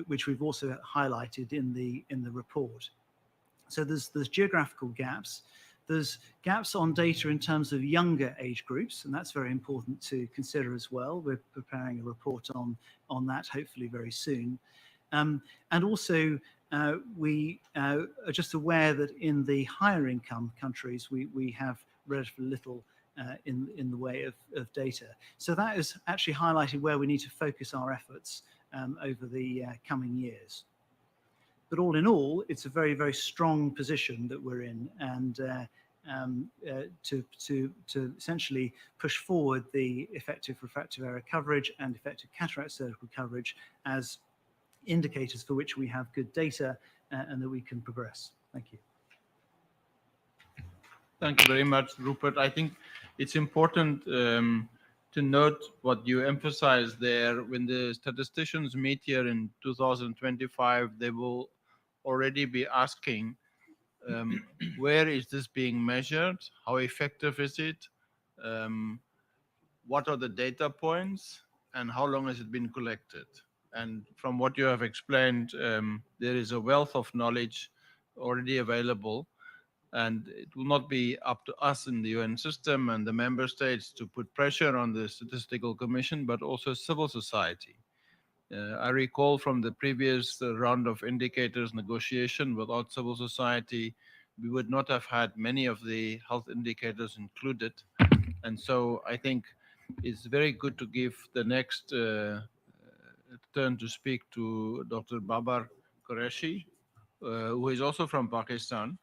which we've also highlighted in the report. So there's geographical gaps. There's gaps on data in terms of younger age groups, and that's very important to consider as well. We're preparing a report on that hopefully very soon. And also, we are just aware that in the higher income countries, we have relatively little in the way of data. So that is actually highlighting where we need to focus our efforts over the coming years. But all in all, it's a very, very strong position that we're in, and to essentially push forward the effective refractive error coverage and effective cataract surgical coverage as indicators for which we have good data and that we can progress. Thank you. Thank you very much, Rupert. I think it's important to note what you emphasized there. When the statisticians meet here in 2025, they will already be asking, where is this being measured? How effective is it? What are the data points? And how long has it been collected? And from what you have explained, there is a wealth of knowledge already available. And it will not be up to us in the UN system and the member states to put pressure on the Statistical Commission, but also civil society. I recall from the previous round of indicators negotiation, without civil society, we would not have had many of the health indicators included. And so I think it's very good to give the next turn to speak to Dr. Babar Qureshi, who is also from Pakistan.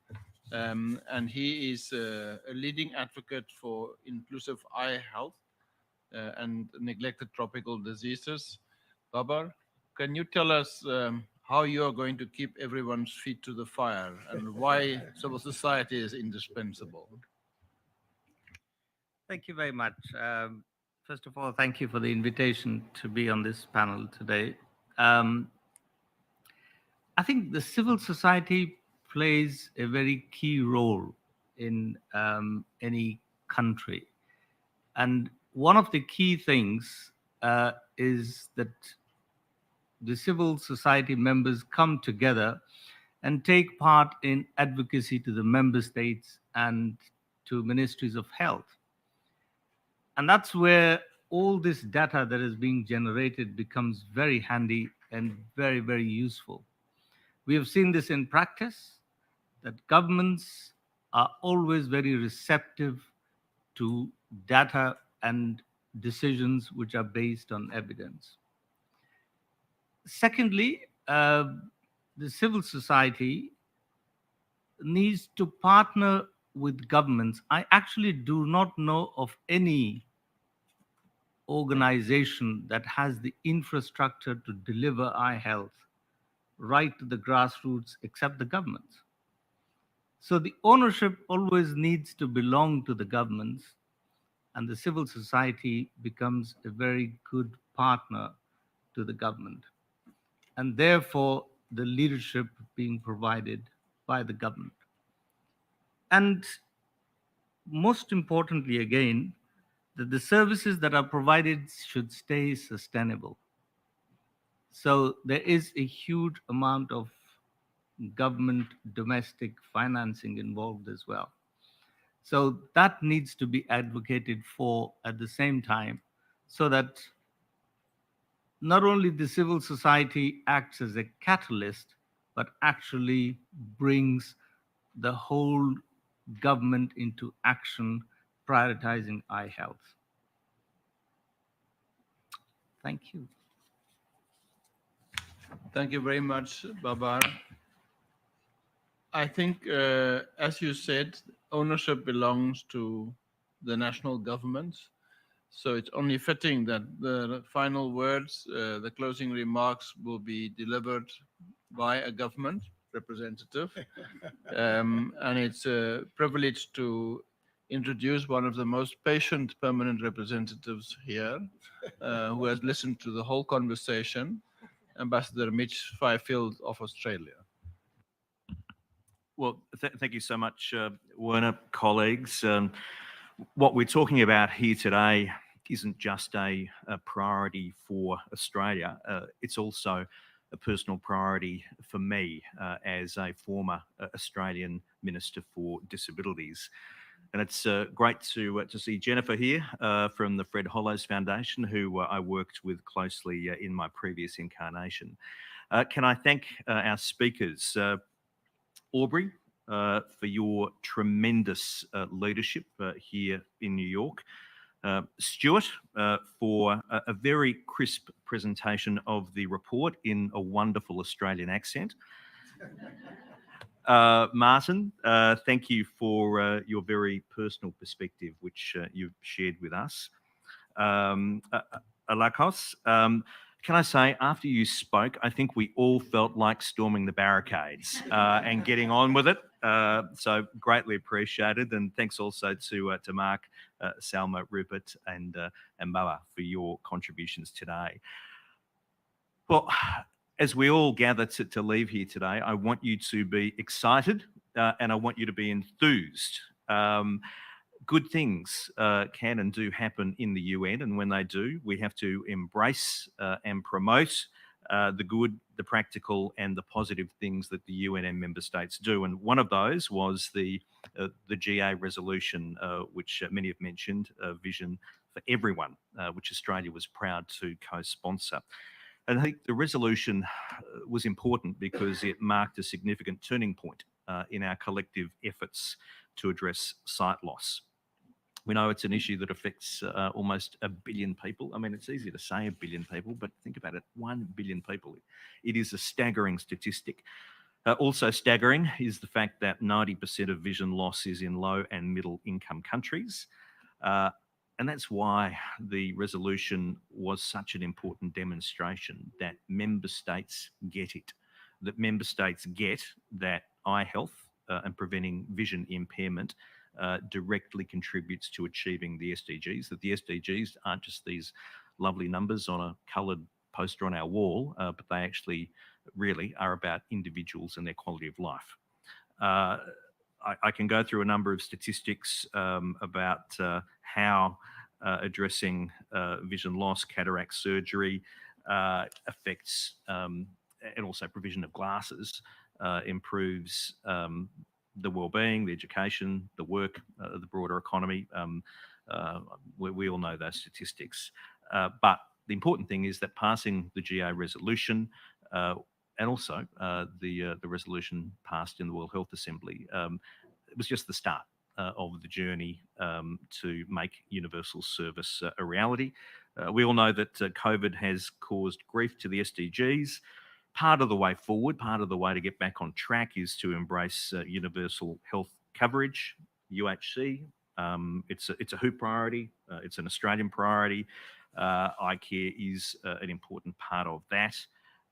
And he is a leading advocate for inclusive eye health and neglected tropical diseases. Babar, can you tell us how you are going to keep everyone's feet to the fire and why civil society is indispensable? Thank you very much. First of all, thank you for the invitation to be on this panel today. I think the civil society plays a very key role in any country. And one of the key things is that the civil society members come together and take part in advocacy to the member states and to ministries of health. And that's where all this data that is being generated becomes very handy and very, very useful. We have seen this in practice, that governments are always very receptive to data and decisions which are based on evidence. Secondly, the civil society needs to partner with governments. I actually do not know of any organization that has the infrastructure to deliver eye health right to the grassroots except the governments. So the ownership always needs to belong to the governments, and the civil society becomes a very good partner to the government. And therefore, the leadership being provided by the government. And most importantly, again, that the services that are provided should stay sustainable. So there is a huge amount of government domestic financing involved as well. So that needs to be advocated for at the same time, so that not only the civil society acts as a catalyst, but actually brings the whole government into action, prioritizing eye health. Thank you. Thank you very much, Babar. I think, as you said, ownership belongs to the national governments. So it's only fitting that the final words, the closing remarks, will be delivered by a government representative. And it's a privilege to introduce one of the most patient permanent representatives here, who has listened to the whole conversation, Ambassador Mitch Fifield of Australia. Well, thank you so much, Werner, colleagues. What we're talking about here today isn't just a priority for Australia, it's also a personal priority for me as a former Australian Minister for Disabilities. And it's great to see Jennifer here from the Fred Hollows Foundation, who I worked with closely in my previous incarnation. Can I thank our speakers, Aubrey, for your tremendous leadership here in New York. Stuart, for a very crisp presentation of the report in a wonderful Australian accent. Martin, thank you for your very personal perspective, which you've shared with us. Alakos, can I say, after you spoke, I think we all felt like storming the barricades and getting on with it. So greatly appreciated. And thanks also to Mark, Salma, Rupert, and Moa for your contributions today. Well, as we all gather to leave here today, I want you to be excited and I want you to be enthused. Good things can and do happen in the UN, and when they do, we have to embrace and promote the good, the practical, and the positive things that the UN and member states do. And one of those was the GA resolution, which many have mentioned, Vision for Everyone, which Australia was proud to co-sponsor. And I think the resolution was important because it marked a significant turning point in our collective efforts to address sight loss. We know it's an issue that affects almost 1 billion people. I mean, it's easy to say 1 billion people, but think about it, 1 billion people. It is a staggering statistic. Also staggering is the fact that 90% of vision loss is in low and middle income countries. And that's why the resolution was such an important demonstration that member states get it, that member states get that eye health and preventing vision impairment directly contributes to achieving the SDGs, that the SDGs aren't just these lovely numbers on a coloured poster on our wall, but they actually really are about individuals and their quality of life. I can go through a number of statistics about how addressing vision loss, cataract surgery affects, and also provision of glasses improves the well-being, the education, the work, the broader economy. We all know those statistics. But the important thing is that passing the GA resolution and also the resolution passed in the World Health Assembly, it was just the start of the journey to make universal service a reality. We all know that COVID has caused grief to the SDGs. Part of the way forward, part of the way to get back on track is to embrace universal health coverage, UHC. It's a WHO priority. It's an Australian priority. Eye care is an important part of that.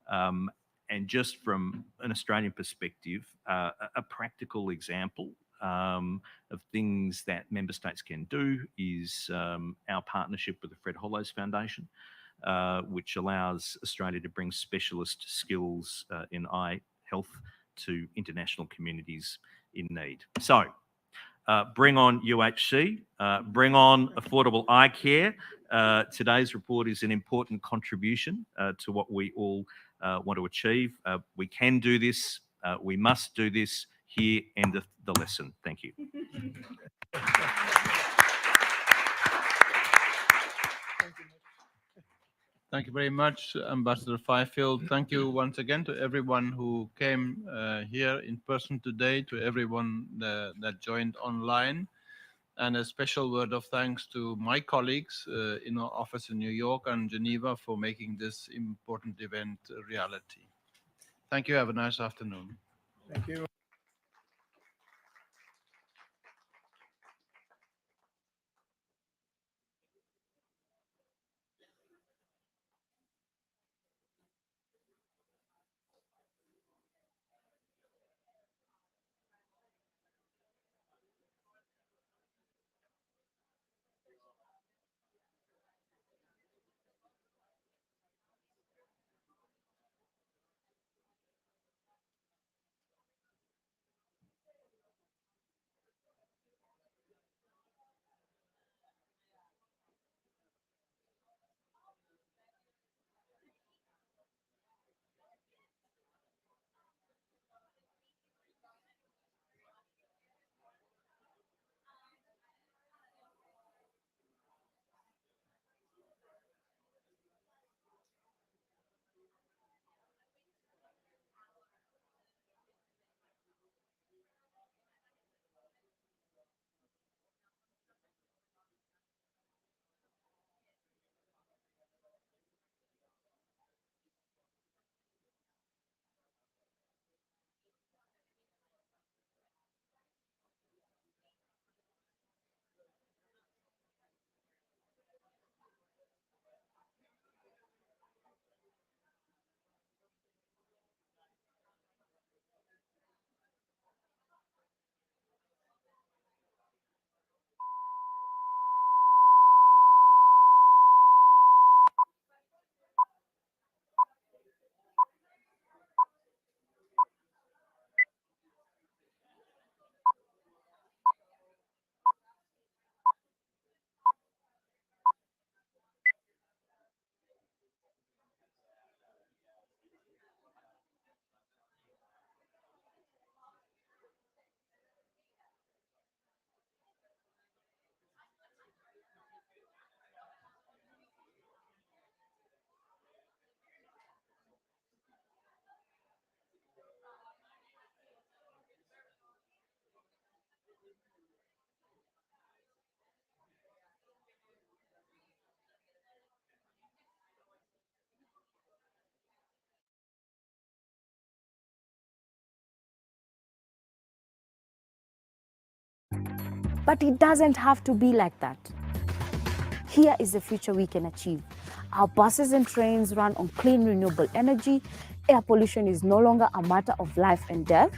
And just from an Australian perspective, a practical example of things that member states can do is our partnership with the Fred Hollows Foundation, which allows Australia to bring specialist skills in eye health to international communities in need. So bring on UHC, bring on affordable eye care. Today's report is an important contribution to what we all want to achieve. We can do this. We must do this. Here endeth the lesson. Thank you. Thank you very much, Ambassador Fifield. Thank you once again to everyone who came here in person today, to everyone that joined online, and a special word of thanks to my colleagues in our office in New York and Geneva for making this important event a reality. Thank you. Have a nice afternoon. Thank you. But it doesn't have to be like that. Here is the future we can achieve. Our buses and trains run on clean, renewable energy. Air pollution is no longer a matter of life and death,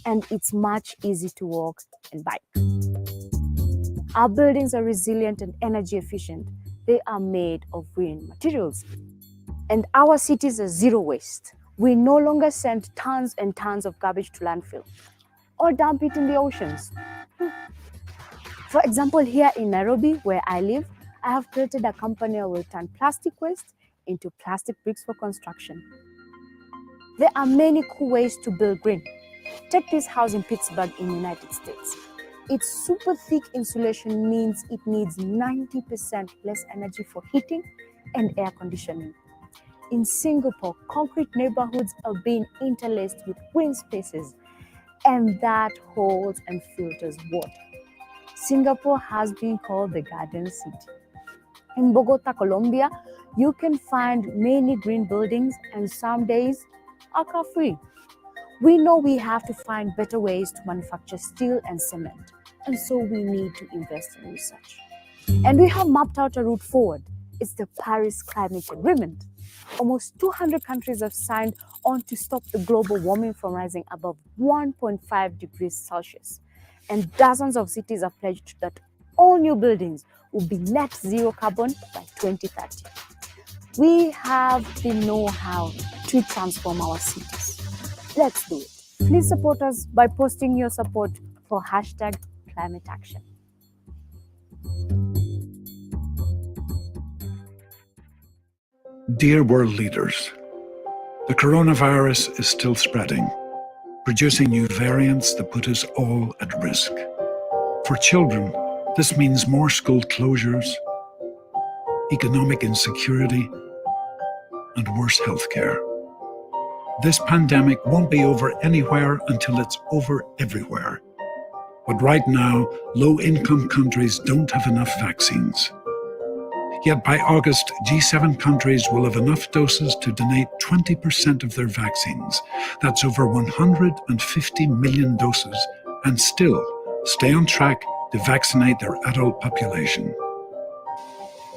and it's much easier to walk and bike. Our buildings are resilient and energy efficient. They are made of green materials. And our cities are zero waste. We no longer send tons and tons of garbage to landfill or dump it in the oceans. For example, here in Nairobi, where I live, I have created a company that will turn plastic waste into plastic bricks for construction. There are many cool ways to build green. Take this house in Pittsburgh in the United States. Its super thick insulation means it needs 90% less energy for heating and air conditioning. In Singapore, concrete neighborhoods are being interlaced with green spaces, and that holds and filters water. Singapore has been called the Garden City. In Bogota, Colombia, you can find many green buildings, and some days are car-free. We know we have to find better ways to manufacture steel and cement, and so we need to invest in research. And we have mapped out a route forward. It's the Paris Climate Agreement. Almost 200 countries have signed on to stop the global warming from rising above 1.5 degrees Celsius. And dozens of cities have pledged that all new buildings will be net zero carbon by 2030. We have the know-how to transform our cities. Let's do it. Please support us by posting your support for #ClimateAction. Dear world leaders, the coronavirus is still spreading, producing new variants that put us all at risk. For children, this means more school closures, economic insecurity, and worse healthcare. This pandemic won't be over anywhere until it's over everywhere. But right now, low-income countries don't have enough vaccines. Yet by August, G7 countries will have enough doses to donate 20% of their vaccines. That's over 150 million doses, and still stay on track to vaccinate their adult population.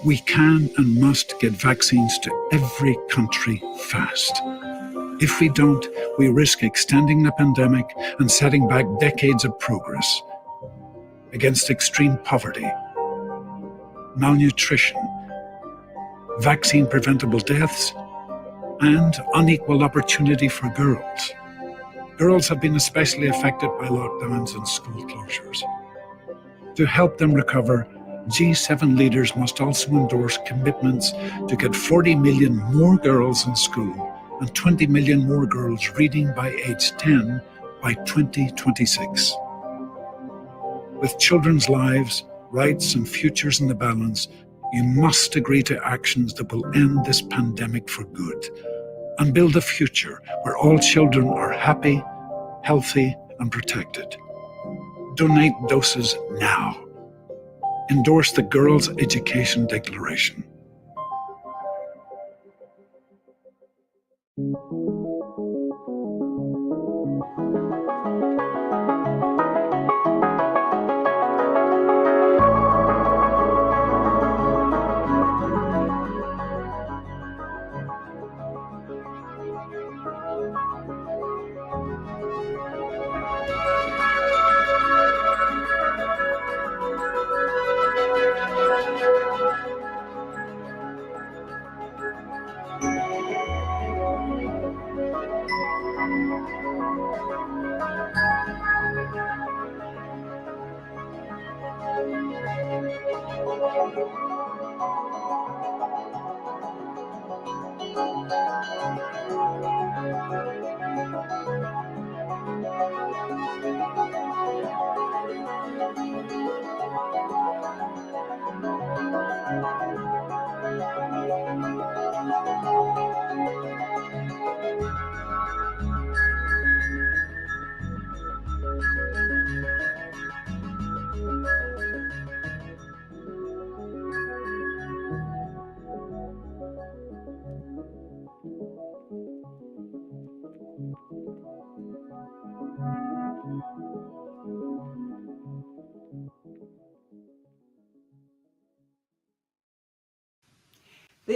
We can and must get vaccines to every country fast. If we don't, we risk extending the pandemic and setting back decades of progress against extreme poverty, malnutrition, vaccine-preventable deaths, and unequal opportunity for girls. Girls have been especially affected by lockdowns and school closures. To help them recover, G7 leaders must also endorse commitments to get 40 million more girls in school and 20 million more girls reading by age 10 by 2026. With children's lives, rights, and futures in the balance, you must agree to actions that will end this pandemic for good and build a future where all children are happy, healthy, and protected. Donate doses now. Endorse the Girls' Education Declaration.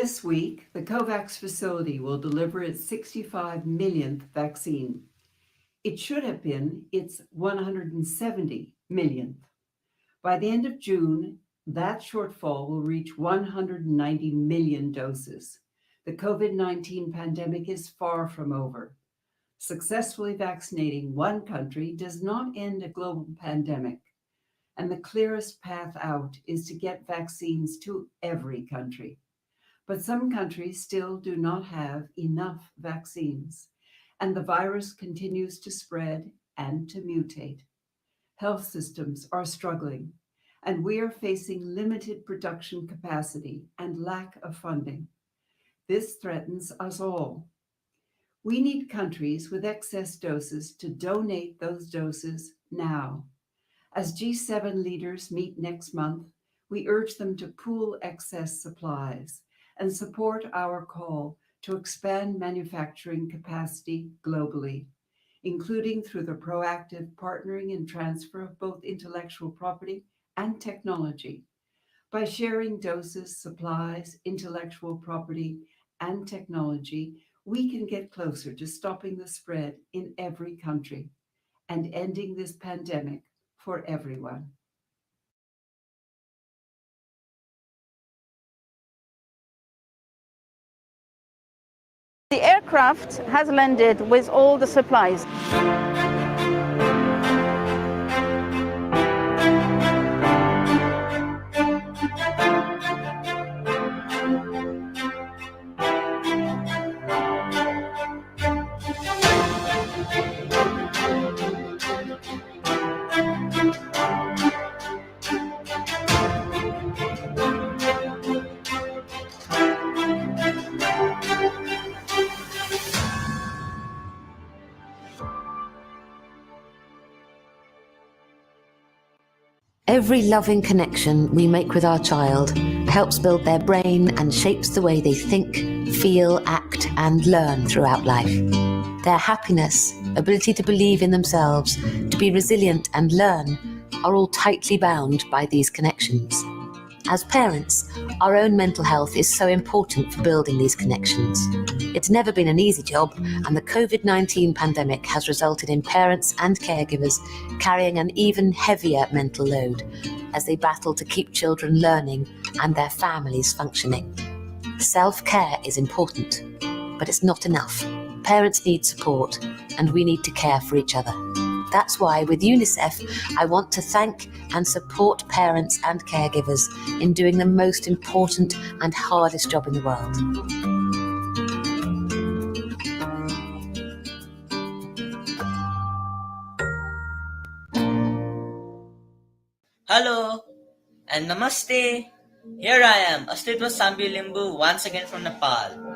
This week, the COVAX facility will deliver its 65 millionth vaccine. It should have been its 170 millionth. By the end of June, that shortfall will reach 190 million doses. The COVID-19 pandemic is far from over. Successfully vaccinating one country does not end a global pandemic, and the clearest path out is to get vaccines to every country. But some countries still do not have enough vaccines, and the virus continues to spread and to mutate. Health systems are struggling, and we are facing limited production capacity and lack of funding. This threatens us all. We need countries with excess doses to donate those doses now. As G7 leaders meet next month, we urge them to pool excess supplies and support our call to expand manufacturing capacity globally, including through the proactive partnering and transfer of both intellectual property and technology. By sharing doses, supplies, intellectual property, and technology, we can get closer to stopping the spread in every country and ending this pandemic for everyone. The aircraft has landed with all the supplies. Every loving connection we make with our child helps build their brain and shapes the way they think, feel, act, and learn throughout life. Their happiness, ability to believe in themselves, to be resilient and learn are all tightly bound by these connections. As parents, our own mental health is so important for building these connections. It's never been an easy job, and the COVID-19 pandemic has resulted in parents and caregivers carrying an even heavier mental load as they battle to keep children learning and their families functioning. Self-care is important, but it's not enough. Parents need support, and we need to care for each other. That's why with UNICEF, I want to thank and support parents and caregivers in doing the most important and hardest job in the world. Hello and namaste. Here I am, Astitwa Sambi Limbu, once again from Nepal.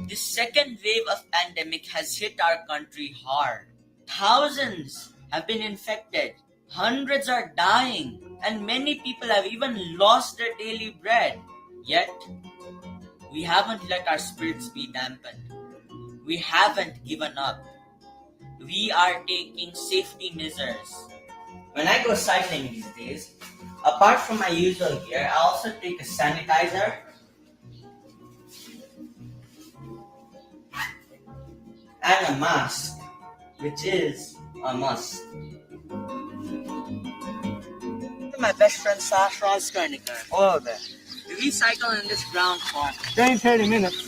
The second wave of pandemic has hit our country hard. Thousands have been infected, hundreds are dying, and many people have even lost their daily bread. Yet, we haven't let our spirits be dampened. We haven't given up. We are taking safety measures. When I go cycling these days, apart from my usual gear, I also take a sanitizer and a mask, which is a must. My best friend Sash Roskarnikar. Hello there. We cycle in this ground for 30 minutes.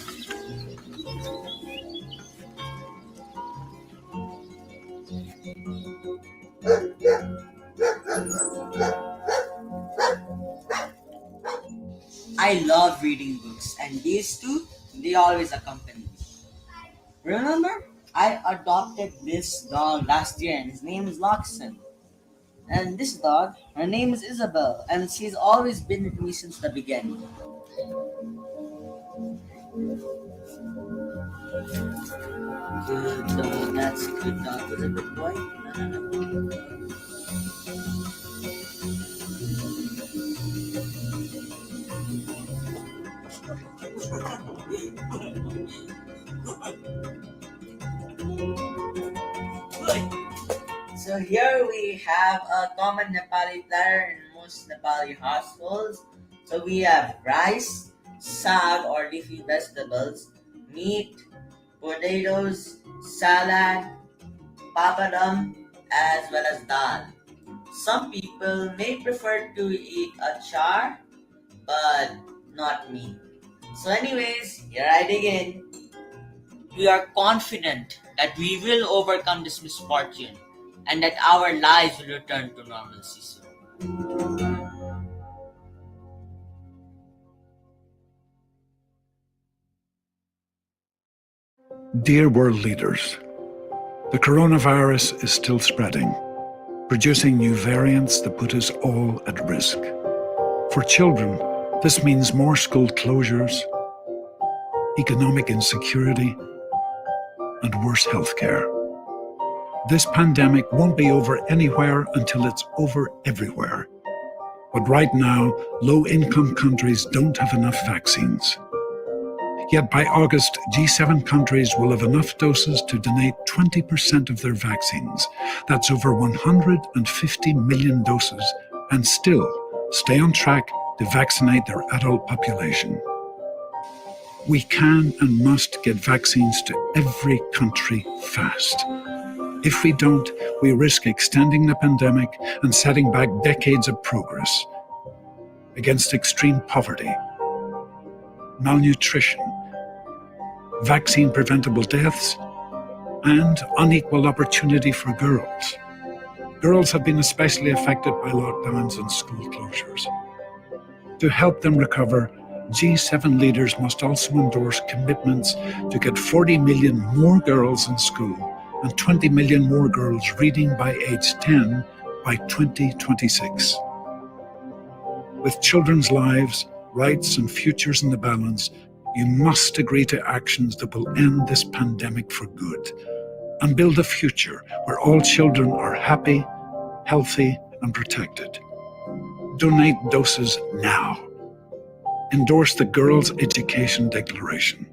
I love reading books, and these two, they always accompany me. Remember, I adopted this dog last year, and his name is Loxon. And this dog, her name is Isabel, and she's always been with me since the beginning. Good dog, that's a good dog. Is it a good boy? No. So here we have a common Nepali platter in most Nepali households. So we have rice, sag or leafy vegetables, meat, potatoes, salad, papadum, as well as dal. Some people may prefer to eat achar, but not me. So anyways, here I dig in. We are confident that we will overcome this misfortune and that our lives will return to normalcy soon. Dear world leaders, the coronavirus is still spreading, producing new variants that put us all at risk. For children, this means more school closures, economic insecurity, and worse healthcare. This pandemic won't be over anywhere until it's over everywhere. But right now, low-income countries don't have enough vaccines. Yet by August, G7 countries will have enough doses to donate 20% of their vaccines. That's over 150 million doses, and still stay on track to vaccinate their adult population. We can and must get vaccines to every country fast. If we don't, we risk extending the pandemic and setting back decades of progress against extreme poverty, malnutrition, vaccine-preventable deaths, and unequal opportunity for girls. Girls have been especially affected by lockdowns and school closures. To help them recover, G7 leaders must also endorse commitments to get 40 million more girls in school and 20 million more girls reading by age 10 by 2026. With children's lives, rights, and futures in the balance, you must agree to actions that will end this pandemic for good and build a future where all children are happy, healthy, and protected. Donate doses now. Endorse the Girls' Education Declaration.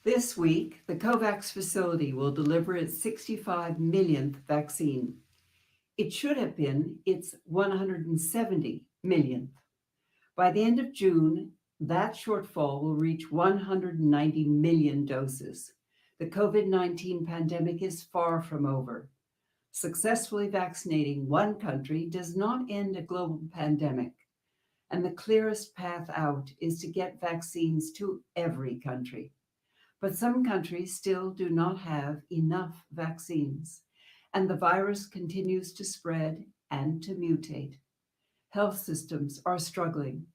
This week, the COVAX facility will deliver its 65 millionth vaccine. It should have been its 170 millionth. By the end of June, that shortfall will reach 190 million doses. The COVID-19 pandemic is far from over. Successfully vaccinating one country does not end a global pandemic, and the clearest path out is to get vaccines to every country. But some countries still do not have enough vaccines, and the virus continues to spread and to mutate. Health systems are struggling,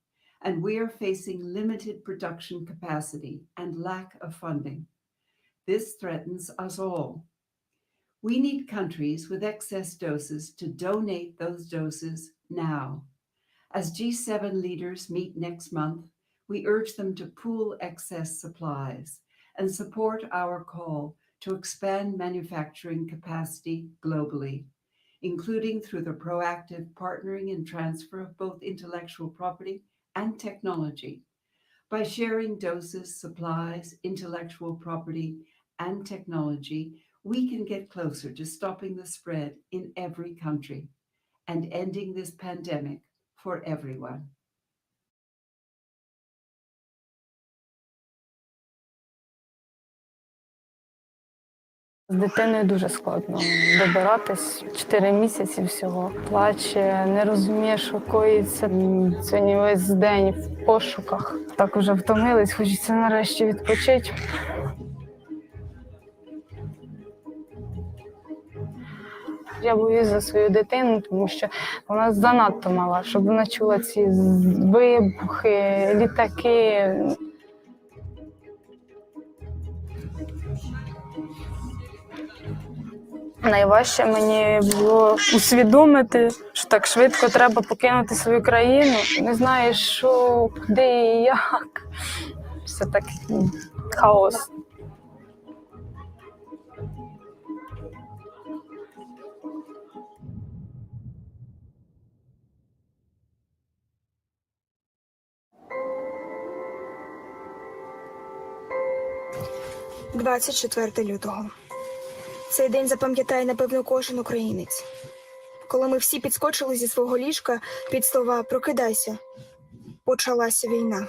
and we are facing limited production capacity and lack of funding. This threatens us all. We need countries with excess doses to donate those doses now. As G7 leaders meet next month, we urge them to pool excess supplies and support our call to expand manufacturing capacity globally. including through the proactive partnering and transfer of both intellectual property and technology. By sharing doses, supplies, intellectual property, and technology, we can get closer to stopping the spread in every country and ending this pandemic for everyone. З дитиною дуже складно добиратись. 4 місяці всього. Плаче, не розуміє, що коїться. Сьогодні весь день в пошуках. Так уже втомились, хочеться нарешті відпочити. Я боюсь за свою дитину, тому що вона занадто мала, щоб вона чула ці вибухи, літаки. Найважче мені було усвідомити, що так швидко треба покинути свою країну. Не знаєш, що, куди і як. Все так хаос. – 24 лютого. Цей день запам'ятає, напевно, кожен українець. Коли ми всі підскочили зі свого ліжка під слова «Прокидайся», почалася війна.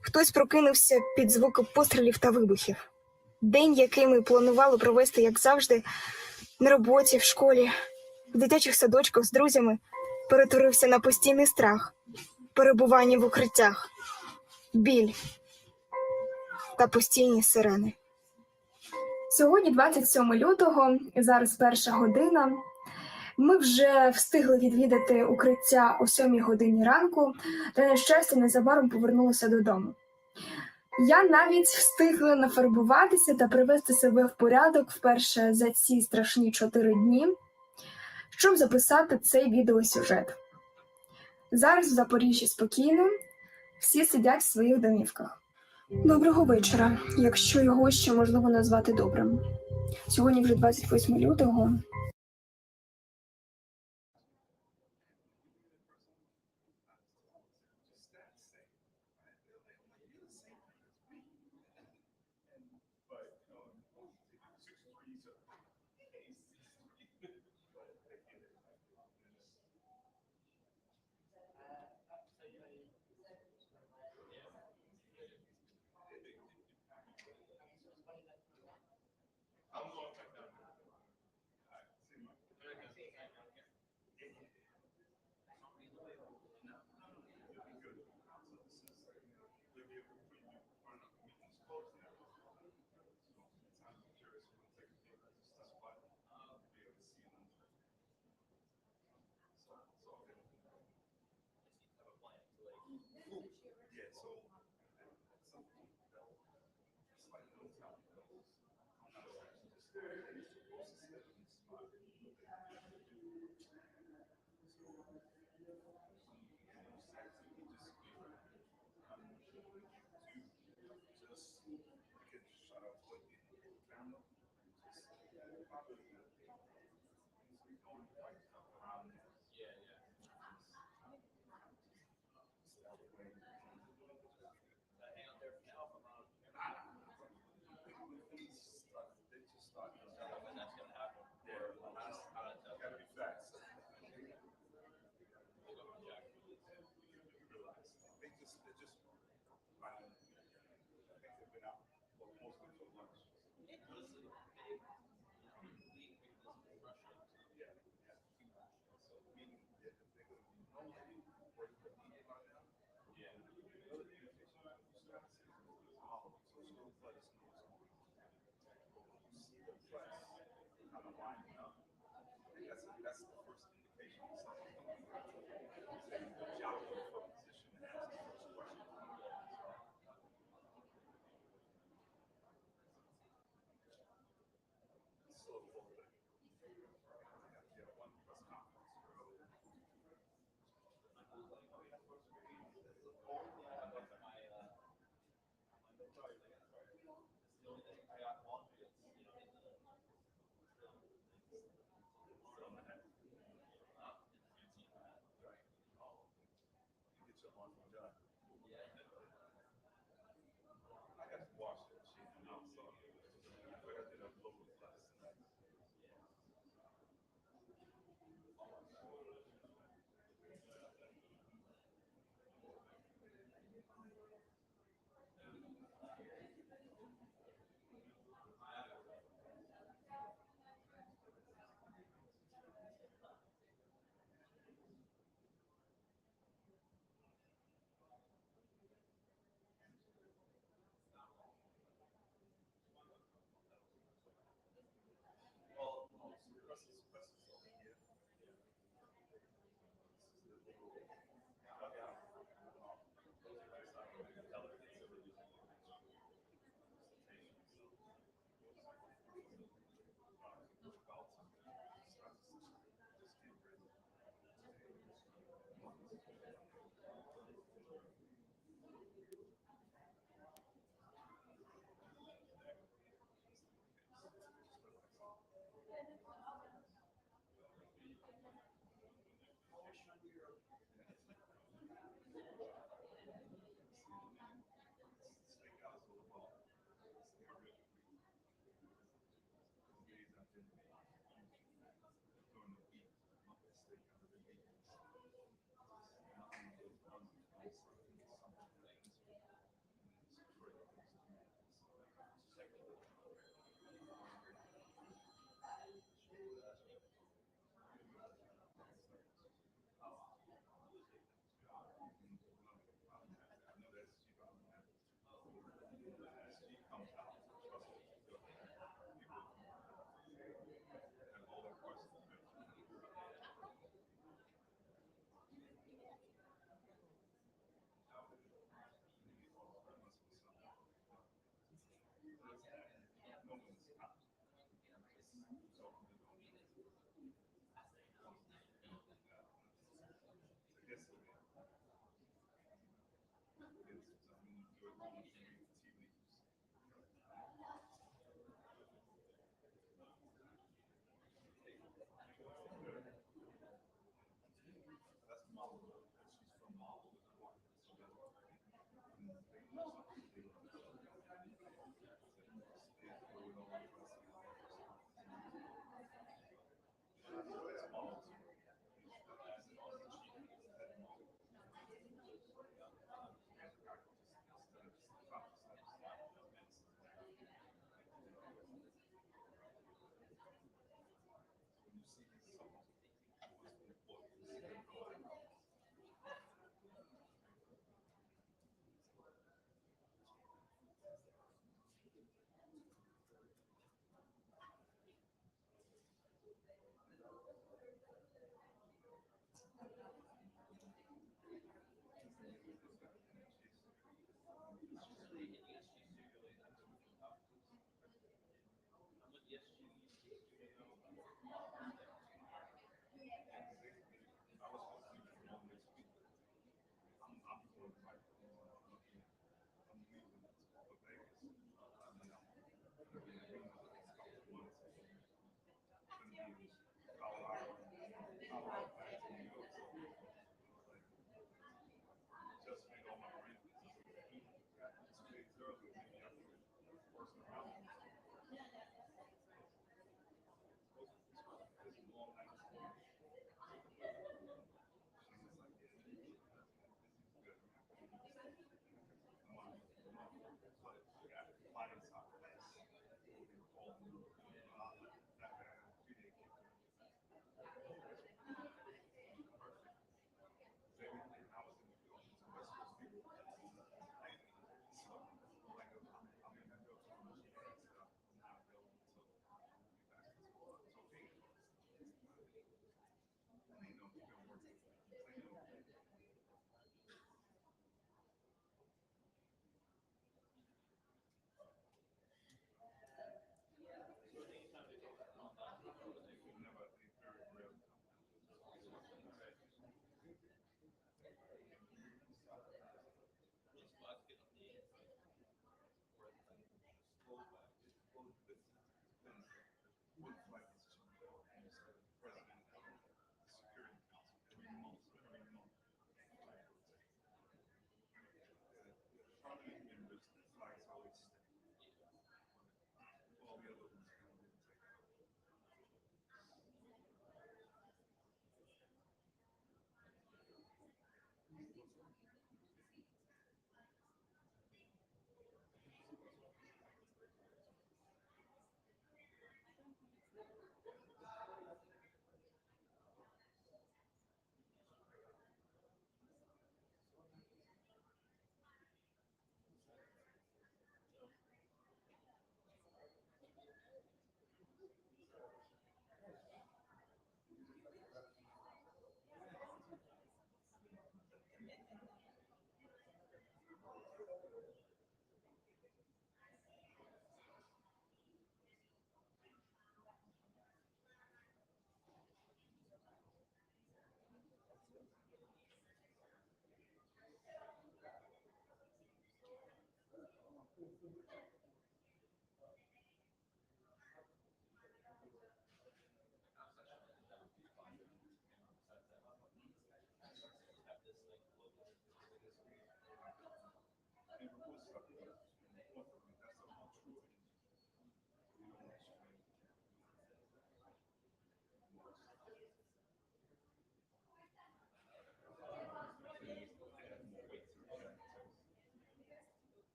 Хтось прокинувся під звуки пострілів та вибухів. День, який ми планували провести, як завжди, на роботі, в школі, в дитячих садочках з друзями, перетворився на постійний страх, перебування в укриттях, біль та постійні сирени. Сьогодні 27 лютого, зараз 1 година. Ми вже встигли відвідати укриття о 7 годині ранку, та, на щастя, незабаром повернулися додому. Я навіть встигла нафарбуватися та привести себе в порядок вперше за ці страшні 4 дні, щоб записати цей відеосюжет. Зараз в Запоріжжі спокійно, всі сидять в своїх домівках. Доброго вечора, якщо його ще можливо назвати добрим. Сьогодні вже 28 лютого.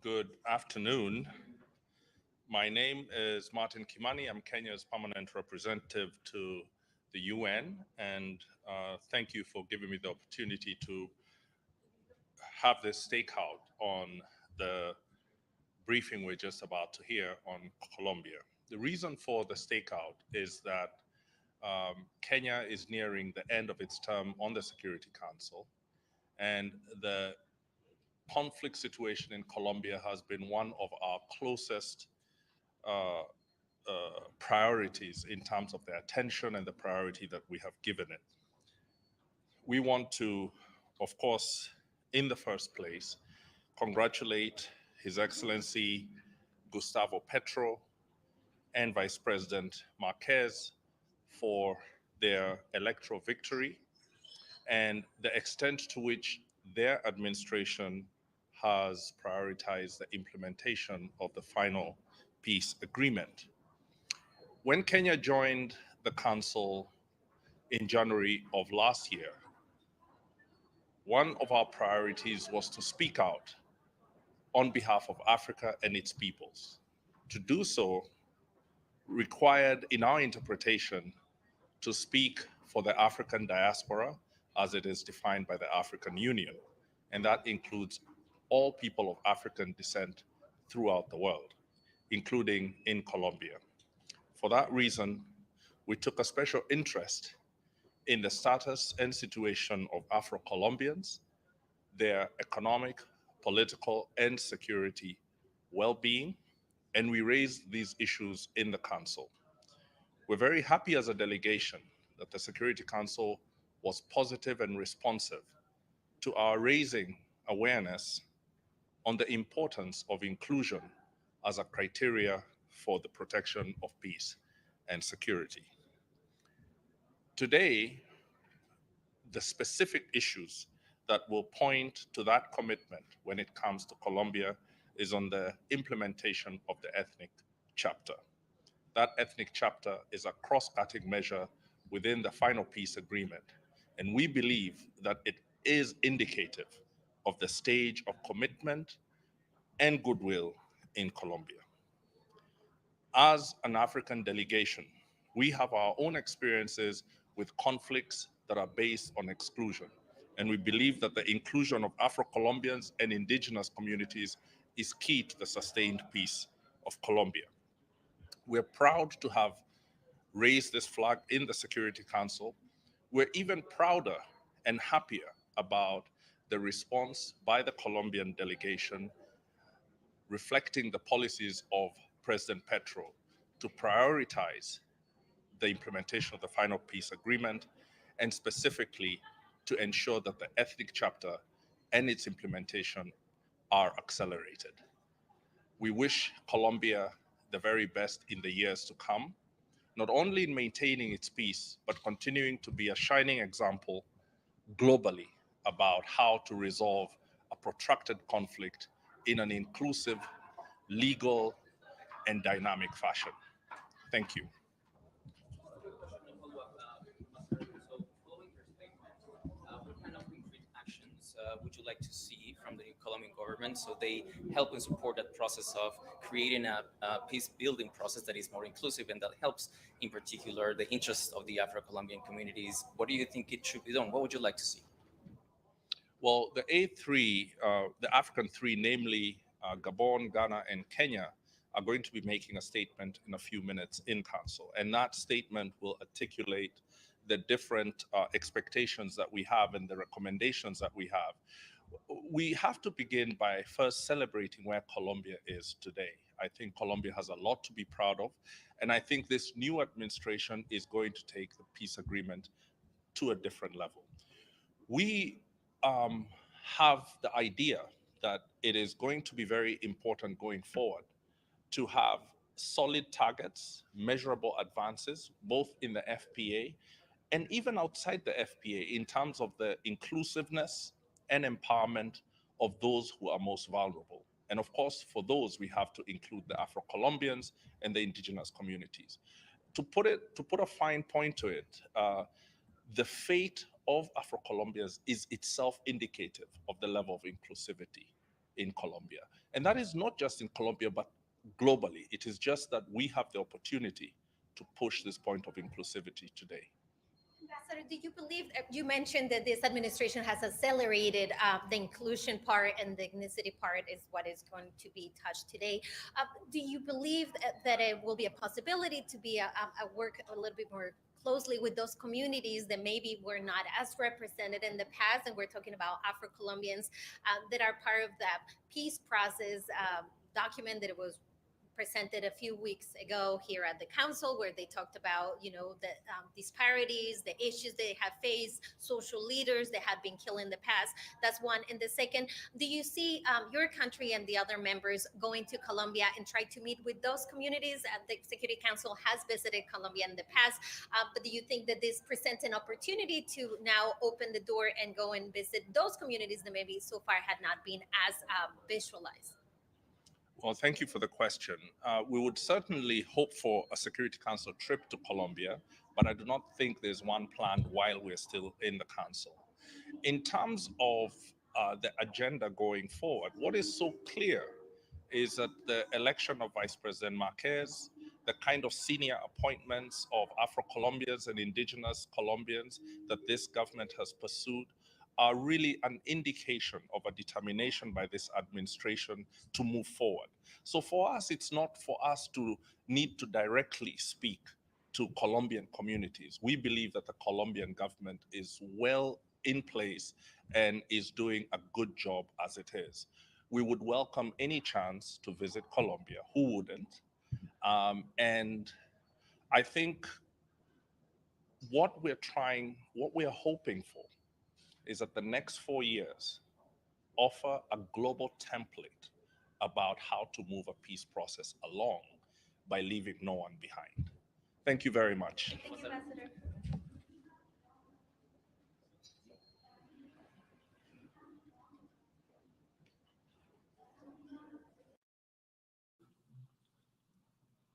Good afternoon. My name is Martin Kimani. I'm Kenya's permanent representative to the UN, and thank you for giving me the opportunity to have this stakeout on the briefing we're just about to hear on Colombia. The reason for the stakeout is that Kenya is nearing the end of its term on the Security Council, and the conflict situation in Colombia has been one of our closest priorities in terms of the attention and the priority that we have given it. We want to, of course, in the first place, congratulate His Excellency Gustavo Petro and Vice President Marquez for their electoral victory and the extent to which their administration has prioritized the implementation of the final peace agreement. When Kenya joined the Council in January of last year, one of our priorities was to speak out on behalf of Africa and its peoples. To do so required, in our interpretation, to speak for the African diaspora as it is defined by the African Union, and that includes all people of African descent throughout the world, including in Colombia. For that reason, we took a special interest in the status and situation of Afro-Colombians, their economic, political, and security well-being, and we raised these issues in the Council. We're very happy as a delegation that the Security Council was positive and responsive to our raising awareness on the importance of inclusion as a criteria for the protection of peace and security. Today, the specific issues that will point to that commitment when it comes to Colombia is on the implementation of the ethnic chapter. That ethnic chapter is a cross-cutting measure within the final peace agreement, and we believe that it is indicative of the stage of commitment and goodwill in Colombia. As an African delegation, we have our own experiences with conflicts that are based on exclusion, and we believe that the inclusion of Afro-Colombians and indigenous communities is key to the sustained peace of Colombia. We're proud to have raised this flag in the Security Council. We're even prouder and happier about the response by the Colombian delegation, reflecting the policies of President Petro to prioritize the implementation of the final peace agreement, and specifically to ensure that the ethnic chapter and its implementation are accelerated. We wish Colombia the very best in the years to come, not only in maintaining its peace, but continuing to be a shining example globally about how to resolve a protracted conflict in an inclusive, legal, and dynamic fashion. Thank you. Would you like to see from the new Colombian government so they help and support that process of creating a peace-building process that is more inclusive and that helps, in particular, the interests of the Afro-Colombian communities? What do you think it should be done? What would you like to see? Well, the A3, the African three, namely Gabon, Ghana, and Kenya, are going to be making a statement in a few minutes in Council. And that statement will articulate the different expectations that we have and the recommendations that we have. We have to begin by first celebrating where Colombia is today. I think Colombia has a lot to be proud of. And I think this new administration is going to take the peace agreement to a different level. We have the idea that it is going to be very important going forward to have solid targets, measurable advances, both in the FPA and even outside the FPA in terms of the inclusiveness and empowerment of those who are most vulnerable. And of course, for those, we have to include the Afro-Colombians and the indigenous communities. To put a fine point to it, the fate of Afro-Colombians is itself indicative of the level of inclusivity in Colombia. And that is not just in Colombia, but globally. It is just that we have the opportunity to push this point of inclusivity today. Ambassador, do you believe, you mentioned that this administration has accelerated the inclusion part and the ethnicity part is what is going to be touched today. Do you believe that it will be a possibility to be work a little bit more closely with those communities that maybe were not as represented in the past. And we're talking about Afro-Colombians that are part of that peace process document that was presented a few weeks ago here at the council, where they talked about, you know, the disparities, the issues they have faced, social leaders that have been killed in the past. That's one. And the second, do you see your country and the other members going to Colombia and try to meet with those communities? The Security Council has visited Colombia in the past, but do you think that this presents an opportunity to now open the door and go and visit those communities that maybe so far had not been as visualized? Well, thank you for the question. We would certainly hope for a Security Council trip to Colombia, but I do not think there's one planned while we're still in the Council. In terms of the agenda going forward, what is so clear is that the election of Vice President Marquez, the kind of senior appointments of Afro-Colombians and indigenous Colombians that this government has pursued are really an indication of a determination by this administration to move forward. So for us, it's not for us to need to directly speak to Colombian communities. We believe that the Colombian government is well in place and is doing a good job as it is. We would welcome any chance to visit Colombia. Who wouldn't? And I think what we're hoping for is that the next 4 years offer a global template about how to move a peace process along by leaving no one behind. Thank you very much. Thank you, Ambassador.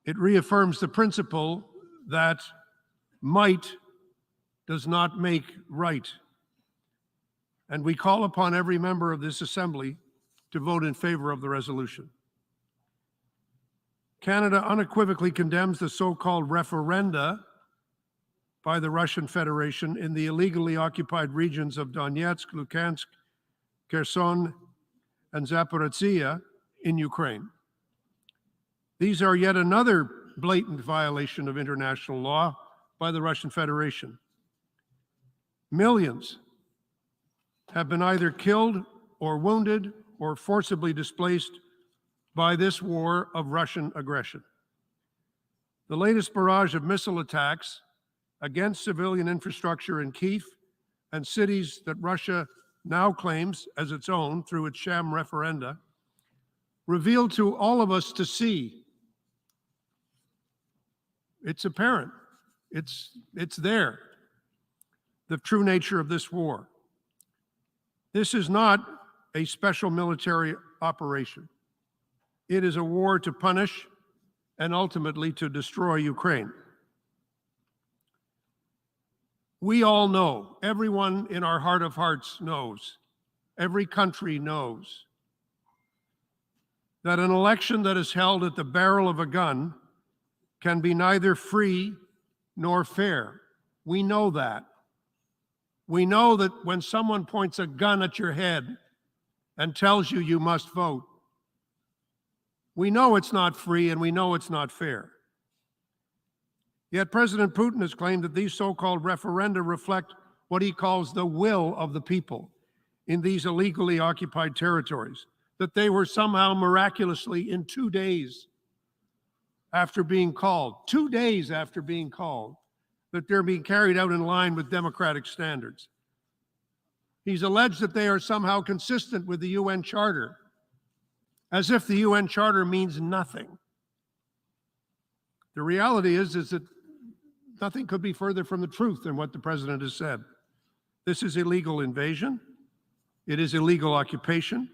It reaffirms the principle that might does not make right. And we call upon every member of this assembly to vote in favor of the resolution. Canada unequivocally condemns the so-called referenda by the Russian Federation in the illegally occupied regions of Donetsk, Luhansk, Kherson, and Zaporizhzhia in Ukraine. These are yet another blatant violation of international law by the Russian Federation. Millions have been either killed or wounded or forcibly displaced by this war of Russian aggression. The latest barrage of missile attacks against civilian infrastructure in Kyiv and cities that Russia now claims as its own through its sham referenda revealed to all of us to see. It's apparent. It's there. The true nature of this war. This is not a special military operation. It is a war to punish and ultimately to destroy Ukraine. We all know, everyone in our heart of hearts knows, every country knows, that an election that is held at the barrel of a gun can be neither free nor fair. We know that. We know that when someone points a gun at your head and tells you you must vote, we know it's not free and we know it's not fair. Yet President Putin has claimed that these so-called referenda reflect what he calls the will of the people in these illegally occupied territories, that they were somehow miraculously in 2 days after being called, 2 days after being called, that they're being carried out in line with democratic standards. He's alleged that they are somehow consistent with the UN Charter, as if the UN Charter means nothing. The reality is that nothing could be further from the truth than what the president has said. This is illegal invasion. It is illegal occupation.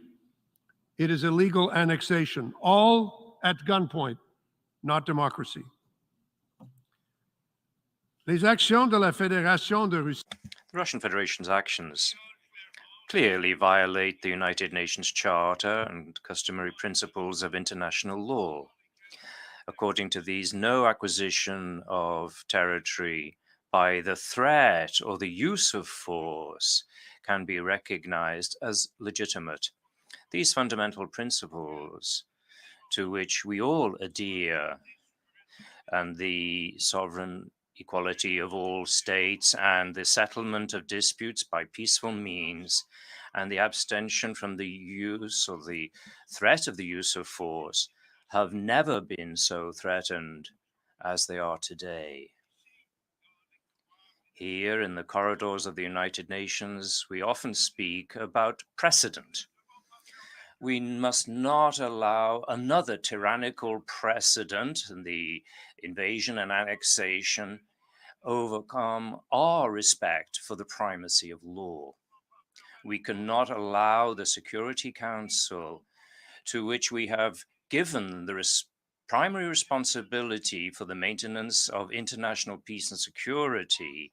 It is illegal annexation, all at gunpoint, not democracy. Les actions de la Fédération de Russie. The Russian Federation's actions clearly violate the United Nations Charter and customary principles of international law. According to these, no acquisition of territory by the threat or the use of force can be recognized as legitimate. These fundamental principles to which we all adhere and the sovereign equality of all states and the settlement of disputes by peaceful means, and the abstention from the use or the threat of the use of force have never been so threatened as they are today. Here in the corridors of the United Nations, we often speak about precedent. We must not allow another tyrannical precedent, the invasion and annexation, overcome our respect for the primacy of law. We cannot allow the Security Council, to which we have given the primary responsibility for the maintenance of international peace and security,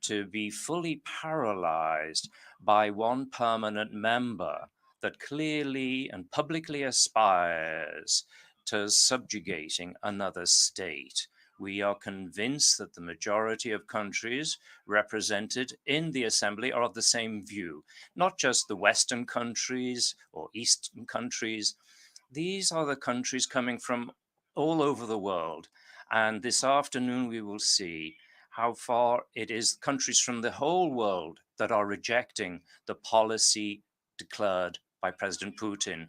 to be fully paralyzed by one permanent member that clearly and publicly aspires to subjugating another state. We are convinced that the majority of countries represented in the Assembly are of the same view, not just the Western countries or Eastern countries. These are the countries coming from all over the world. And this afternoon we will see how far it is countries from the whole world that are rejecting the policy declared by President Putin.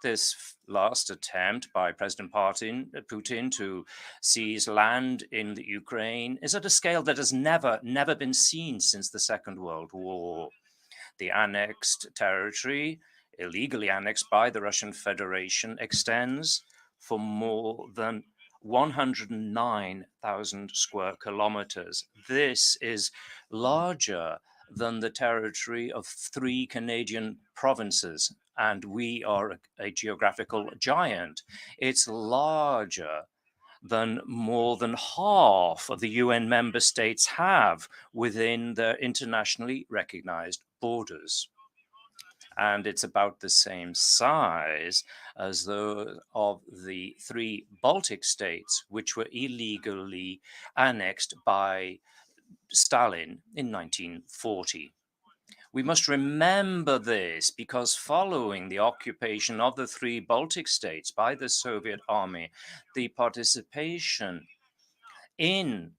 This last attempt by President Putin to seize land in the Ukraine is at a scale that has never been seen since the Second World War. The annexed territory, illegally annexed by the Russian Federation, extends for more than 109,000 square kilometers. This is larger than the territory of 3 Canadian provinces, and we are a geographical giant. It's larger than more than half of the UN member states have within their internationally recognized borders. And it's about the same size as those of the 3 Baltic states, which were illegally annexed by Stalin in 1940. We must remember this because following the occupation of the 3 Baltic states by the Soviet army, the participation in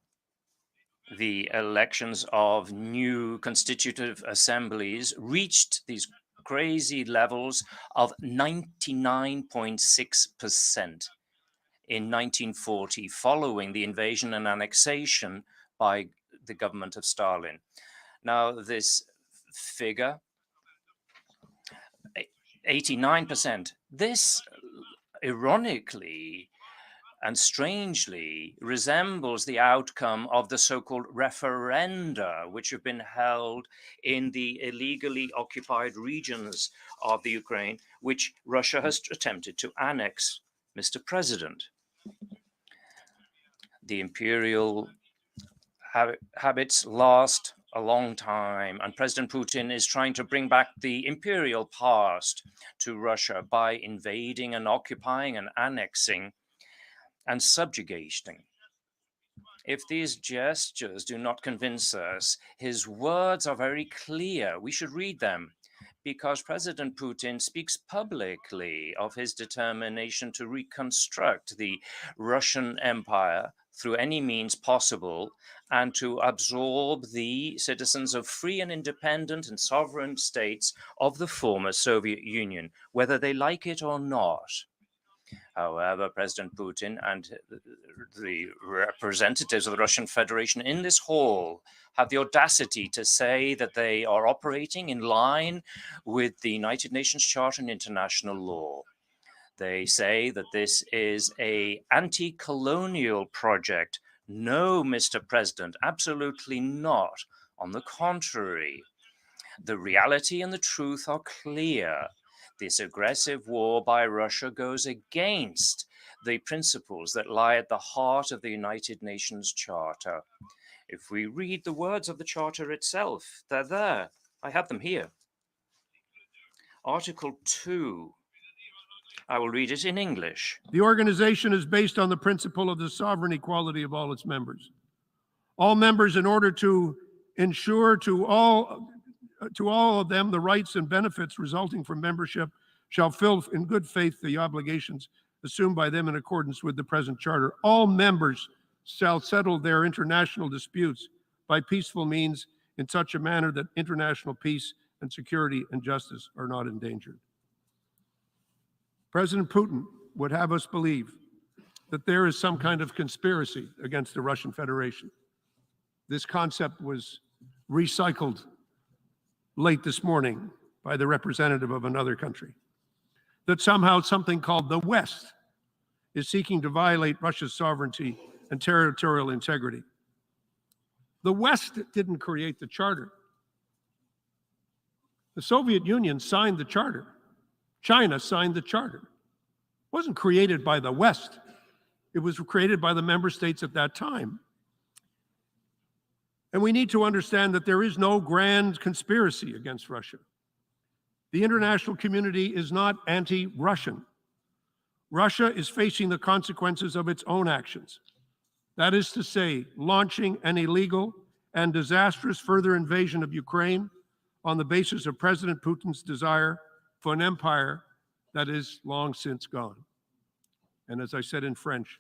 the elections of new constitutive assemblies reached these crazy levels of 99.6% in 1940, following the invasion and annexation by the government of Stalin. Now, this figure, 89%, this ironically and strangely resembles the outcome of the so-called referenda, which have been held in the illegally occupied regions of the Ukraine, which Russia has attempted to annex. Mr. President, the imperial habits last a long time, and President Putin is trying to bring back the imperial past to Russia by invading and occupying and annexing and subjugating. If these gestures do not convince us, his words are very clear. We should read them because President Putin speaks publicly of his determination to reconstruct the Russian Empire through any means possible and to absorb the citizens of free and independent and sovereign states of the former Soviet Union, whether they like it or not. However, President Putin and the representatives of the Russian Federation in this hall have the audacity to say that they are operating in line with the United Nations Charter and international law. They say that this is an anti-colonial project. No, Mr. President, absolutely not. On the contrary, the reality and the truth are clear. This aggressive war by Russia goes against the principles that lie at the heart of the United Nations Charter. If we read the words of the Charter itself, they're there. I have them here. Article 2. I will read it in English. The organization is based on the principle of the sovereign equality of all its members. All members, in order to ensure to all of them the rights and benefits resulting from membership, shall fill in good faith the obligations assumed by them in accordance with the present charter. All members shall settle their international disputes by peaceful means in such a manner that international peace and security and justice are not endangered. President Putin would have us believe that there is some kind of conspiracy against the Russian Federation. This concept was recycled late this morning by the representative of another country, that somehow something called the West is seeking to violate Russia's sovereignty and territorial integrity. The West didn't create the charter. The Soviet Union signed the charter. China signed the charter. It wasn't created by the West. It was created by the member states at that time. And we need to understand that there is no grand conspiracy against Russia. The international community is not anti-Russian. Russia is facing the consequences of its own actions. That is to say, launching an illegal and disastrous further invasion of Ukraine on the basis of President Putin's desire for an empire that is long since gone. And as I said in French,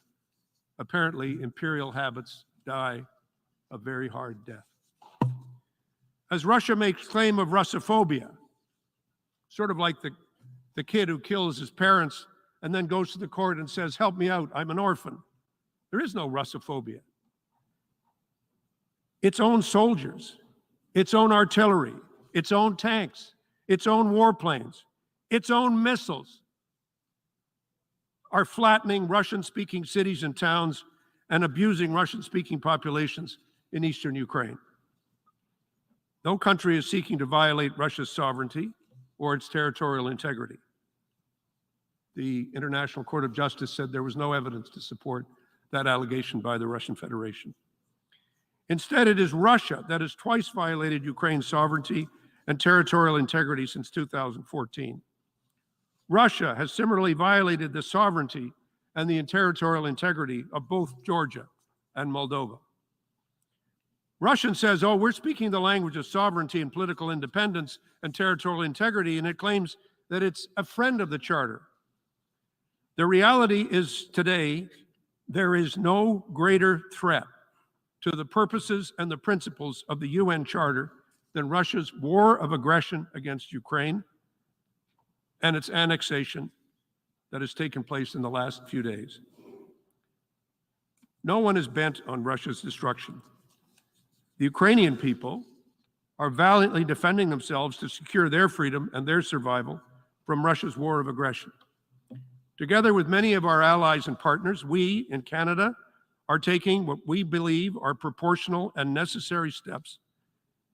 apparently imperial habits die a very hard death. As Russia makes claim of Russophobia, sort of like the kid who kills his parents and then goes to the court and says, "Help me out, I'm an orphan." There is no Russophobia. Its own soldiers, its own artillery, its own tanks, its own warplanes, its own missiles are flattening Russian-speaking cities and towns and abusing Russian-speaking populations in eastern Ukraine. No country is seeking to violate Russia's sovereignty or its territorial integrity. The International Court of Justice said there was no evidence to support that allegation by the Russian Federation. Instead, it is Russia that has twice violated Ukraine's sovereignty and territorial integrity since 2014. Russia has similarly violated the sovereignty and the territorial integrity of both Georgia and Moldova. Russia says, oh, we're speaking the language of sovereignty and political independence and territorial integrity, and it claims that it's a friend of the Charter. The reality is today, there is no greater threat to the purposes and the principles of the UN Charter than Russia's war of aggression against Ukraine and its annexation that has taken place in the last few days. No one is bent on Russia's destruction. The Ukrainian people are valiantly defending themselves to secure their freedom and their survival from Russia's war of aggression. Together with many of our allies and partners, we in Canada are taking what we believe are proportional and necessary steps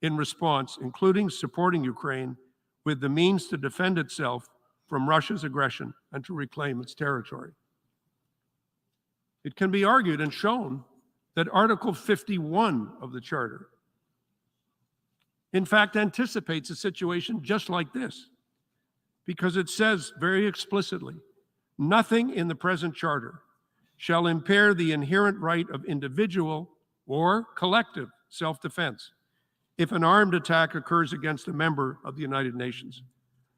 in response, including supporting Ukraine with the means to defend itself from Russia's aggression and to reclaim its territory. It can be argued and shown that Article 51 of the Charter, in fact, anticipates a situation just like this, because it says very explicitly, nothing in the present Charter shall impair the inherent right of individual or collective self-defense if an armed attack occurs against a member of the United Nations,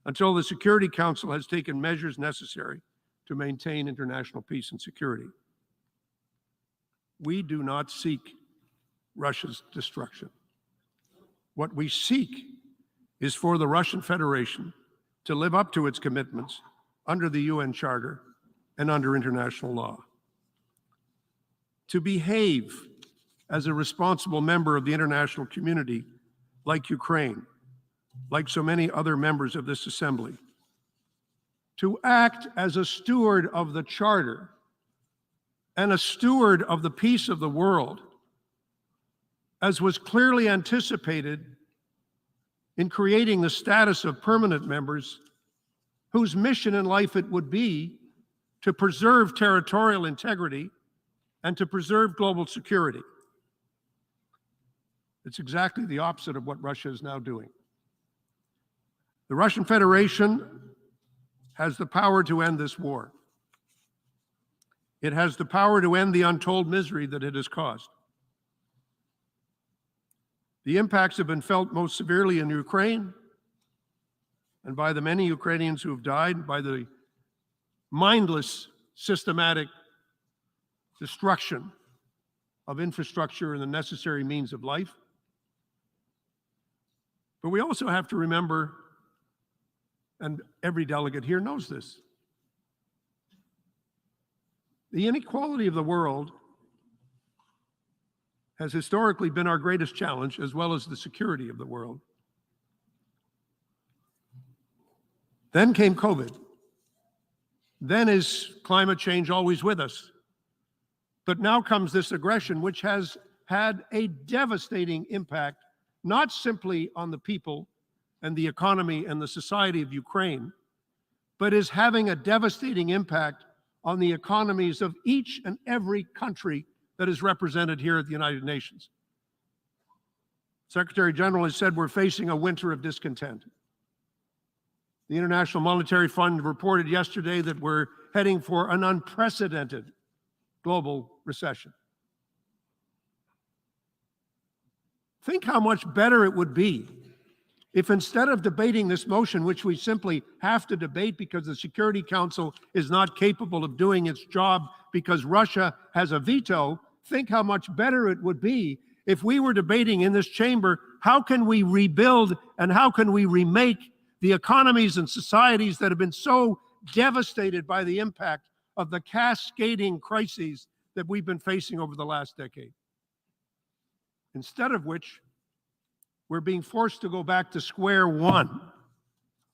until the Security Council has taken measures necessary to maintain international peace and security. We do not seek Russia's destruction. What we seek is for the Russian Federation to live up to its commitments under the UN Charter and under international law, to behave as a responsible member of the international community like Ukraine, like so many other members of this assembly, to act as a steward of the Charter and a steward of the peace of the world, as was clearly anticipated in creating the status of permanent members whose mission in life it would be to preserve territorial integrity and to preserve global security. It's exactly the opposite of what Russia is now doing. The Russian Federation has the power to end this war. It has the power to end the untold misery that it has caused. The impacts have been felt most severely in Ukraine and by the many Ukrainians who have died, by the mindless, systematic destruction of infrastructure and the necessary means of life. But we also have to remember, and every delegate here knows this, the inequality of the world has historically been our greatest challenge, as well as the security of the world. Then came COVID. Then is climate change always with us? But now comes this aggression, which has had a devastating impact, not simply on the people and the economy and the society of Ukraine, but is having a devastating impact on the economies of each and every country that is represented here at the United Nations. Secretary General has said we're facing a winter of discontent. The International Monetary Fund reported yesterday that we're heading for an unprecedented global recession. Think how much better it would be if, instead of debating this motion, which we simply have to debate because the Security Council is not capable of doing its job because Russia has a veto, think how much better it would be if we were debating in this chamber, how can we rebuild and how can we remake the economies and societies that have been so devastated by the impact of the cascading crises that we've been facing over the last decade. Instead of which, we're being forced to go back to square one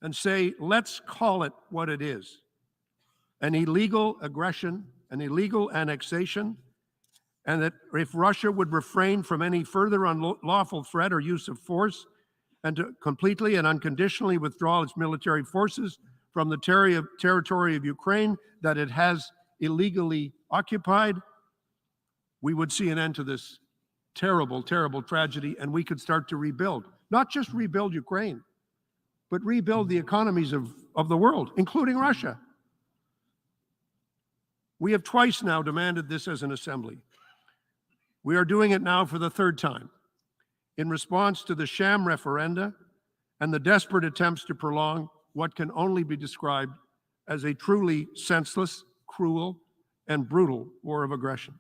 and say, let's call it what it is. An illegal aggression, an illegal annexation, and that if Russia would refrain from any further unlawful threat or use of force, and to completely and unconditionally withdraw its military forces from the territory of Ukraine that it has illegally occupied, we would see an end to this terrible, terrible tragedy, and we could start to rebuild. Not just rebuild Ukraine, but rebuild the economies of the world, including Russia. We have twice now demanded this as an assembly. We are doing it now for the third time, in response to the sham referenda and the desperate attempts to prolong what can only be described as a truly senseless, cruel, and brutal war of aggression.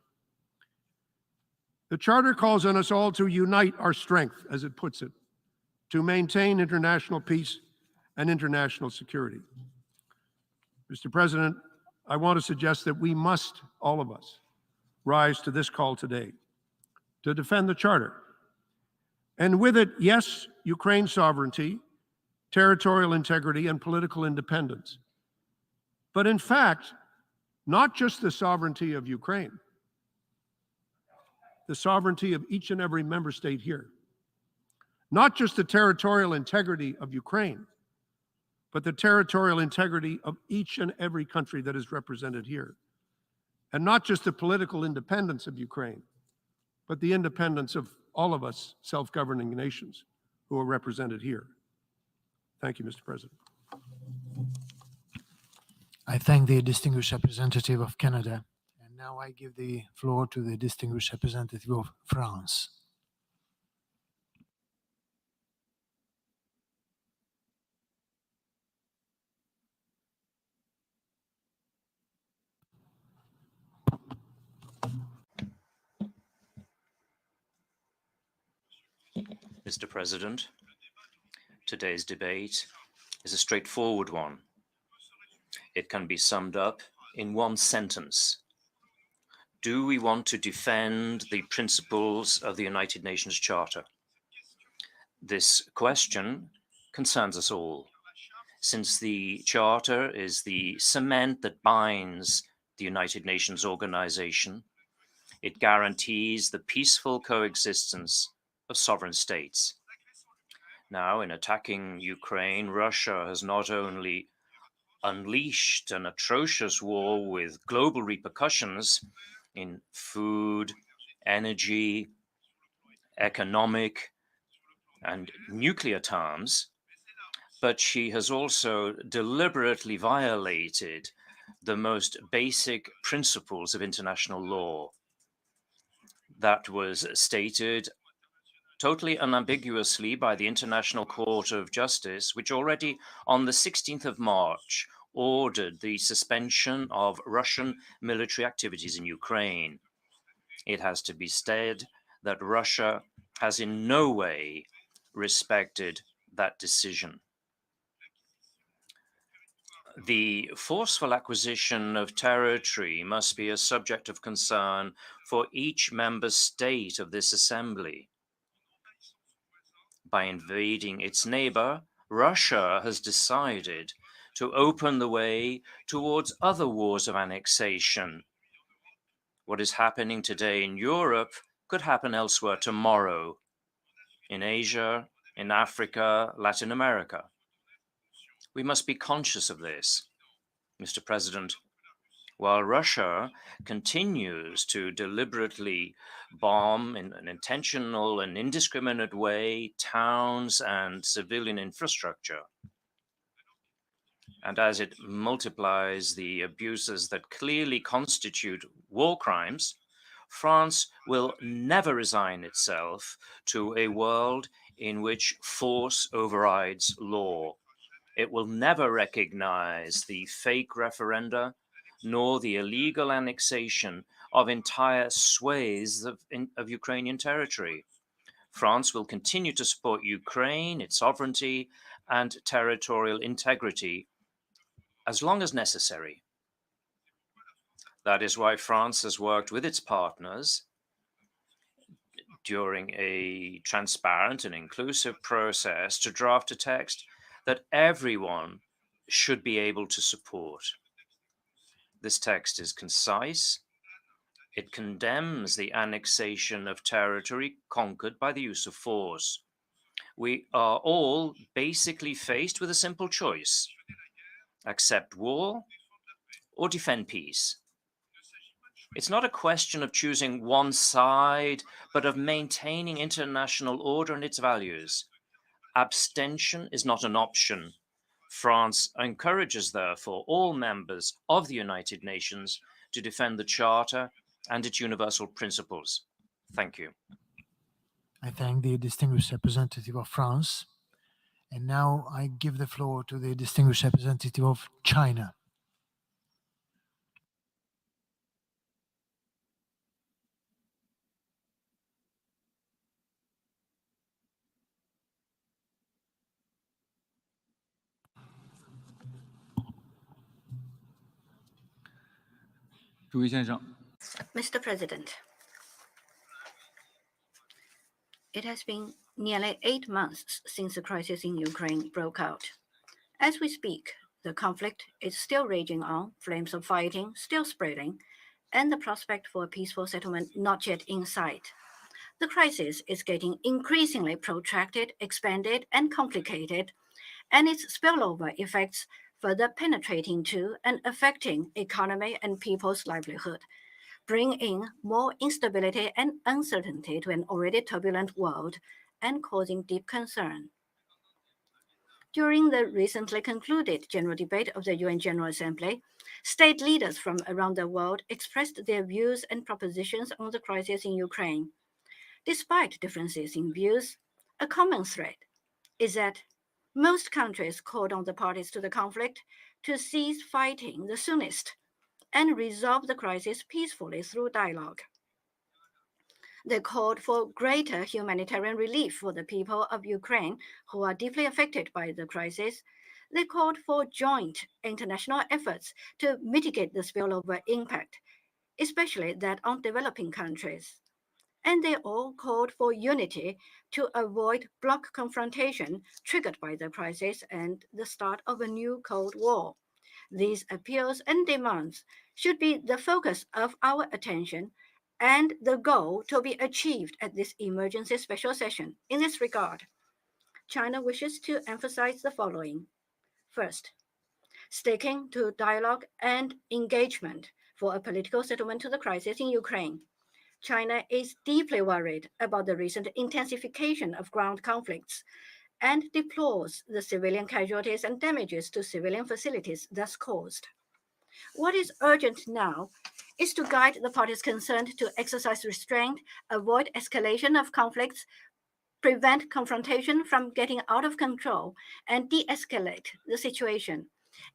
The Charter calls on us all to unite our strength, as it puts it, to maintain international peace and international security. Mr. President, I want to suggest that we must, all of us, rise to this call today to defend the Charter. And with it, yes, Ukraine's sovereignty, territorial integrity, and political independence. But in fact, not just the sovereignty of Ukraine, the sovereignty of each and every member state here. Not just the territorial integrity of Ukraine, but the territorial integrity of each and every country that is represented here. And not just the political independence of Ukraine, but the independence of all of us self-governing nations who are represented here. Thank you, Mr. President. I thank the distinguished representative of Canada. And now I give the floor to the distinguished representative of France. Mr. President, today's debate is a straightforward one. It can be summed up in one sentence. Do we want to defend the principles of the United Nations Charter? This question concerns us all, since the Charter is the cement that binds the United Nations organization. It guarantees the peaceful coexistence of sovereign states. Now, in attacking Ukraine, Russia has not only unleashed an atrocious war with global repercussions in food, energy, economic, and nuclear terms, but she has also deliberately violated the most basic principles of international law. That was stated totally unambiguously by the International Court of Justice, which already on the 16th of March ordered the suspension of Russian military activities in Ukraine. It has to be said that Russia has in no way respected that decision. The forceful acquisition of territory must be a subject of concern for each member state of this assembly. By invading its neighbor, Russia has decided to open the way towards other wars of annexation. What is happening today in Europe could happen elsewhere tomorrow, in Asia, in Africa, Latin America. We must be conscious of this. Mr. President, while Russia continues to deliberately bomb in an intentional and indiscriminate way towns and civilian infrastructure, and as it multiplies the abuses that clearly constitute war crimes, France will never resign itself to a world in which force overrides law. It will never recognize the fake referenda nor the illegal annexation of entire swathes of Ukrainian territory. France will continue to support Ukraine, its sovereignty, and territorial integrity as long as necessary. That is why France has worked with its partners during a transparent and inclusive process to draft a text that everyone should be able to support. This text is concise. It condemns the annexation of territory conquered by the use of force. We are all basically faced with a simple choice: accept war or defend peace. It's not a question of choosing one side, but of maintaining international order and its values. Abstention is not an option. France encourages, therefore, all members of the United Nations to defend the Charter and its universal principles. Thank you. I thank the distinguished representative of France. And now I give the floor to the distinguished representative of China. Mr. President, it has been nearly 8 months since the crisis in Ukraine broke out. As we speak, the conflict is still raging on, flames of fighting still spreading, and the prospect for a peaceful settlement not yet in sight. The crisis is getting increasingly protracted, expanded, and complicated, and its spillover effects further penetrating to and affecting economy and people's livelihood, bring in more instability and uncertainty to an already turbulent world and causing deep concern. During the recently concluded general debate of the UN General Assembly, state leaders from around the world expressed their views and propositions on the crisis in Ukraine. Despite differences in views, a common thread is that most countries called on the parties to the conflict to cease fighting the soonest and resolve the crisis peacefully through dialogue. They called for greater humanitarian relief for the people of Ukraine who are deeply affected by the crisis. They called for joint international efforts to mitigate the spillover impact, especially that on developing countries. And they all called for unity to avoid bloc confrontation triggered by the crisis and the start of a new Cold War. These appeals and demands should be the focus of our attention and the goal to be achieved at this emergency special session. In this regard, China wishes to emphasize the following. First, sticking to dialogue and engagement for a political settlement to the crisis in Ukraine. China is deeply worried about the recent intensification of ground conflicts and deplores the civilian casualties and damages to civilian facilities thus caused. What is urgent now is to guide the parties concerned to exercise restraint, avoid escalation of conflicts, prevent confrontation from getting out of control, and de-escalate the situation.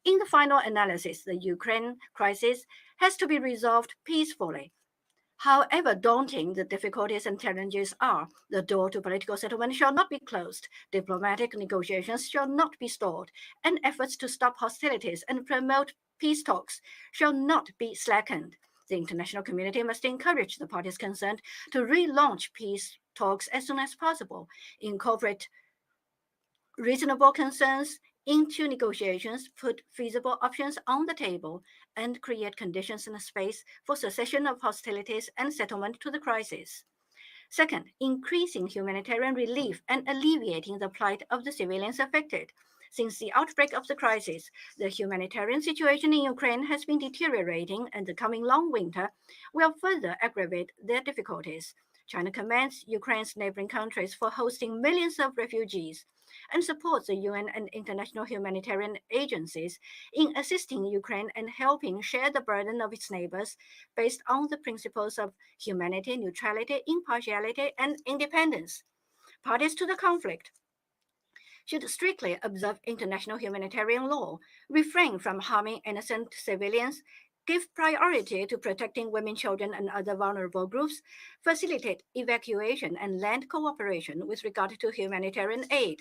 In the final analysis, the Ukraine crisis has to be resolved peacefully, However daunting the difficulties and challenges are, the door to political settlement shall not be closed, diplomatic negotiations shall not be stalled, and efforts to stop hostilities and promote peace talks shall not be slackened. The international community must encourage the parties concerned to relaunch peace talks as soon as possible, incorporate reasonable concerns into negotiations, put feasible options on the table, and create conditions and a space for cessation of hostilities and settlement to the crisis. Second, increasing humanitarian relief and alleviating the plight of the civilians affected. Since the outbreak of the crisis, the humanitarian situation in Ukraine has been deteriorating, and the coming long winter will further aggravate their difficulties. China commends Ukraine's neighboring countries for hosting millions of refugees and supports the UN and international humanitarian agencies in assisting Ukraine and helping share the burden of its neighbors based on the principles of humanity, neutrality, impartiality, and independence. Parties to the conflict should strictly observe international humanitarian law, refrain from harming innocent civilians, give priority to protecting women, children, and other vulnerable groups, facilitate evacuation and land cooperation with regard to humanitarian aid.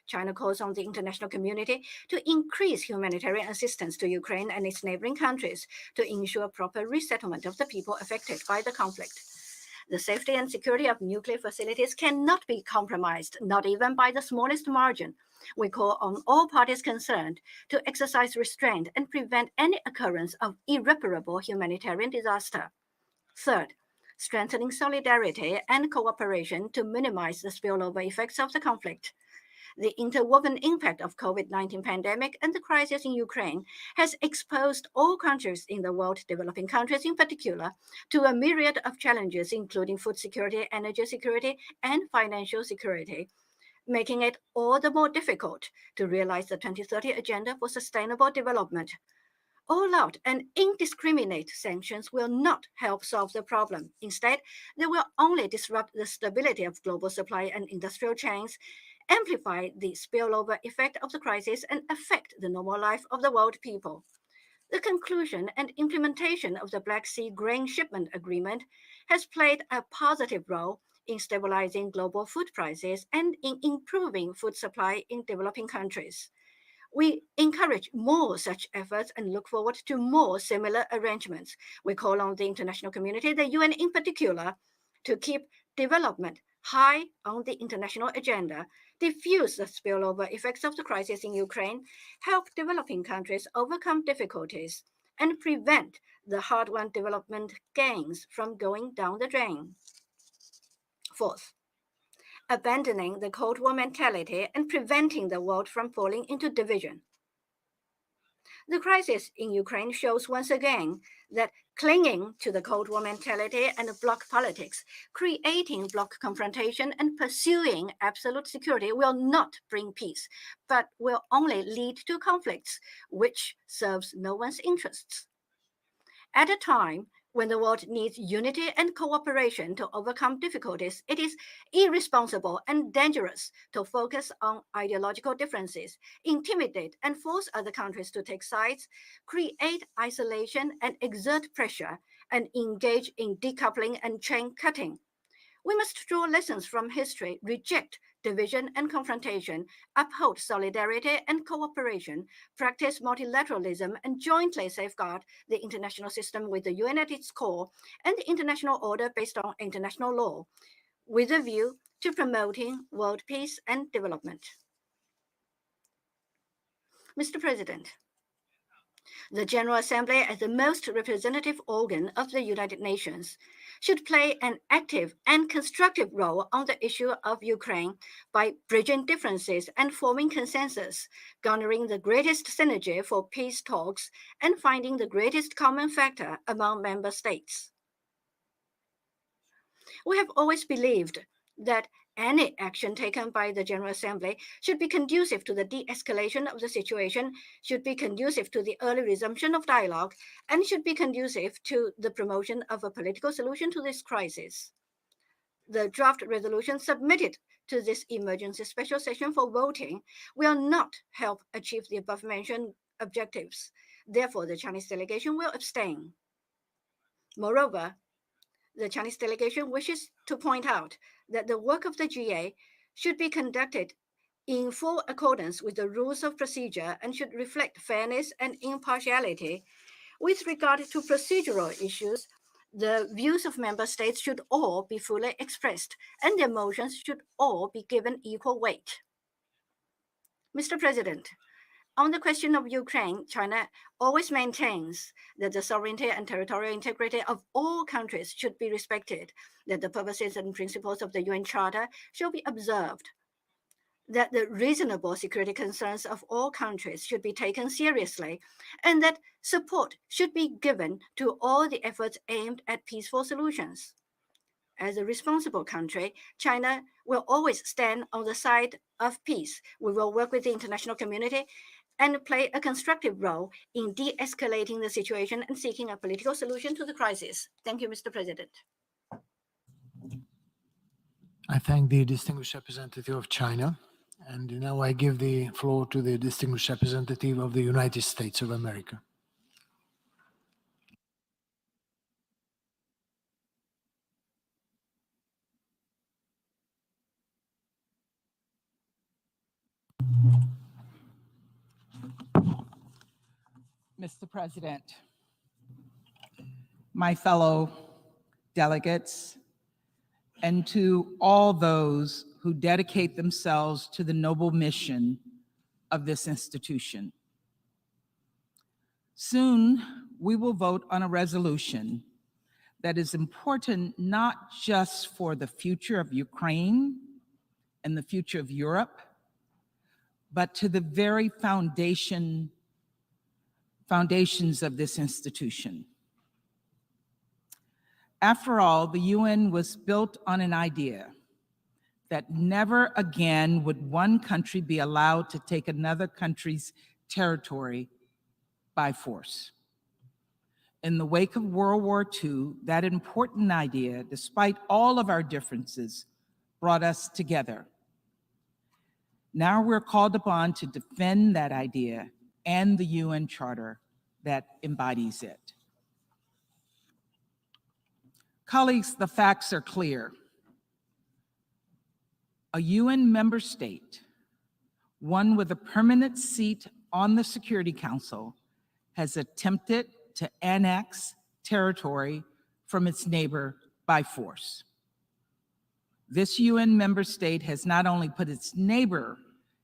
China calls on the international community to increase humanitarian assistance to Ukraine and its neighboring countries to ensure proper resettlement of the people affected by the conflict. The safety and security of nuclear facilities cannot be compromised, not even by the smallest margin. We call on all parties concerned to exercise restraint and prevent any occurrence of irreparable humanitarian disaster. Third, strengthening solidarity and cooperation to minimize the spillover effects of the conflict. The interwoven impact of COVID-19 pandemic and the crisis in Ukraine has exposed all countries in the world, developing countries in particular, to a myriad of challenges, including food security, energy security, and financial security, making it all the more difficult to realize the 2030 Agenda for Sustainable Development. All-out and indiscriminate sanctions will not help solve the problem. Instead, they will only disrupt the stability of global supply and industrial chains, amplify the spillover effect of the crisis, and affect the normal life of the world people. The conclusion and implementation of the Black Sea Grain Shipment Agreement has played a positive role in stabilizing global food prices and in improving food supply in developing countries. We encourage more such efforts and look forward to more similar arrangements. We call on the international community, the UN in particular, to keep development high on the international agenda, diffuse the spillover effects of the crisis in Ukraine, help developing countries overcome difficulties, and prevent the hard-won development gains from going down the drain. Fourth, abandoning the Cold War mentality and preventing the world from falling into division. The crisis in Ukraine shows once again that clinging to the Cold War mentality and bloc politics, creating bloc confrontation and pursuing absolute security will not bring peace, but will only lead to conflicts, which serves no one's interests. At a time when the world needs unity and cooperation to overcome difficulties, it is irresponsible and dangerous to focus on ideological differences, intimidate and force other countries to take sides, create isolation and exert pressure, and engage in decoupling and chain cutting. We must draw lessons from history, reject division and confrontation, uphold solidarity and cooperation, practice multilateralism, and jointly safeguard the international system with the UN at its core and the international order based on international law, with a view to promoting world peace and development. Mr. President, the General Assembly, as the most representative organ of the United Nations, should play an active and constructive role on the issue of Ukraine by bridging differences and forming consensus, garnering the greatest synergy for peace talks, and finding the greatest common factor among member states. We have always believed that any action taken by the General Assembly should be conducive to the de-escalation of the situation, should be conducive to the early resumption of dialogue, and should be conducive to the promotion of a political solution to this crisis. The draft resolution submitted to this emergency special session for voting will not help achieve the above-mentioned objectives. Therefore, the Chinese delegation will abstain. Moreover, The Chinese delegation wishes to point out that the work of the GA should be conducted in full accordance with the rules of procedure and should reflect fairness and impartiality. With regard to procedural issues, the views of member states should all be fully expressed and their motions should all be given equal weight. Mr. President, on the question of Ukraine, China always maintains that the sovereignty and territorial integrity of all countries should be respected, that the purposes and principles of the UN Charter shall be observed, that the reasonable security concerns of all countries should be taken seriously, and that support should be given to all the efforts aimed at peaceful solutions. As a responsible country, China will always stand on the side of peace. We will work with the international community and play a constructive role in de-escalating the situation and seeking a political solution to the crisis. Thank you, Mr. President. I thank the distinguished representative of China. And now I give the floor to the distinguished representative of the United States of America. Mr. President, my fellow delegates, and to all those who dedicate themselves to the noble mission of this institution. Soon, we will vote on a resolution that is important not just for the future of Ukraine and the future of Europe, but to the very foundations of this institution. After all, the UN was built on an idea that never again would one country be allowed to take another country's territory by force. In the wake of World War II, that important idea, despite all of our differences, brought us together. Now we're called upon to defend that idea and the UN Charter that embodies it. Colleagues, the facts are clear. A UN member state, one with a permanent seat on the Security Council, has attempted to annex territory from its neighbor by force. This UN member state has not only put its neighbor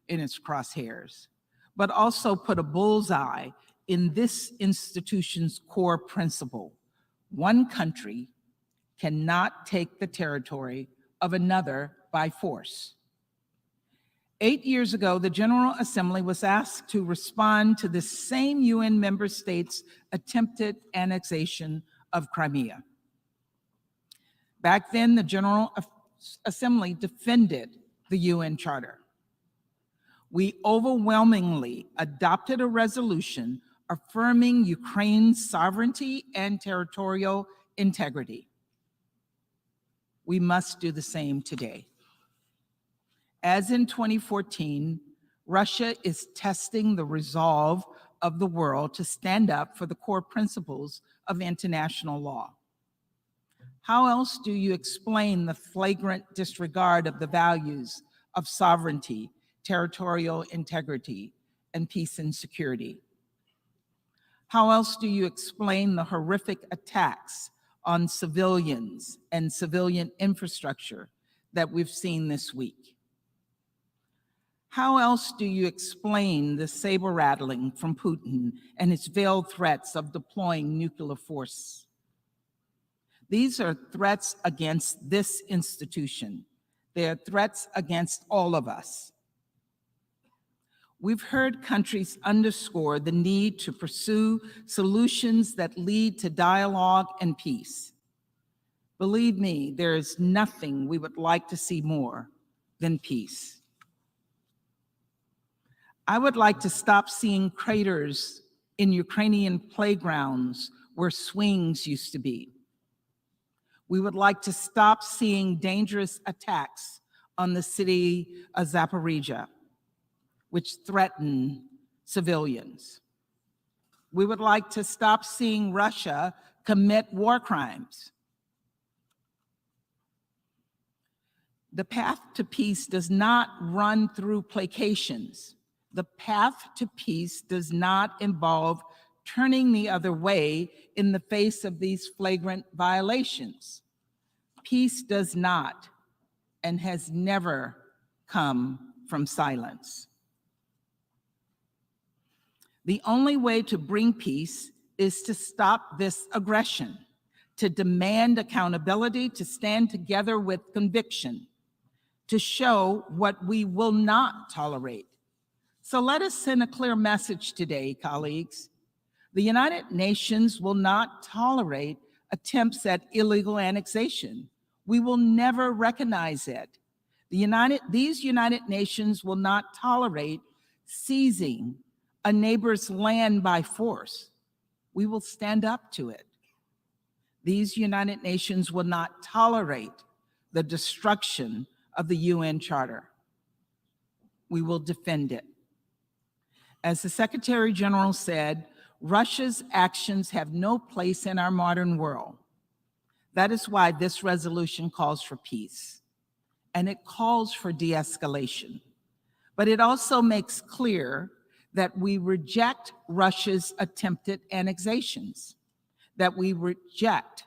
in its crosshairs, but also put a bullseye in this institution's core principle. One country cannot take the territory of another by force. 8 years ago, the General Assembly was asked to respond to the same UN member states' attempted annexation of Crimea. Back then, the General Assembly defended the UN Charter. We overwhelmingly adopted a resolution affirming Ukraine's sovereignty and territorial integrity. We must do the same today. As in 2014, Russia is testing the resolve of the world to stand up for the core principles of international law. How else do you explain the flagrant disregard of the values of sovereignty, territorial integrity, and peace and security? How else do you explain the horrific attacks on civilians and civilian infrastructure that we've seen this week? How else do you explain the saber rattling from Putin and his veiled threats of deploying nuclear force? These are threats against this institution. They are threats against all of us. We've heard countries underscore the need to pursue solutions that lead to dialogue and peace. Believe me, there is nothing we would like to see more than peace. I would like to stop seeing craters in Ukrainian playgrounds where swings used to be. We would like to stop seeing dangerous attacks on the city of Zaporizhia, which threaten civilians. We would like to stop seeing Russia commit war crimes. The path to peace does not run through placations. The path to peace does not involve turning the other way in the face of these flagrant violations. Peace does not and has never come from silence. The only way to bring peace is to stop this aggression, to demand accountability, to stand together with conviction, to show what we will not tolerate. So let us send a clear message today, colleagues. The United Nations will not tolerate attempts at illegal annexation. We will never recognize it. These United Nations will not tolerate seizing a neighbor's land by force. We will stand up to it. These United Nations will not tolerate the destruction of the UN Charter. We will defend it. As the Secretary General said, Russia's actions have no place in our modern world. That is why this resolution calls for peace, and it calls for de-escalation. But it also makes clear that we reject Russia's attempted annexations, that we reject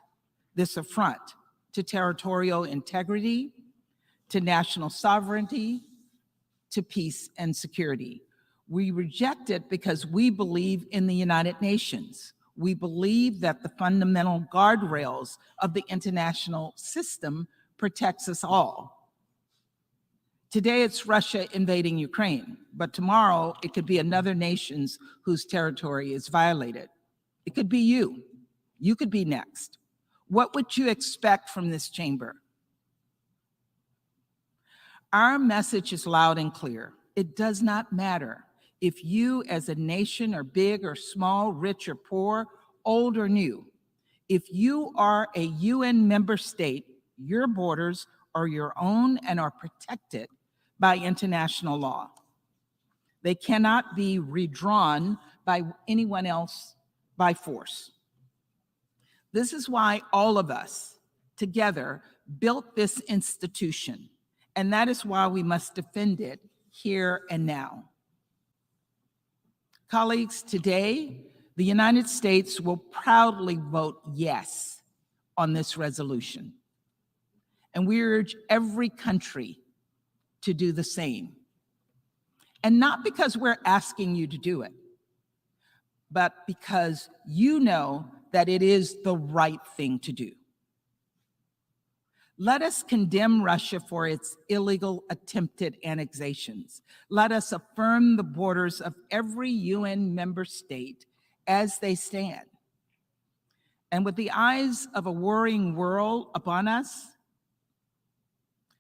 this affront to territorial integrity, to national sovereignty, to peace and security. We reject it because we believe in the United Nations. We believe that the fundamental guardrails of the international system protects us all. Today it's Russia invading Ukraine, but tomorrow it could be another nation whose territory is violated. It could be you. You could be next. What would you expect from this chamber? Our message is loud and clear. It does not matter if you as a nation are big or small, rich or poor, old or new. If you are a UN member state, your borders are your own and are protected by international law. They cannot be redrawn by anyone else by force. This is why all of us together built this institution, and that is why we must defend it here and now. Colleagues, today, the United States will proudly vote yes on this resolution. And we urge every country to do the same. And not because we're asking you to do it, but because you know that it is the right thing to do. Let us condemn Russia for its illegal attempted annexations. Let us affirm the borders of every UN member state as they stand. And with the eyes of a worrying world upon us,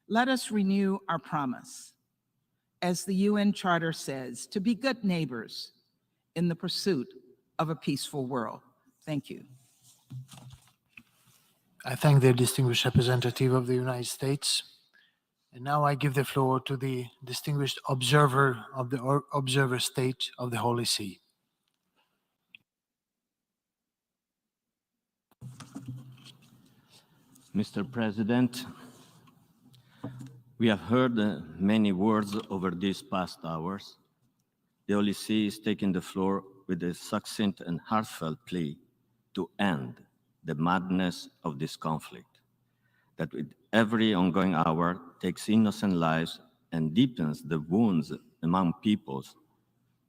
let us renew our promise, as the UN Charter says, to be good neighbors in the pursuit of a peaceful world. Thank you. I thank the distinguished representative of the United States. And now I give the floor to the distinguished observer of the observer state of the Holy See. Mr. President, we have heard many words over these past hours. The Holy See is taking the floor with a succinct and heartfelt plea to end the madness of this conflict, that with every ongoing hour takes innocent lives and deepens the wounds among peoples,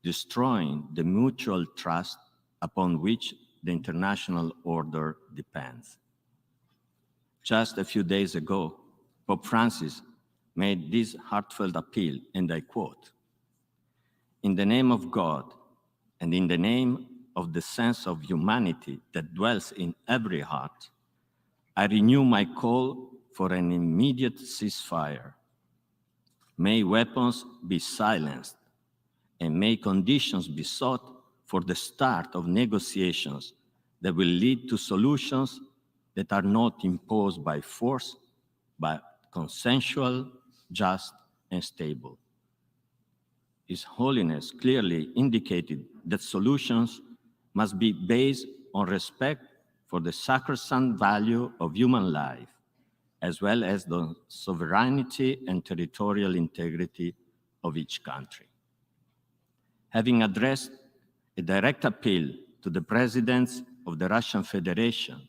destroying the mutual trust upon which the international order depends. Just a few days ago, Pope Francis made this heartfelt appeal, and I quote, "In the name of God and in the name of the sense of humanity that dwells in every heart, I renew my call for an immediate ceasefire. May weapons be silenced, and may conditions be sought for the start of negotiations that will lead to solutions that are not imposed by force, but consensual, just, and stable." His Holiness clearly indicated that solutions must be based on respect for the sacrosanct value of human life, as well as the sovereignty and territorial integrity of each country. Having addressed a direct appeal to the presidents of the Russian Federation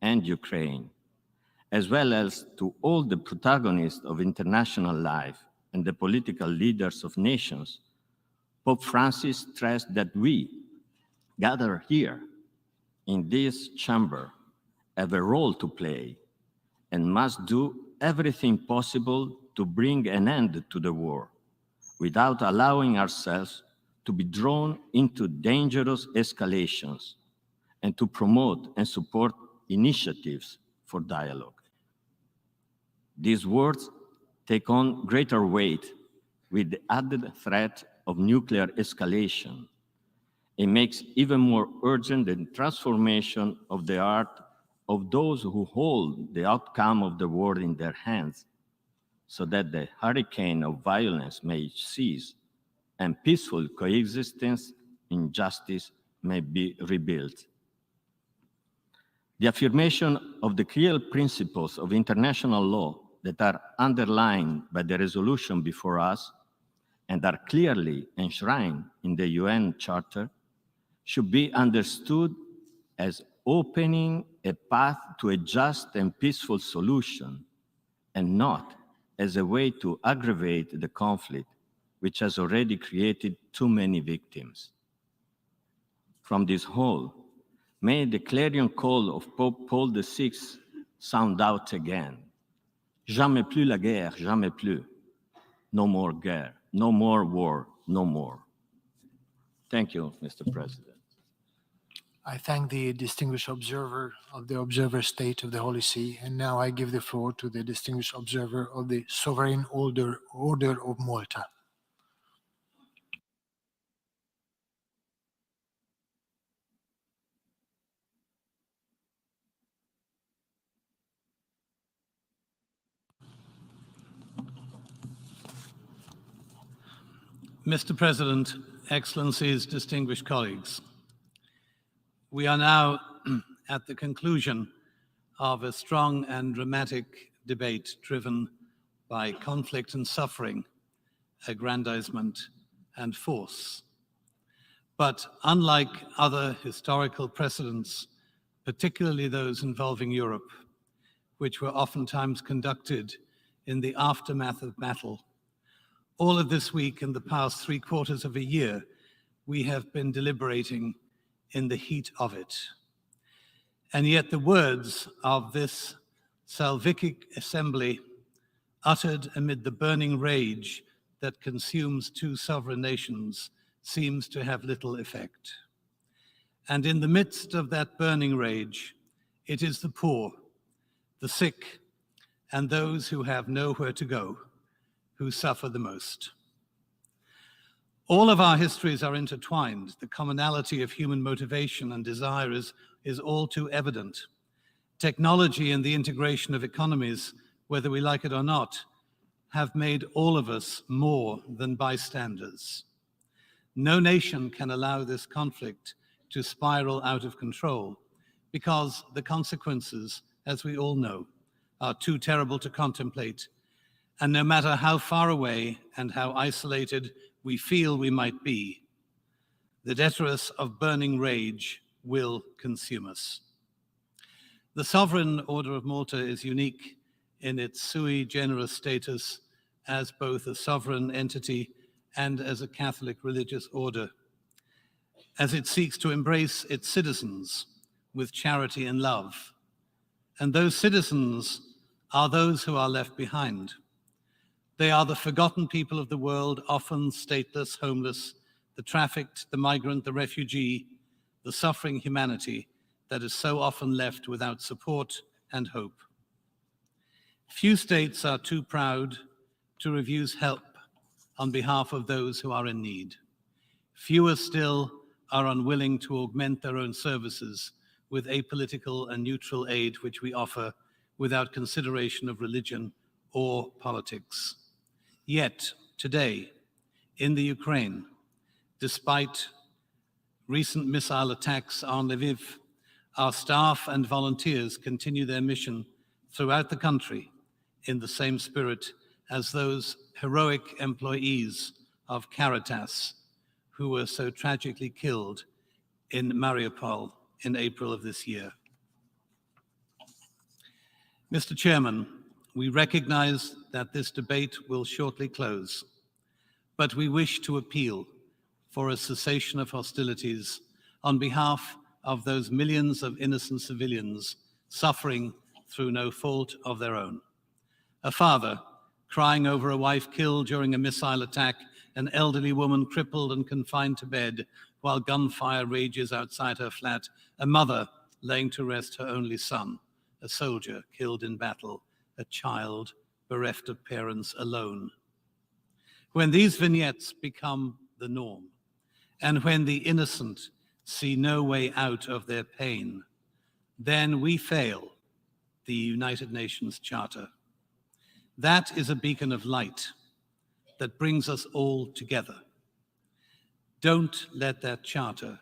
and Ukraine, as well as to all the protagonists of international life and the political leaders of nations, Pope Francis stressed that we, gathered here in this chamber, have a role to play and must do everything possible to bring an end to the war without allowing ourselves to be drawn into dangerous escalations and to promote and support initiatives for dialogue. These words take on greater weight with the added threat of nuclear escalation. It makes even more urgent the transformation of the heart of those who hold the outcome of the war in their hands, so that the hurricane of violence may cease and peaceful coexistence in justice may be rebuilt. The affirmation of the clear principles of international law that are underlined by the resolution before us and are clearly enshrined in the UN Charter should be understood as opening a path to a just and peaceful solution, and not as a way to aggravate the conflict, which has already created too many victims. From this hall, may the clarion call of Pope Paul VI sound out again. Jamais plus la guerre, jamais plus. No more guerre, no more war, no more. Thank you, Mr. President. I thank the distinguished observer of the Observer State of the Holy See, and now I give the floor to the distinguished observer of the Sovereign Order of Malta. Mr. President, Excellencies, distinguished colleagues, we are now at the conclusion of a strong and dramatic debate driven by conflict and suffering, aggrandizement and force. But unlike other historical precedents, particularly those involving Europe, which were oftentimes conducted in the aftermath of battle, all of this week and the past 3/4 of a year, we have been deliberating in the heat of it. And yet the words of this salvific assembly, uttered amid the burning rage that consumes two sovereign nations, seems to have little effect. And in the midst of that burning rage, it is the poor, the sick, and those who have nowhere to go who suffer the most. All of our histories are intertwined. The commonality of human motivation and desire is all too evident. Technology and the integration of economies, whether we like it or not, have made all of us more than bystanders. No nation can allow this conflict to spiral out of control because the consequences, as we all know, are too terrible to contemplate. And no matter how far away and how isolated we feel we might be, the detritus of burning rage will consume us. The Sovereign Order of Malta is unique in its sui generis status as both a sovereign entity and as a Catholic religious order, as it seeks to embrace its citizens with charity and love. And those citizens are those who are left behind. They are the forgotten people of the world, often stateless, homeless, the trafficked, the migrant, the refugee, the suffering humanity that is so often left without support and hope. Few states are too proud to refuse help on behalf of those who are in need. Fewer still are unwilling to augment their own services with apolitical and neutral aid which we offer without consideration of religion or politics. Yet, today, in the Ukraine, despite recent missile attacks on Lviv, our staff and volunteers continue their mission throughout the country in the same spirit as those heroic employees of Caritas who were so tragically killed in Mariupol in April of this year. Mr. Chairman, we recognize that this debate will shortly close, but we wish to appeal for a cessation of hostilities on behalf of those millions of innocent civilians suffering through no fault of their own. A father crying over a wife killed during a missile attack, an elderly woman crippled and confined to bed while gunfire rages outside her flat, a mother laying to rest her only son, a soldier killed in battle, a child bereft of parents alone. When these vignettes become the norm, and when the innocent see no way out of their pain, then we fail the United Nations Charter. That is a beacon of light that brings us all together. Don't let that charter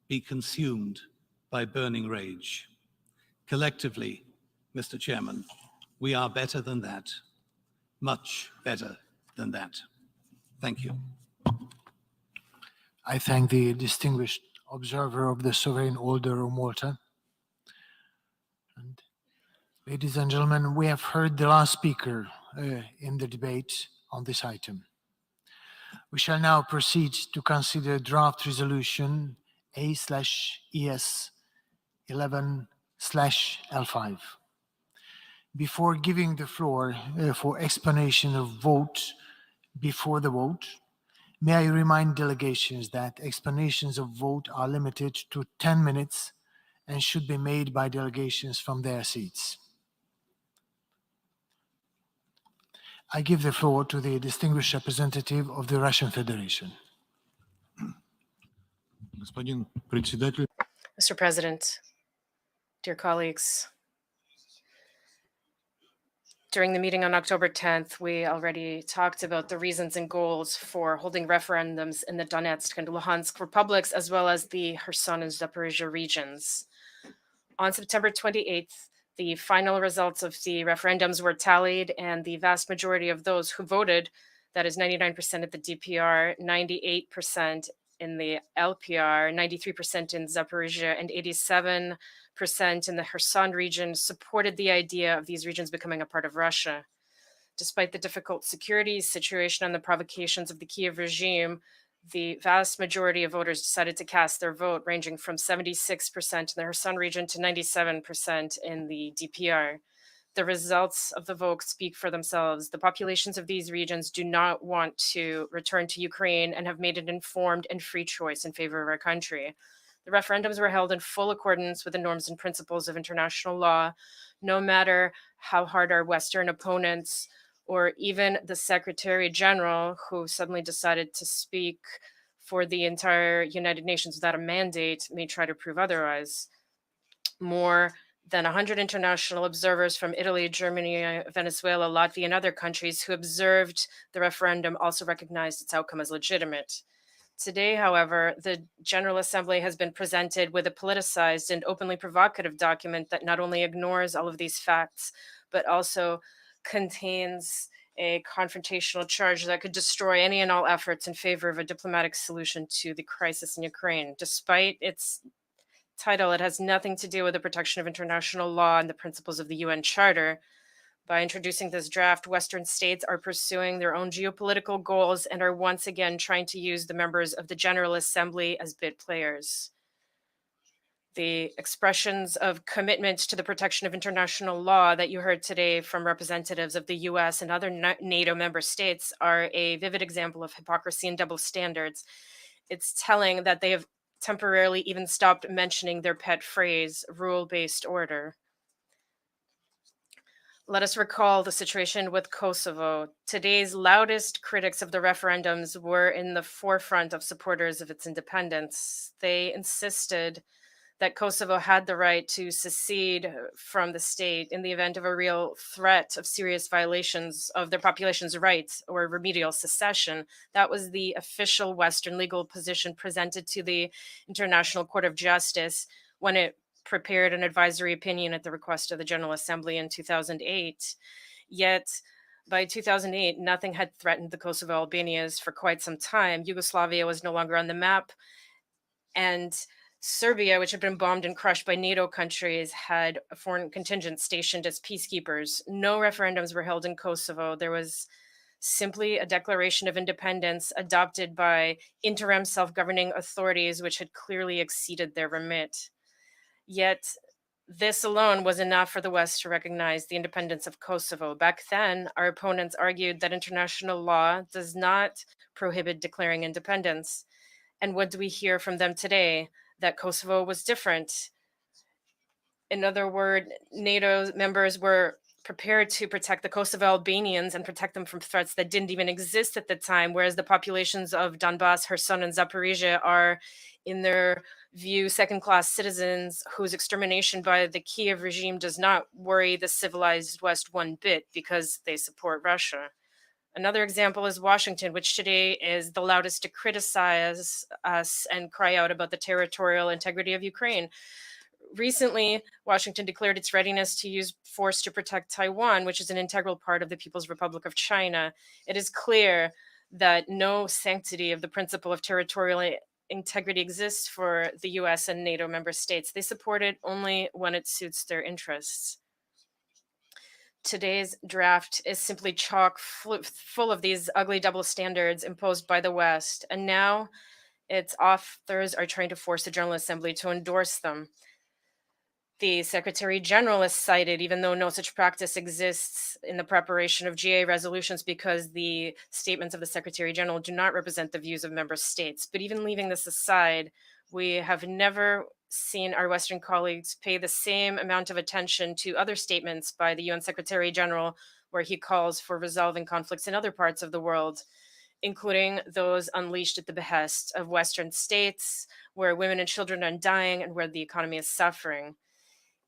be consumed by burning rage. Collectively, Mr. Chairman, we are better than that, much better than that. Thank you. I thank the distinguished observer of the Sovereign Order of Malta. And ladies and gentlemen, we have heard the last speaker in the debate on this item. We shall now proceed to consider draft resolution A/ES 11/L5. Before giving the floor for explanation of vote before the vote, may I remind delegations that explanations of vote are limited to 10 minutes and should be made by delegations from their seats. I give the floor to the distinguished representative of the Russian Federation. Mr. President, dear colleagues, during the meeting on October 10th, we already talked about the reasons and goals for holding referendums in the Donetsk and Luhansk republics, as well as the Kherson and Zaporizhia regions. On September 28th, the final results of the referendums were tallied, and the vast majority of those who voted, that is 99% at the DPR, 98% in the LPR, 93% in Zaporizhia, and 87% in the Kherson region, supported the idea of these regions becoming a part of Russia. Despite the difficult security situation and the provocations of the Kiev regime, the vast majority of voters decided to cast their vote, ranging from 76% in the Kherson region to 97% in the DPR. The results of the vote speak for themselves. The populations of these regions do not want to return to Ukraine and have made an informed and free choice in favor of our country. The referendums were held in full accordance with the norms and principles of international law, no matter how hard our Western opponents or even the Secretary General, who suddenly decided to speak for the entire United Nations without a mandate, may try to prove otherwise. More than 100 international observers from Italy, Germany, Venezuela, Latvia, and other countries who observed the referendum also recognized its outcome as legitimate. Today, however, the General Assembly has been presented with a politicized and openly provocative document that not only ignores all of these facts, but also contains a confrontational charge that could destroy any and all efforts in favor of a diplomatic solution to the crisis in Ukraine. Despite its title, it has nothing to do with the protection of international law and the principles of the UN Charter. By introducing this draft, Western states are pursuing their own geopolitical goals and are once again trying to use the members of the General Assembly as bit players. The expressions of commitment to the protection of international law that you heard today from representatives of the US and other NATO member states are a vivid example of hypocrisy and double standards. It's telling that they have temporarily even stopped mentioning their pet phrase, rule-based order. Let us recall the situation with Kosovo. Today's loudest critics of the referendums were in the forefront of supporters of its independence. They insisted that Kosovo had the right to secede from the state in the event of a real threat of serious violations of their population's rights or remedial secession. That was the official Western legal position presented to the International Court of Justice when it prepared an advisory opinion at the request of the General Assembly in 2008. Yet, by 2008, nothing had threatened the Kosovo Albanians for quite some time. Yugoslavia was no longer on the map, and Serbia, which had been bombed and crushed by NATO countries, had a foreign contingent stationed as peacekeepers. No referendums were held in Kosovo. There was simply a declaration of independence adopted by interim self-governing authorities, which had clearly exceeded their remit. Yet, this alone was enough for the West to recognize the independence of Kosovo. Back then, our opponents argued that international law does not prohibit declaring independence. And what do we hear from them today? That Kosovo was different. In other words, NATO members were prepared to protect the Kosovo Albanians and protect them from threats that didn't even exist at the time, whereas the populations of Donbass, Kherson, and Zaporizhia are, in their view, second-class citizens whose extermination by the Kiev regime does not worry the civilized West one bit because they support Russia. Another example is Washington, which today is the loudest to criticize us and cry out about the territorial integrity of Ukraine. Recently, Washington declared its readiness to use force to protect Taiwan, which is an integral part of the People's Republic of China. It is clear that no sanctity of the principle of territorial integrity exists for the US and NATO member states. They support it only when it suits their interests. Today's draft is simply chock full of these ugly double standards imposed by the West, and now its authors are trying to force the General Assembly to endorse them. The Secretary General is cited, even though no such practice exists in the preparation of GA resolutions, because the statements of the Secretary General do not represent the views of member states. But even leaving this aside, we have never seen our Western colleagues pay the same amount of attention to other statements by the UN Secretary General, where he calls for resolving conflicts in other parts of the world, including those unleashed at the behest of Western states, where women and children are dying and where the economy is suffering.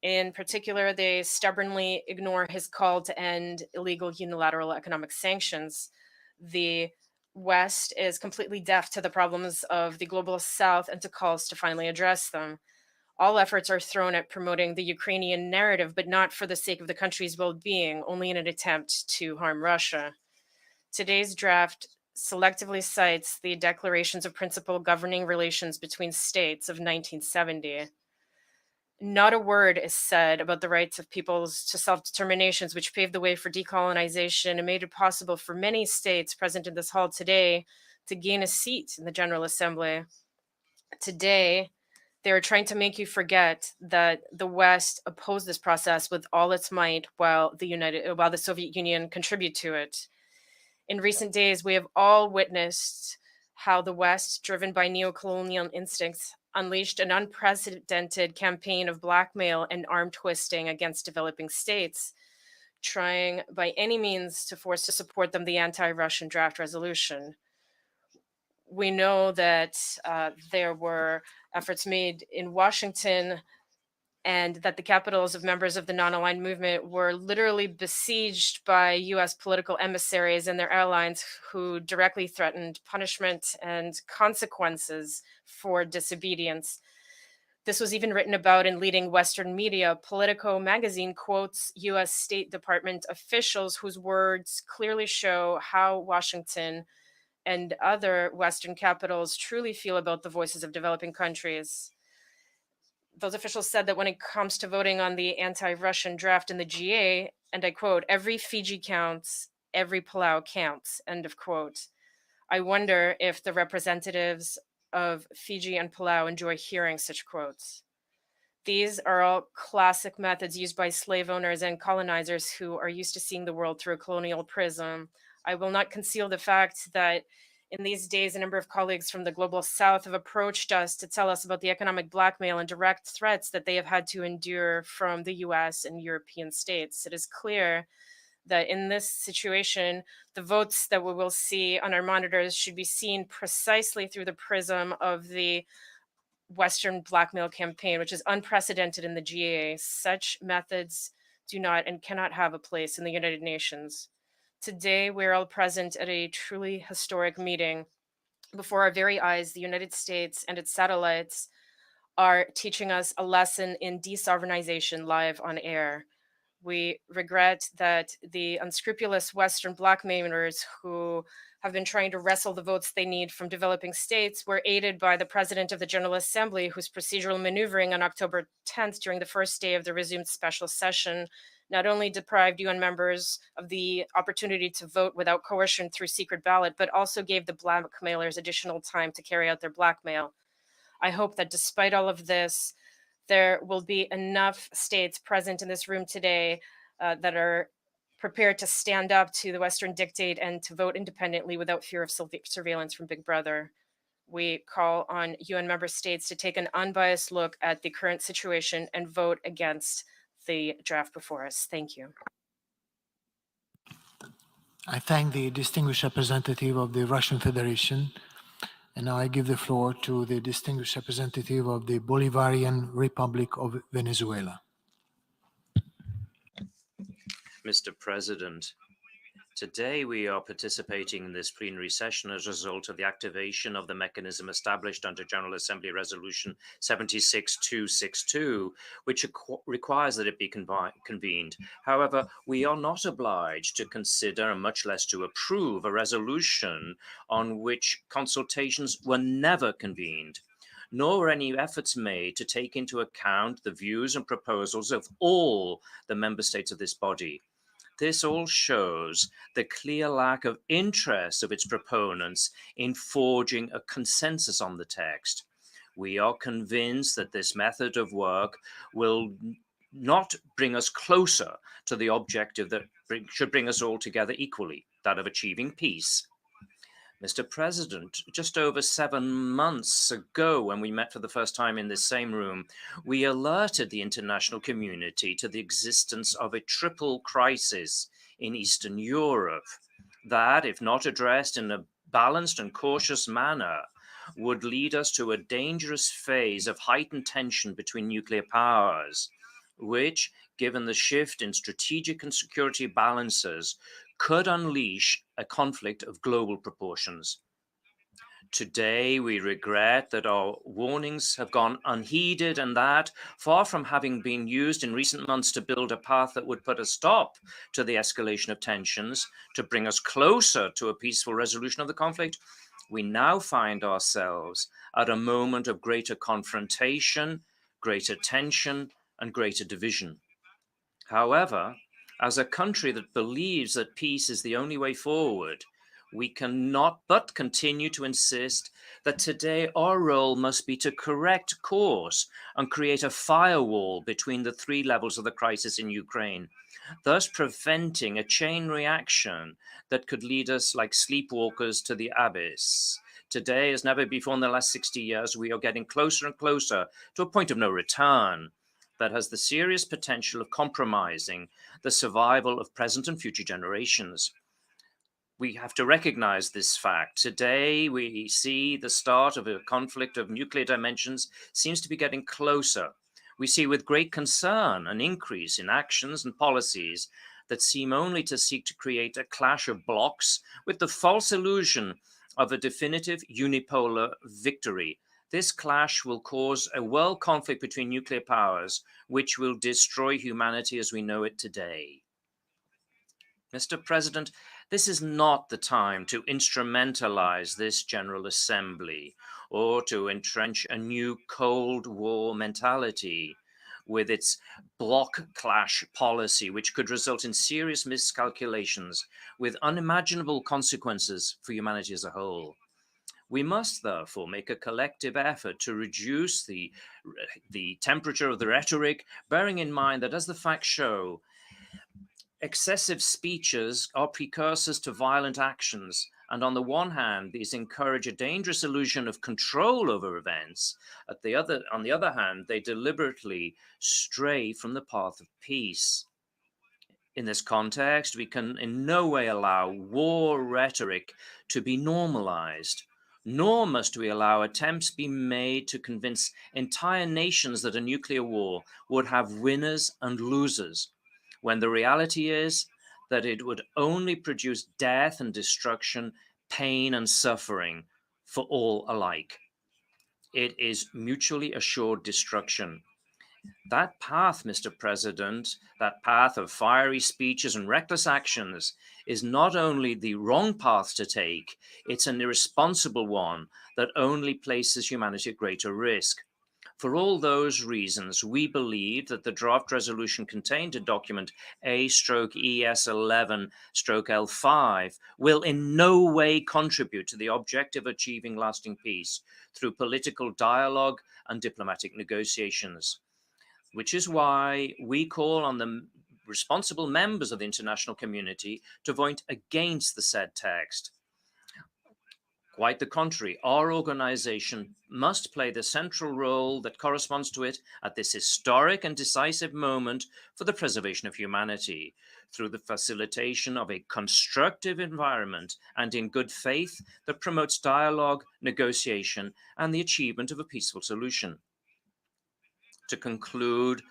In particular, they stubbornly ignore his call to end illegal unilateral economic sanctions. The West is completely deaf to the problems of the global South and to calls to finally address them. All efforts are thrown at promoting the Ukrainian narrative, but not for the sake of the country's well-being, only in an attempt to harm Russia. Today's draft selectively cites the declarations of principle governing relations between states of 1970. Not a word is said about the rights of peoples to self-determinations, which paved the way for decolonization and made it possible for many states present in this hall today to gain a seat in the General Assembly. Today, they are trying to make you forget that the West opposed this process with all its might while the Soviet Union contributed to it. In recent days, we have all witnessed how the West, driven by neocolonial instincts, unleashed an unprecedented campaign of blackmail and arm twisting against developing states, trying by any means to force to support them the anti-Russian draft resolution. We know that there were efforts made in Washington and that the capitals of members of the non-aligned movement were literally besieged by US political emissaries and their allies who directly threatened punishment and consequences for disobedience. This was even written about in leading Western media. Politico magazine quotes US State Department officials whose words clearly show how Washington and other Western capitals truly feel about the voices of developing countries. Those officials said that when it comes to voting on the anti-Russian draft in the GA, and I quote, "Every Fiji counts, every Palau counts," end of quote. I wonder if the representatives of Fiji and Palau enjoy hearing such quotes. These are all classic methods used by slave owners and colonizers who are used to seeing the world through a colonial prism. I will not conceal the fact that in these days, a number of colleagues from the global South have approached us to tell us about the economic blackmail and direct threats that they have had to endure from the US and European states. It is clear that in this situation, the votes that we will see on our monitors should be seen precisely through the prism of the Western blackmail campaign, which is unprecedented in the GAA. Such methods do not and cannot have a place in the United Nations. Today, we're all present at a truly historic meeting. Before our very eyes, the United States and its satellites are teaching us a lesson in desovereignization live on air. We regret that the unscrupulous Western blackmailers who have been trying to wrestle the votes they need from developing states were aided by the President of the General Assembly, whose procedural maneuvering on October 10th during the first day of the resumed special session not only deprived UN members of the opportunity to vote without coercion through secret ballot, but also gave the blackmailers additional time to carry out their blackmail. I hope that despite all of this, there will be enough states present in this room today that are prepared to stand up to the Western dictate and to vote independently without fear of surveillance from Big Brother. We call on UN member states to take an unbiased look at the current situation and vote against the draft before us. Thank you. I thank the distinguished representative of the Russian Federation. And now I give the floor to the distinguished representative of the Bolivarian Republic of Venezuela. Mr. President, today we are participating in this plenary session as a result of the activation of the mechanism established under General Assembly Resolution 76262, which requires that it be convened. However, we are not obliged to consider, and much less to approve, a resolution on which consultations were never convened, nor were any efforts made to take into account the views and proposals of all the member states of this body. This all shows the clear lack of interest of its proponents in forging a consensus on the text. We are convinced that this method of work will not bring us closer to the objective that should bring us all together equally, that of achieving peace. Mr. President, just over 7 months ago, when we met for the first time in this same room, we alerted the international community to the existence of a triple crisis in Eastern Europe that, if not addressed in a balanced and cautious manner, would lead us to a dangerous phase of heightened tension between nuclear powers, which, given the shift in strategic and security balances, could unleash a conflict of global proportions. Today, we regret that our warnings have gone unheeded and that, far from having been used in recent months to build a path that would put a stop to the escalation of tensions, to bring us closer to a peaceful resolution of the conflict, we now find ourselves at a moment of greater confrontation, greater tension, and greater division. However, as a country that believes that peace is the only way forward, we cannot but continue to insist that today our role must be to correct course and create a firewall between the three levels of the crisis in Ukraine, thus preventing a chain reaction that could lead us like sleepwalkers to the abyss. Today, as never before in the last 60 years, we are getting closer and closer to a point of no return that has the serious potential of compromising the survival of present and future generations. We have to recognize this fact. Today, we see the start of a conflict of nuclear dimensions seems to be getting closer. We see with great concern an increase in actions and policies that seem only to seek to create a clash of blocks with the false illusion of a definitive unipolar victory. This clash will cause a world conflict between nuclear powers, which will destroy humanity as we know it today. Mr. President, this is not the time to instrumentalize this General Assembly or to entrench a new Cold War mentality with its block clash policy, which could result in serious miscalculations with unimaginable consequences for humanity as a whole. We must therefore make a collective effort to reduce the temperature of the rhetoric, bearing in mind that, as the facts show, excessive speeches are precursors to violent actions, and on the one hand, these encourage a dangerous illusion of control over events. On the other hand, they deliberately stray from the path of peace. In this context, we can in no way allow war rhetoric to be normalized, nor must we allow attempts be made to convince entire nations that a nuclear war would have winners and losers, when the reality is that it would only produce death and destruction, pain and suffering for all alike. It is mutually assured destruction. That path, Mr. President, that path of fiery speeches and reckless actions is not only the wrong path to take, it's an irresponsible one that only places humanity at greater risk. For all those reasons, we believe that the draft resolution contained in document A/ES11/L5 will in no way contribute to the objective of achieving lasting peace through political dialogue and diplomatic negotiations, which is why we call on the responsible members of the international community to vote against the said text. Quite the contrary, our organization must play the central role that corresponds to it at this historic and decisive moment for the preservation of humanity, through the facilitation of a constructive environment and in good faith that promotes dialogue, negotiation, and the achievement of a peaceful solution. To conclude,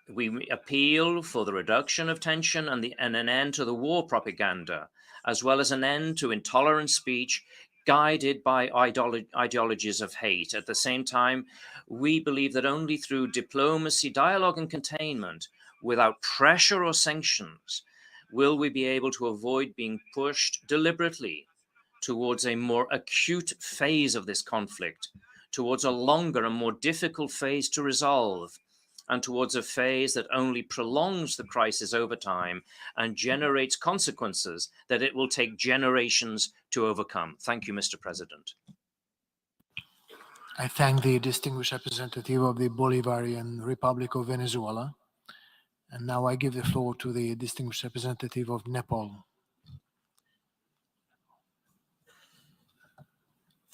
we appeal for the reduction of tension and an end to the war propaganda, as well as an end to intolerant speech guided by ideologies of hate. At the same time, we believe that only through diplomacy, dialogue, and containment, without pressure or sanctions, will we be able to avoid being pushed deliberately towards a more acute phase of this conflict, towards a longer and more difficult phase to resolve, and towards a phase that only prolongs the crisis over time and generates consequences that it will take generations to overcome. Thank you, Mr. President. I thank the distinguished representative of the Bolivarian Republic of Venezuela. And now I give the floor to the distinguished representative of Nepal.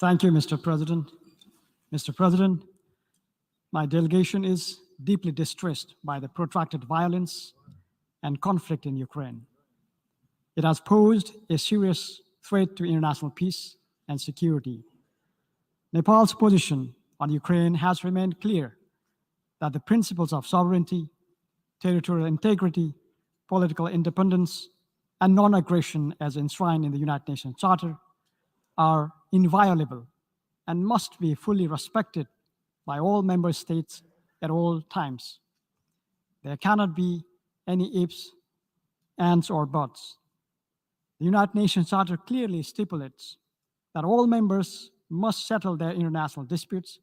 Thank you, Mr. President. Mr. President, my delegation is deeply distressed by the protracted violence and conflict in Ukraine. It has posed a serious threat to international peace and security. Nepal's position on Ukraine has remained clear that the principles of sovereignty, territorial integrity, political independence, and non-aggression as enshrined in the United Nations Charter are inviolable and must be fully respected by all member states at all times. There cannot be any ifs, ands, or buts. The United Nations Charter clearly stipulates that all members must settle their international disputes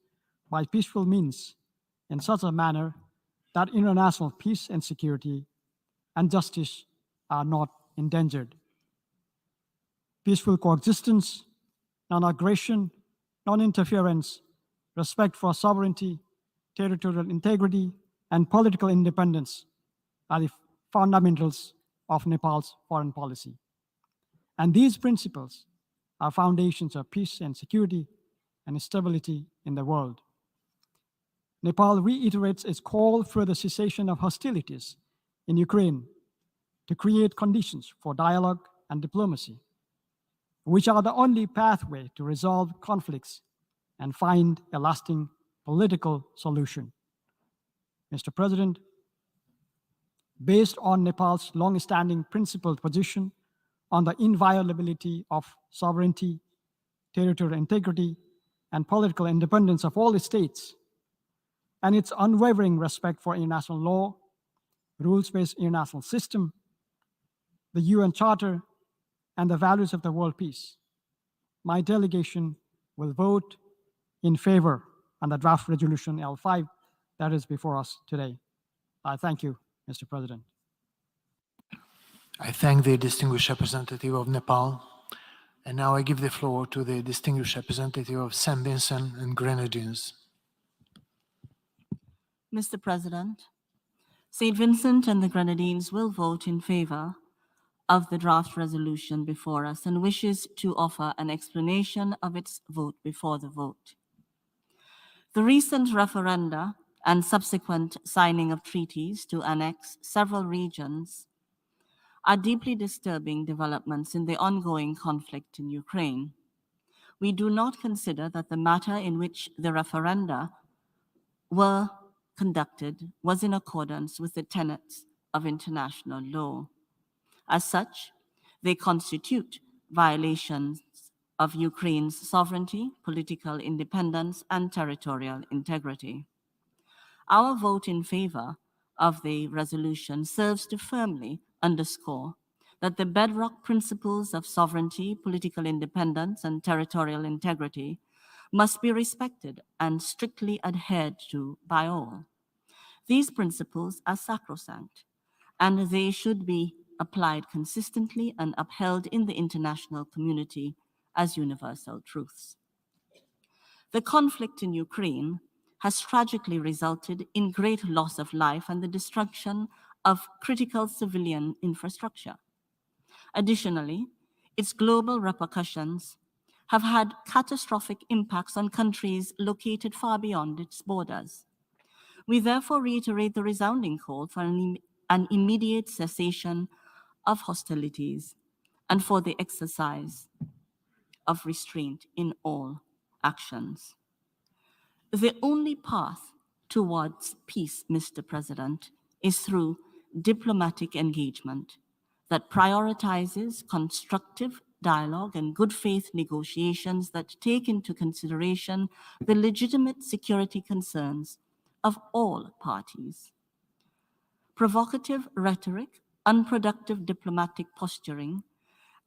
by peaceful means in such a manner that international peace and security and justice are not endangered. Peaceful coexistence, non-aggression, non-interference, respect for sovereignty, territorial integrity, and political independence are the fundamentals of Nepal's foreign policy. And these principles are foundations of peace and security and stability in the world. Nepal reiterates its call for the cessation of hostilities in Ukraine to create conditions for dialogue and diplomacy, which are the only pathway to resolve conflicts and find a lasting political solution. Mr. President, based on Nepal's long-standing principled position on the inviolability of sovereignty, territorial integrity, and political independence of all the states, and its unwavering respect for international law, rules-based international system, the UN Charter, and the values of the world peace, my delegation will vote in favor on the draft resolution L5 that is before us today. I thank you, Mr. President. I thank the distinguished representative of Nepal. And now I give the floor to the distinguished representative of St. Vincent and Grenadines. Mr. President, St. Vincent and the Grenadines will vote in favor of the draft resolution before us and wishes to offer an explanation of its vote before the vote. The recent referenda and subsequent signing of treaties to annex several regions are deeply disturbing developments in the ongoing conflict in Ukraine. We do not consider that the matter in which the referenda were conducted was in accordance with the tenets of international law. As such, they constitute violations of Ukraine's sovereignty, political independence, and territorial integrity. Our vote in favor of the resolution serves to firmly underscore that the bedrock principles of sovereignty, political independence, and territorial integrity must be respected and strictly adhered to by all. These principles are sacrosanct, and they should be applied consistently and upheld in the international community as universal truths. The conflict in Ukraine has tragically resulted in great loss of life and the destruction of critical civilian infrastructure. Additionally, its global repercussions have had catastrophic impacts on countries located far beyond its borders. We therefore reiterate the resounding call for an immediate cessation of hostilities and for the exercise of restraint in all actions. The only path towards peace, Mr. President, is through diplomatic engagement that prioritizes constructive dialogue and good faith negotiations that take into consideration the legitimate security concerns of all parties. Provocative rhetoric, unproductive diplomatic posturing,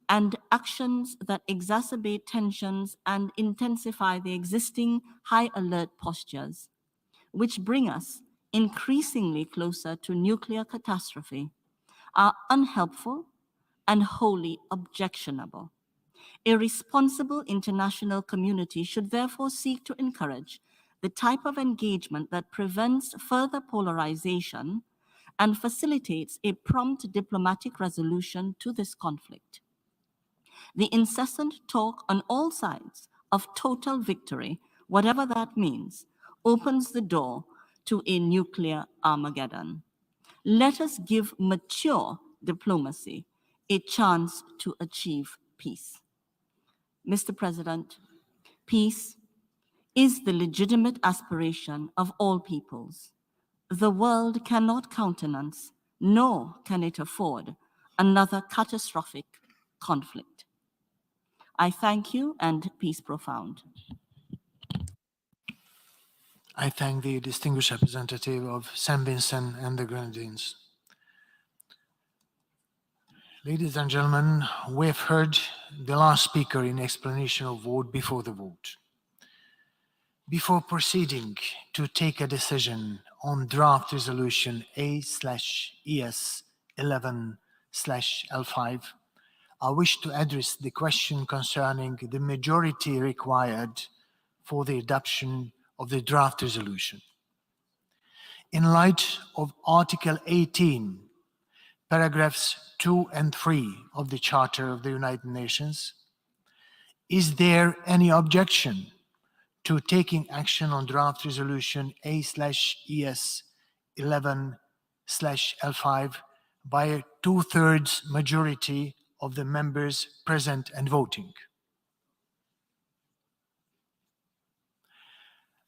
and actions that exacerbate tensions and intensify the existing high alert postures, which bring us increasingly closer to nuclear catastrophe, are unhelpful and wholly objectionable. A responsible international community should therefore seek to encourage the type of engagement that prevents further polarization and facilitates a prompt diplomatic resolution to this conflict. The incessant talk on all sides of total victory, whatever that means, opens the door to a nuclear Armageddon. Let us give mature diplomacy a chance to achieve peace. Mr. President, peace is the legitimate aspiration of all peoples. The world cannot countenance, nor can it afford, another catastrophic conflict. I thank you, and peace profound. I thank the distinguished representative of St. Vincent and the Grenadines. Ladies and gentlemen, we have heard the last speaker in explanation of vote before the vote. Before proceeding to take a decision on draft resolution A/ES11/L5, I wish to address the question concerning the majority required for the adoption of the draft resolution. In light of Article 18, paragraphs 2 and 3 of the Charter of the United Nations, is there any objection to taking action on draft resolution A/ES11/L5 by a 2/3 majority of the members present and voting?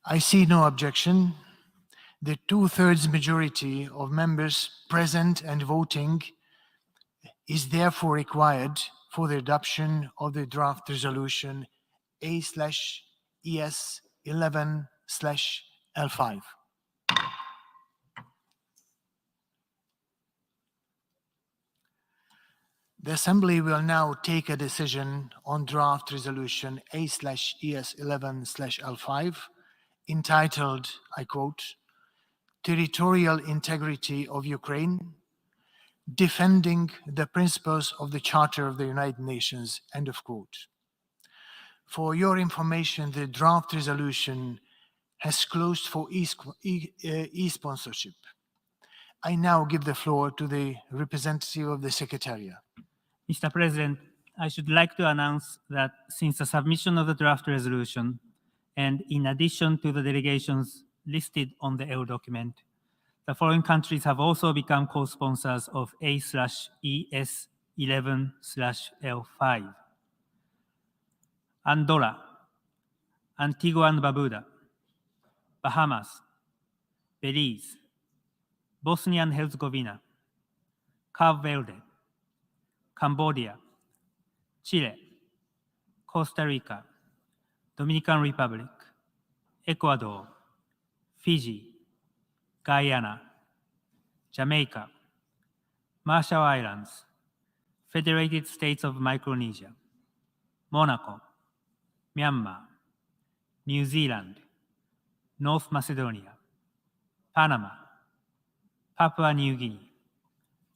I see no objection. The 2/3 majority of members present and voting is therefore required for the adoption of the draft resolution A/ES11/L5. The Assembly will now take a decision on draft resolution A/ES11/L5 entitled, I quote, "Territorial Integrity of Ukraine, Defending the Principles of the Charter of the United Nations," end of quote. For your information, the draft resolution has closed for e-sponsorship. I now give the floor to the representative of the Secretariat. Mr. President, I should like to announce that since the submission of the draft resolution, and in addition to the delegations listed on the L document, the following countries have also become co-sponsors of A/ES11/L5. Andorra, Antigua and Barbuda, Bahamas, Belize, Bosnia and Herzegovina, Cape Verde, Cambodia, Chile, Costa Rica, Dominican Republic, Ecuador, Fiji, Guyana, Jamaica, Marshall Islands, Federated States of Micronesia, Monaco, Myanmar, New Zealand, North Macedonia, Panama, Papua New Guinea,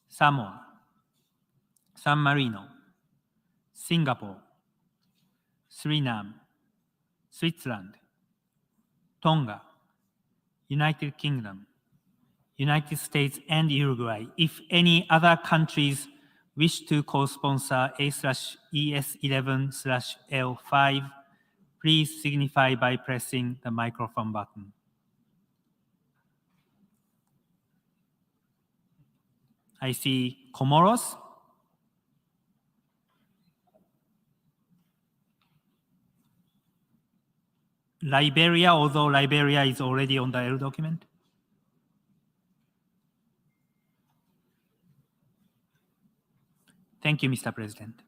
Samoa, San Marino, Singapore, Suriname, Switzerland, Tonga, United Kingdom, United States, and Uruguay. If any other countries wish to co-sponsor A/ES11/L5, please signify by pressing the microphone button. I see Comoros, Liberia, although Liberia is already on the L document. Thank you, Mr. President.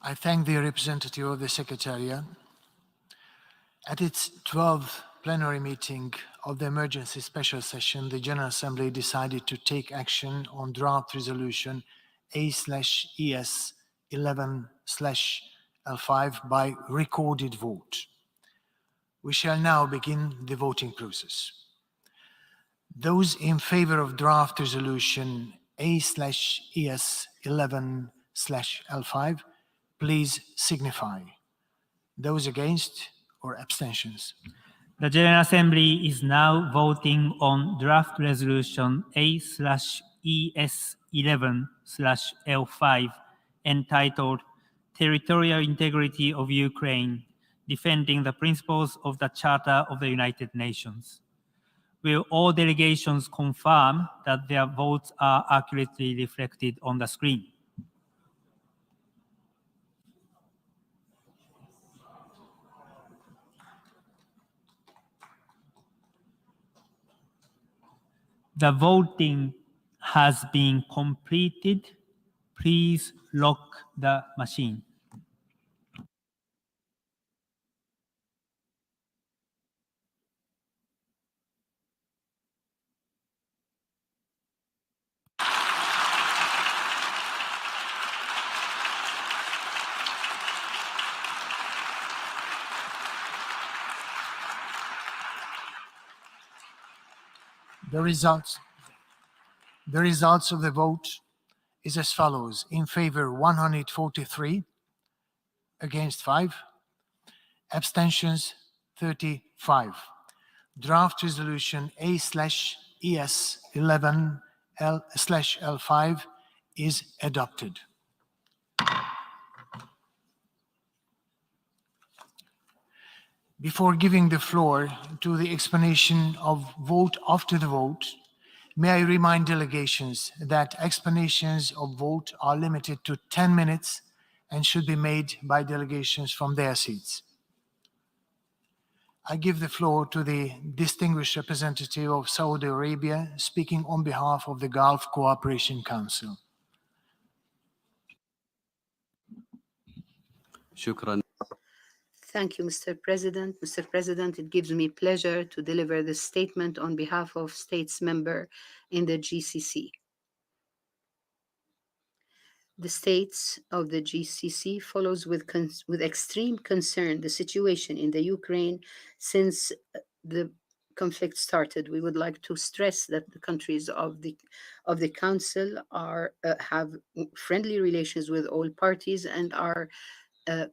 I thank the representative of the Secretariat. At its 12th plenary meeting of the Emergency Special Session, the General Assembly decided to take action on draft resolution A/ES11/L5 by recorded vote. We shall now begin the voting process. Those in favor of draft resolution A/ES11/L5, please signify. Those against or abstentions? The General Assembly is now voting on draft resolution A/ES11/L5 entitled Territorial Integrity of Ukraine, Defending the Principles of the Charter of the United Nations. Will all delegations confirm that their votes are accurately reflected on the screen? The voting has been completed. Please lock the machine. The results of the vote is as follows. In favor, 143, against 5, abstentions 35. Draft resolution A/ES11/L5 is adopted. Before giving the floor to the explanation of vote after the vote, may I remind delegations that explanations of vote are limited to 10 minutes and should be made by delegations from their seats. I give the floor to the distinguished representative of Saudi Arabia speaking on behalf of the Gulf Cooperation Council. Shukran. Thank you, Mr. President. Mr. President, it gives me pleasure to deliver this statement on behalf of states member in the GCC. The states of the GCC follows with extreme concern the situation in the Ukraine since the conflict started. We would like to stress that the countries of the Council have friendly relations with all parties and are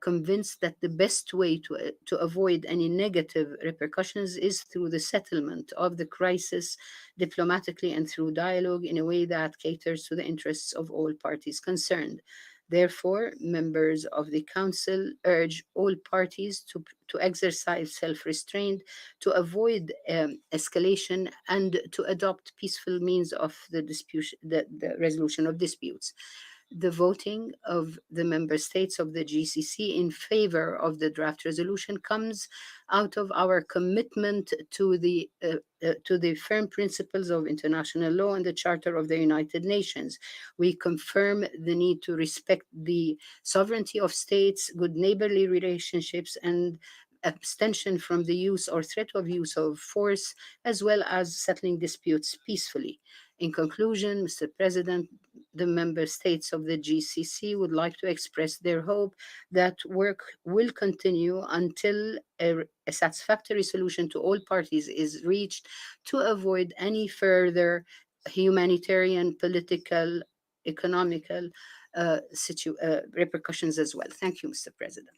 convinced that the best way to avoid any negative repercussions is through the settlement of the crisis diplomatically and through dialogue in a way that caters to the interests of all parties concerned. Therefore, members of the Council urge all parties to exercise self-restraint, to avoid escalation, and to adopt peaceful means of the resolution of disputes. the voting of the member states of the GCC in favor of the draft resolution comes out of our commitment to the firm principles of international law and the Charter of the United Nations. We confirm the need to respect the sovereignty of states, good neighborly relationships, and abstention from the use or threat of use of force, as well as settling disputes peacefully. In conclusion, Mr. President, the member states of the GCC would like to express their hope that work will continue until a satisfactory solution to all parties is reached to avoid any further humanitarian, political, economical repercussions as well. Thank you, Mr. President.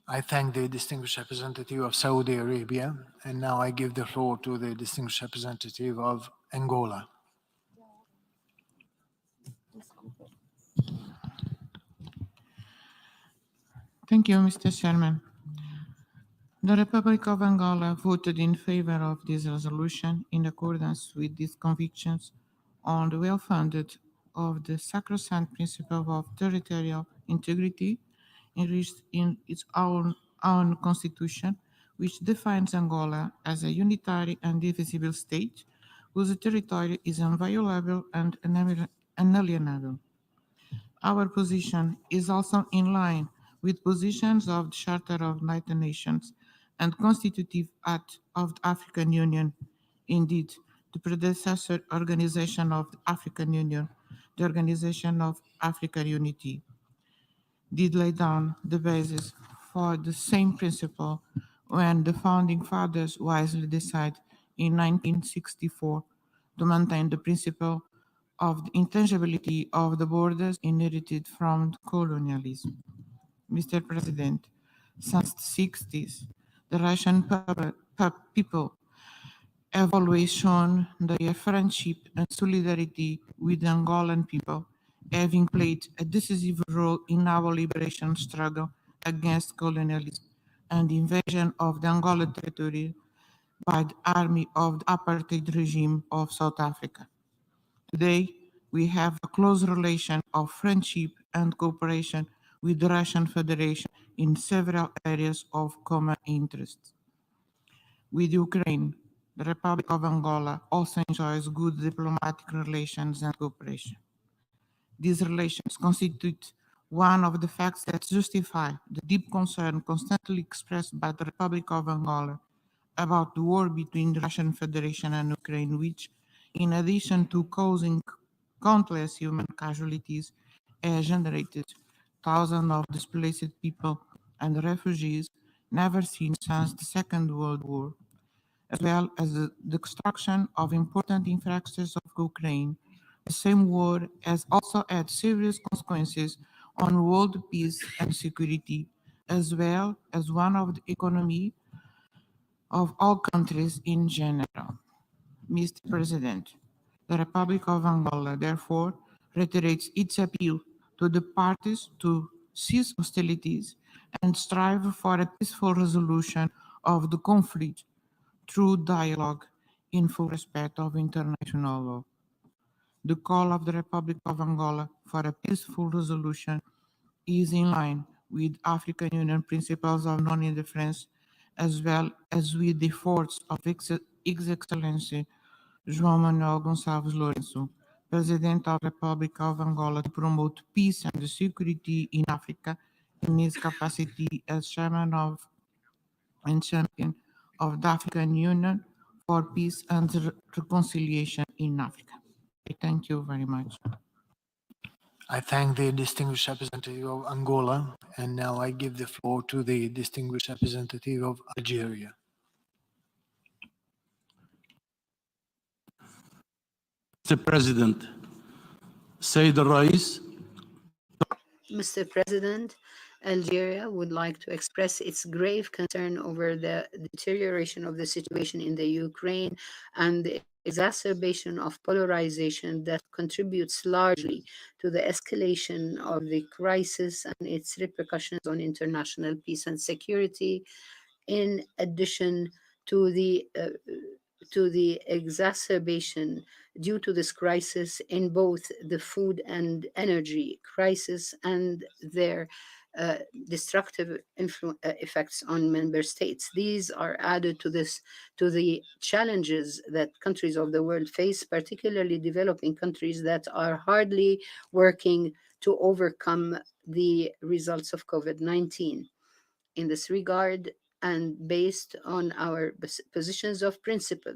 I thank the distinguished representative of Saudi Arabia, and now I give the floor to the distinguished representative of Angola. Thank you, Mr. Chairman. The Republic of Angola voted in favor of this resolution in accordance with its convictions on the well-founded of the sacrosanct principle of territorial integrity enriched in its own constitution, which defines Angola as a unitary and indivisible state whose territory is inviolable and unalienable. Our position is also in line with positions of the Charter of the United Nations and Constitutive Act of the African Union. Indeed, the predecessor organization of the African Union, the Organization of African Unity, did lay down the basis for the same principle when the founding fathers wisely decided in 1964 to maintain the principle of the intangibility of the borders inherited from colonialism. Mr. President, since the 60s, the Russian people have always shown their friendship and solidarity with the Angolan people, having played a decisive role in our liberation struggle against colonialism and the invasion of the Angola territory by the army of the apartheid regime of South Africa. Today, we have a close relation of friendship and cooperation with the Russian Federation in several areas of common interest. With Ukraine, the Republic of Angola also enjoys good diplomatic relations and cooperation. These relations constitute one of the facts that justify the deep concern constantly expressed by the Republic of Angola about the war between the Russian Federation and Ukraine, which, in addition to causing countless human casualties, has generated thousands of displaced people and refugees never seen since the Second World War, as well as the destruction of important infrastructures of Ukraine. The same war has also had serious consequences on world peace and security, as well as one of the economy of all countries in general. Mr. President, the Republic of Angola therefore reiterates its appeal to the parties to cease hostilities and strive for a peaceful resolution of the conflict through dialogue in full respect of international law. The call of the Republic of Angola for a peaceful resolution is in line with African Union principles of non-interference, as well as with the efforts of His Excellency João Manuel Gonçalves Lourenço, President of the Republic of Angola, to promote peace and security in Africa in his capacity as Chairman of and Champion of the African Union for Peace and Reconciliation in Africa. I thank you very much. I thank the distinguished representative of Angola, and now I give the floor to the distinguished representative of Algeria. Mr. President, Sayyid al-Rais. Mr. President, Algeria would like to express its grave concern over the deterioration of the situation in the Ukraine and the exacerbation of polarization that contributes largely to the escalation of the crisis and its repercussions on international peace and security, in addition to the to the exacerbation due to this crisis in both the food and energy crisis and their destructive effects on member states. These are added to the challenges that countries of the world face, particularly developing countries that are hardly working to overcome the results of COVID-19. In this regard, and based on our positions of principle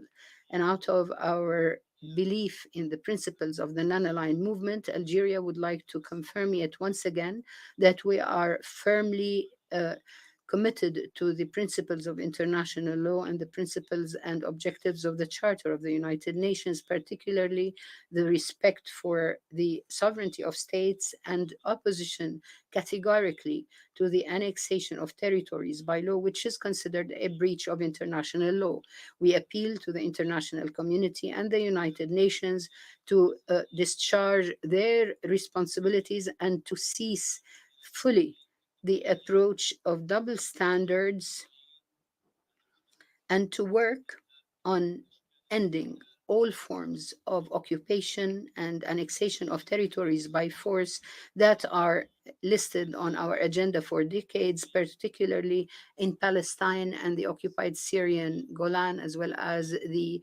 and out of our belief in the principles of the non-aligned movement, Algeria would like to confirm yet once again that we are firmly committed to the principles of international law and the principles and objectives of the Charter of the United Nations, particularly the respect for the sovereignty of states and opposition categorically to the annexation of territories by law, which is considered a breach of international law. We appeal to the international community and the United Nations to discharge their responsibilities and to cease fully the approach of double standards and to work on ending all forms of occupation and annexation of territories by force that are listed on our agenda for decades, particularly in Palestine and the occupied Syrian Golan, as well as the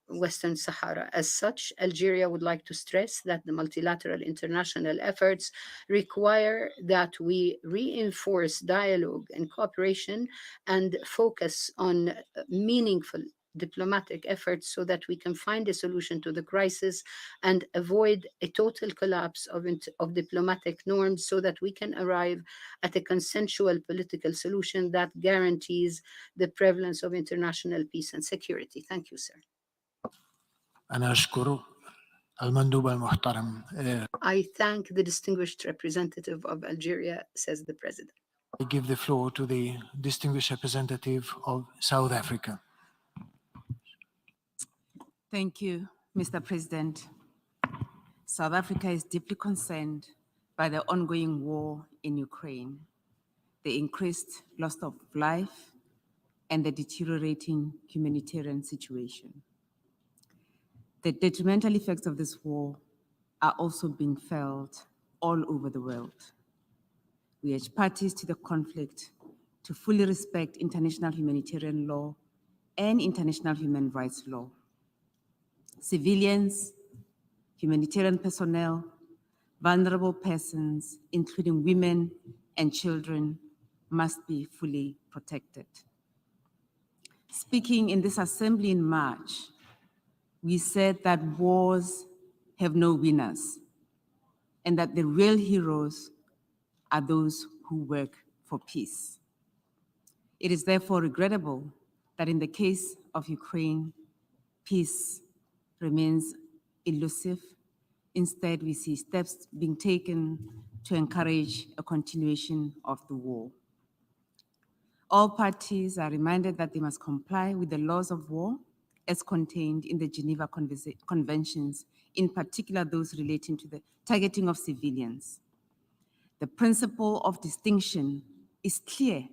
Western Sahara. As such, Algeria would like to stress that the multilateral international efforts require that we reinforce dialogue and cooperation and focus on meaningful diplomatic efforts so that we can find a solution to the crisis and avoid a total collapse of diplomatic norms so that we can arrive at a consensual political solution that guarantees the prevalence of international peace and security. Thank you, sir. أنا أشكر المندوب المحترم. I thank the distinguished representative of Algeria, says the president. I give the floor to the distinguished representative of South Africa. Thank you, Mr. President. South Africa is deeply concerned by the ongoing war in Ukraine, the increased loss of life, and the deteriorating humanitarian situation. The detrimental effects of this war are also being felt all over the world. We urge parties to the conflict to fully respect international humanitarian law and international human rights law. Civilians, humanitarian personnel, vulnerable persons, including women and children, must be fully protected. Speaking in this assembly in March, we said that wars have no winners and that the real heroes are those who work for peace. It is therefore regrettable that in the case of Ukraine, peace remains elusive. Instead, we see steps being taken to encourage a continuation of the war. All parties are reminded that they must comply with the laws of war as contained in the Geneva Conventions, in particular those relating to the targeting of civilians. The principle of distinction is clear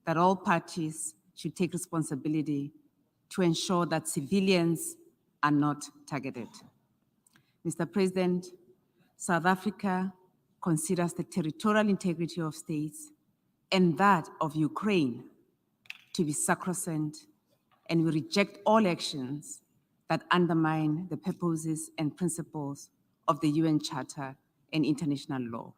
that all parties should take responsibility to ensure that civilians are not targeted. Mr. President, South Africa considers the territorial integrity of states and that of Ukraine to be sacrosanct, and we reject all actions that undermine the purposes and principles of the UN Charter and international law.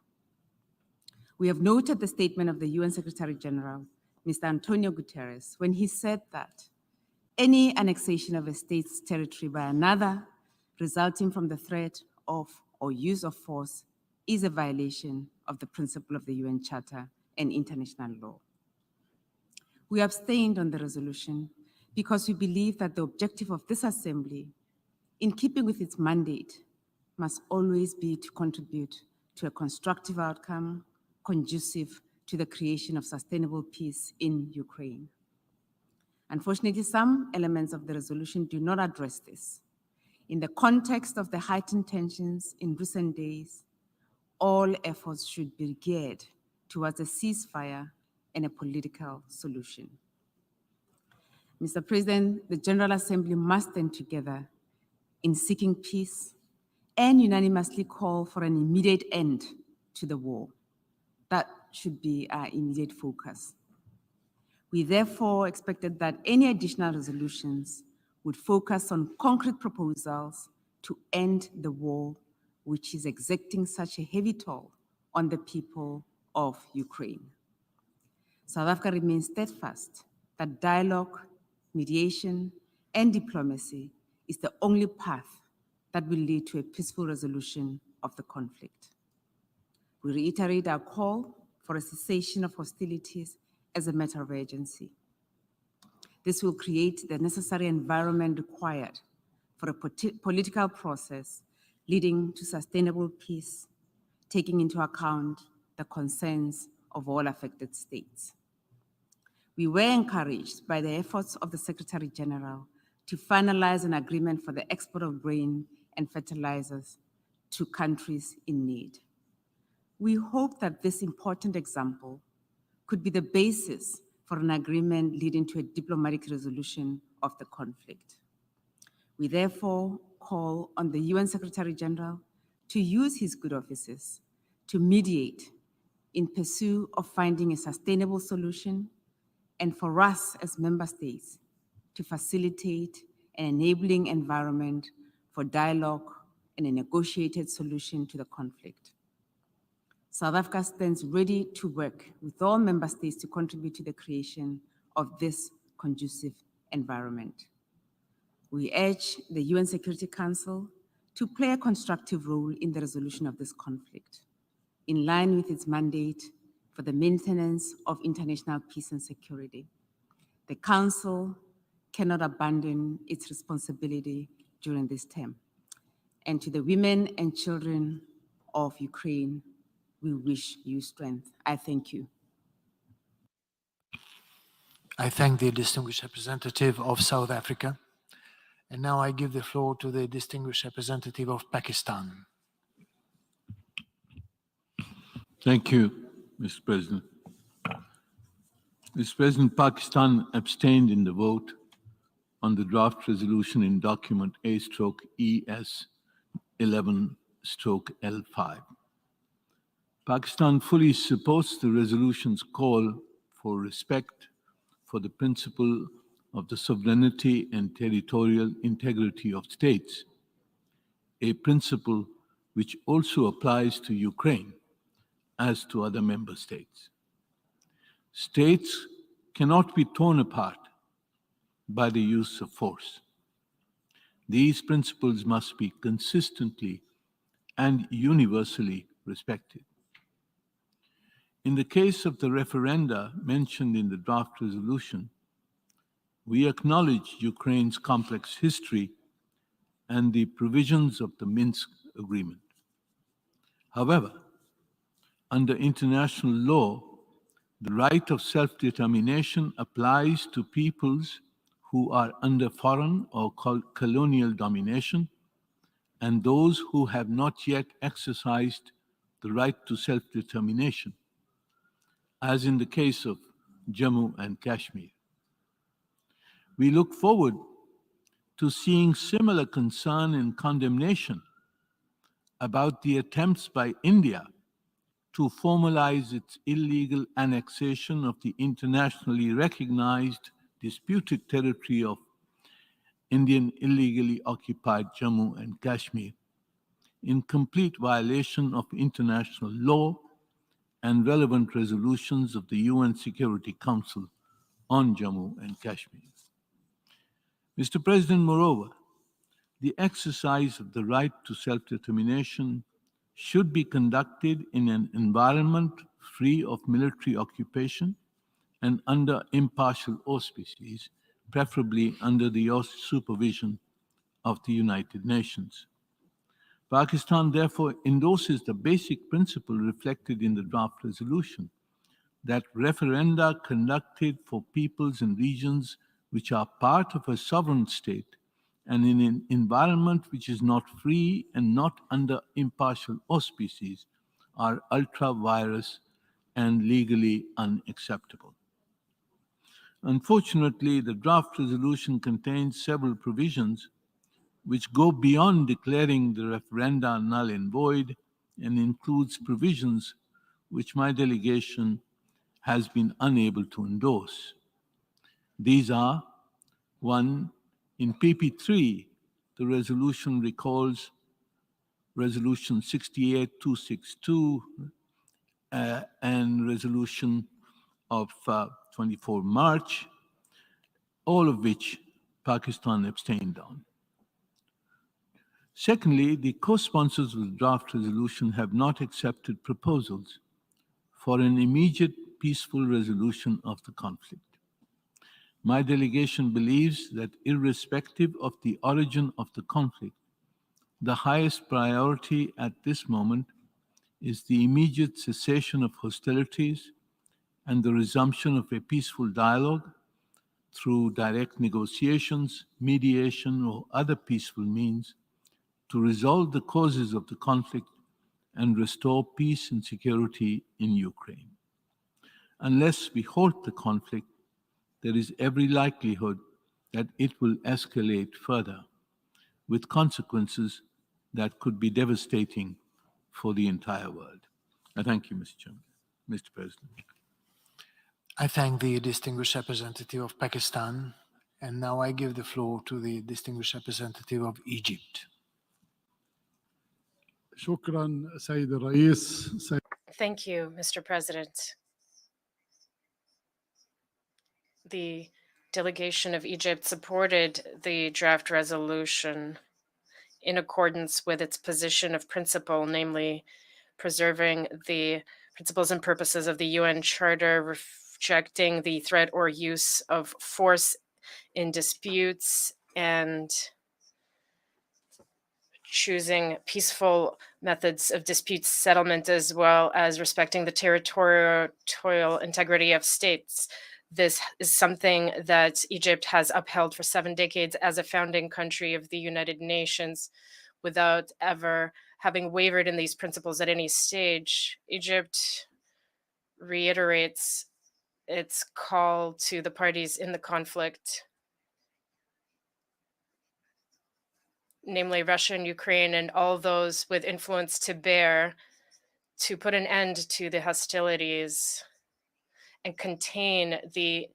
We have noted the statement of the UN Secretary General, Mr. Antonio Guterres, when he said that any annexation of a state's territory by another resulting from the threat of or use of force is a violation of the principle of the UN Charter and international law. We abstained on the resolution because we believe that the objective of this assembly, in keeping with its mandate, must always be to contribute to a constructive outcome conducive to the creation of sustainable peace in Ukraine. Unfortunately, some elements of the resolution do not address this. In the context of the heightened tensions in recent days, all efforts should be geared towards a ceasefire and a political solution. Mr. President, the General Assembly must stand together in seeking peace and unanimously call for an immediate end to the war. That should be our immediate focus. We therefore expected that any additional resolutions would focus on concrete proposals to end the war, which is exacting such a heavy toll on the people of Ukraine. South Africa remains steadfast that dialogue, mediation, and diplomacy is the only path that will lead to a peaceful resolution of the conflict. We reiterate our call for a cessation of hostilities as a matter of urgency. This will create the necessary environment required for a political process leading to sustainable peace, taking into account the concerns of all affected states. We were encouraged by the efforts of the Secretary General to finalize an agreement for the export of grain and fertilizers to countries in need. We hope that this important example could be the basis for an agreement leading to a diplomatic resolution of the conflict. We therefore call on the UN Secretary General to use his good offices to mediate in pursuit of finding a sustainable solution, and for us as member states to facilitate an enabling environment for dialogue and a negotiated solution to the conflict. South Africa stands ready to work with all member states to contribute to the creation of this conducive environment. We urge the UN Security Council to play a constructive role in the resolution of this conflict, in line with its mandate for the maintenance of international peace and security. The Council cannot abandon its responsibility during this term. And to the women and children of Ukraine, we wish you strength. I thank you. I thank the distinguished representative of South Africa. And now I give the floor to the distinguished representative of Pakistan. Thank you, Mr. President. Mr. President, Pakistan abstained in the vote on the draft resolution in document A/ES 11/L5. Pakistan fully supports the resolution's call for respect for the principle of the sovereignty and territorial integrity of states, a principle which also applies to Ukraine as to other member states. States cannot be torn apart by the use of force. These principles must be consistently and universally respected. In the case of the referenda mentioned in the draft resolution, we acknowledge Ukraine's complex history and the provisions of the Minsk Agreement. However, under international law, the right of self-determination applies to peoples who are under foreign or colonial domination and those who have not yet exercised the right to self-determination, as in the case of Jammu and Kashmir. We look forward to seeing similar concern and condemnation about the attempts by India to formalize its illegal annexation of the internationally recognized disputed territory of Indian illegally occupied Jammu and Kashmir, in complete violation of international law and relevant resolutions of the UN Security Council on Jammu and Kashmir. Mr. President, moreover, the exercise of the right to self-determination should be conducted in an environment free of military occupation and under impartial auspices, preferably under the supervision of the United Nations. Pakistan therefore endorses the basic principle reflected in the draft resolution that referenda conducted for peoples and regions which are part of a sovereign state and in an environment which is not free and not under impartial auspices are ultra-virus and legally unacceptable. Unfortunately, the draft resolution contains several provisions which go beyond declaring the referenda null and void and includes provisions which my delegation has been unable to endorse. These are: 1. In PP3, the resolution recalls Resolution 68262 and Resolution of 24 March, all of which Pakistan abstained on. Secondly, the co-sponsors of the draft resolution have not accepted proposals for an immediate peaceful resolution of the conflict. My delegation believes that irrespective of the origin of the conflict, the highest priority at this moment is the immediate cessation of hostilities and the resumption of a peaceful dialogue through direct negotiations, mediation, or other peaceful means to resolve the causes of the conflict and restore peace and security in Ukraine. Unless we halt the conflict, there is every likelihood that it will escalate further, with consequences that could be devastating for the entire world. I thank you, Mr. Chairman, Mr. President. I thank the distinguished representative of Pakistan, and now I give the floor to the distinguished representative of Egypt. شكرا سيد الرئيس. Thank you, Mr. President. The delegation of Egypt supported the draft resolution in accordance with its position of principle, namely preserving the principles and purposes of the UN Charter, rejecting the threat or use of force in disputes, and choosing peaceful methods of dispute settlement, as well as respecting the territorial integrity of states. This is something that Egypt has upheld for 7 decades as a founding country of the United Nations without ever having wavered in these principles at any stage. Egypt reiterates its call to the parties in the conflict, namely Russia and Ukraine and all those with influence to bear, to put an end to the hostilities and contain the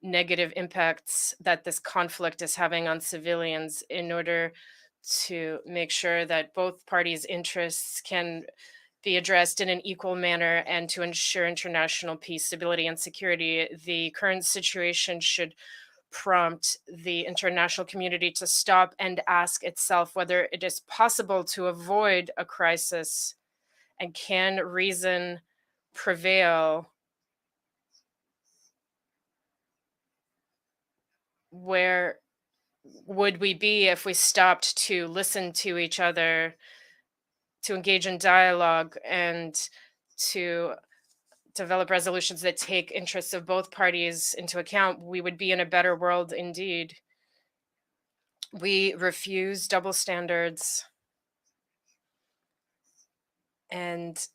negative impacts that this conflict is having on civilians in order to make sure that both parties' interests can be addressed in an equal manner and to ensure international peace, stability, and security. The current situation should prompt the international community to stop and ask itself whether it is possible to avoid a crisis, and can reason prevail? Where would we be if we stopped to listen to each other, to engage in dialogue, and to develop resolutions that take interests of both parties into account? We would be in a better world indeed. We refuse double standards and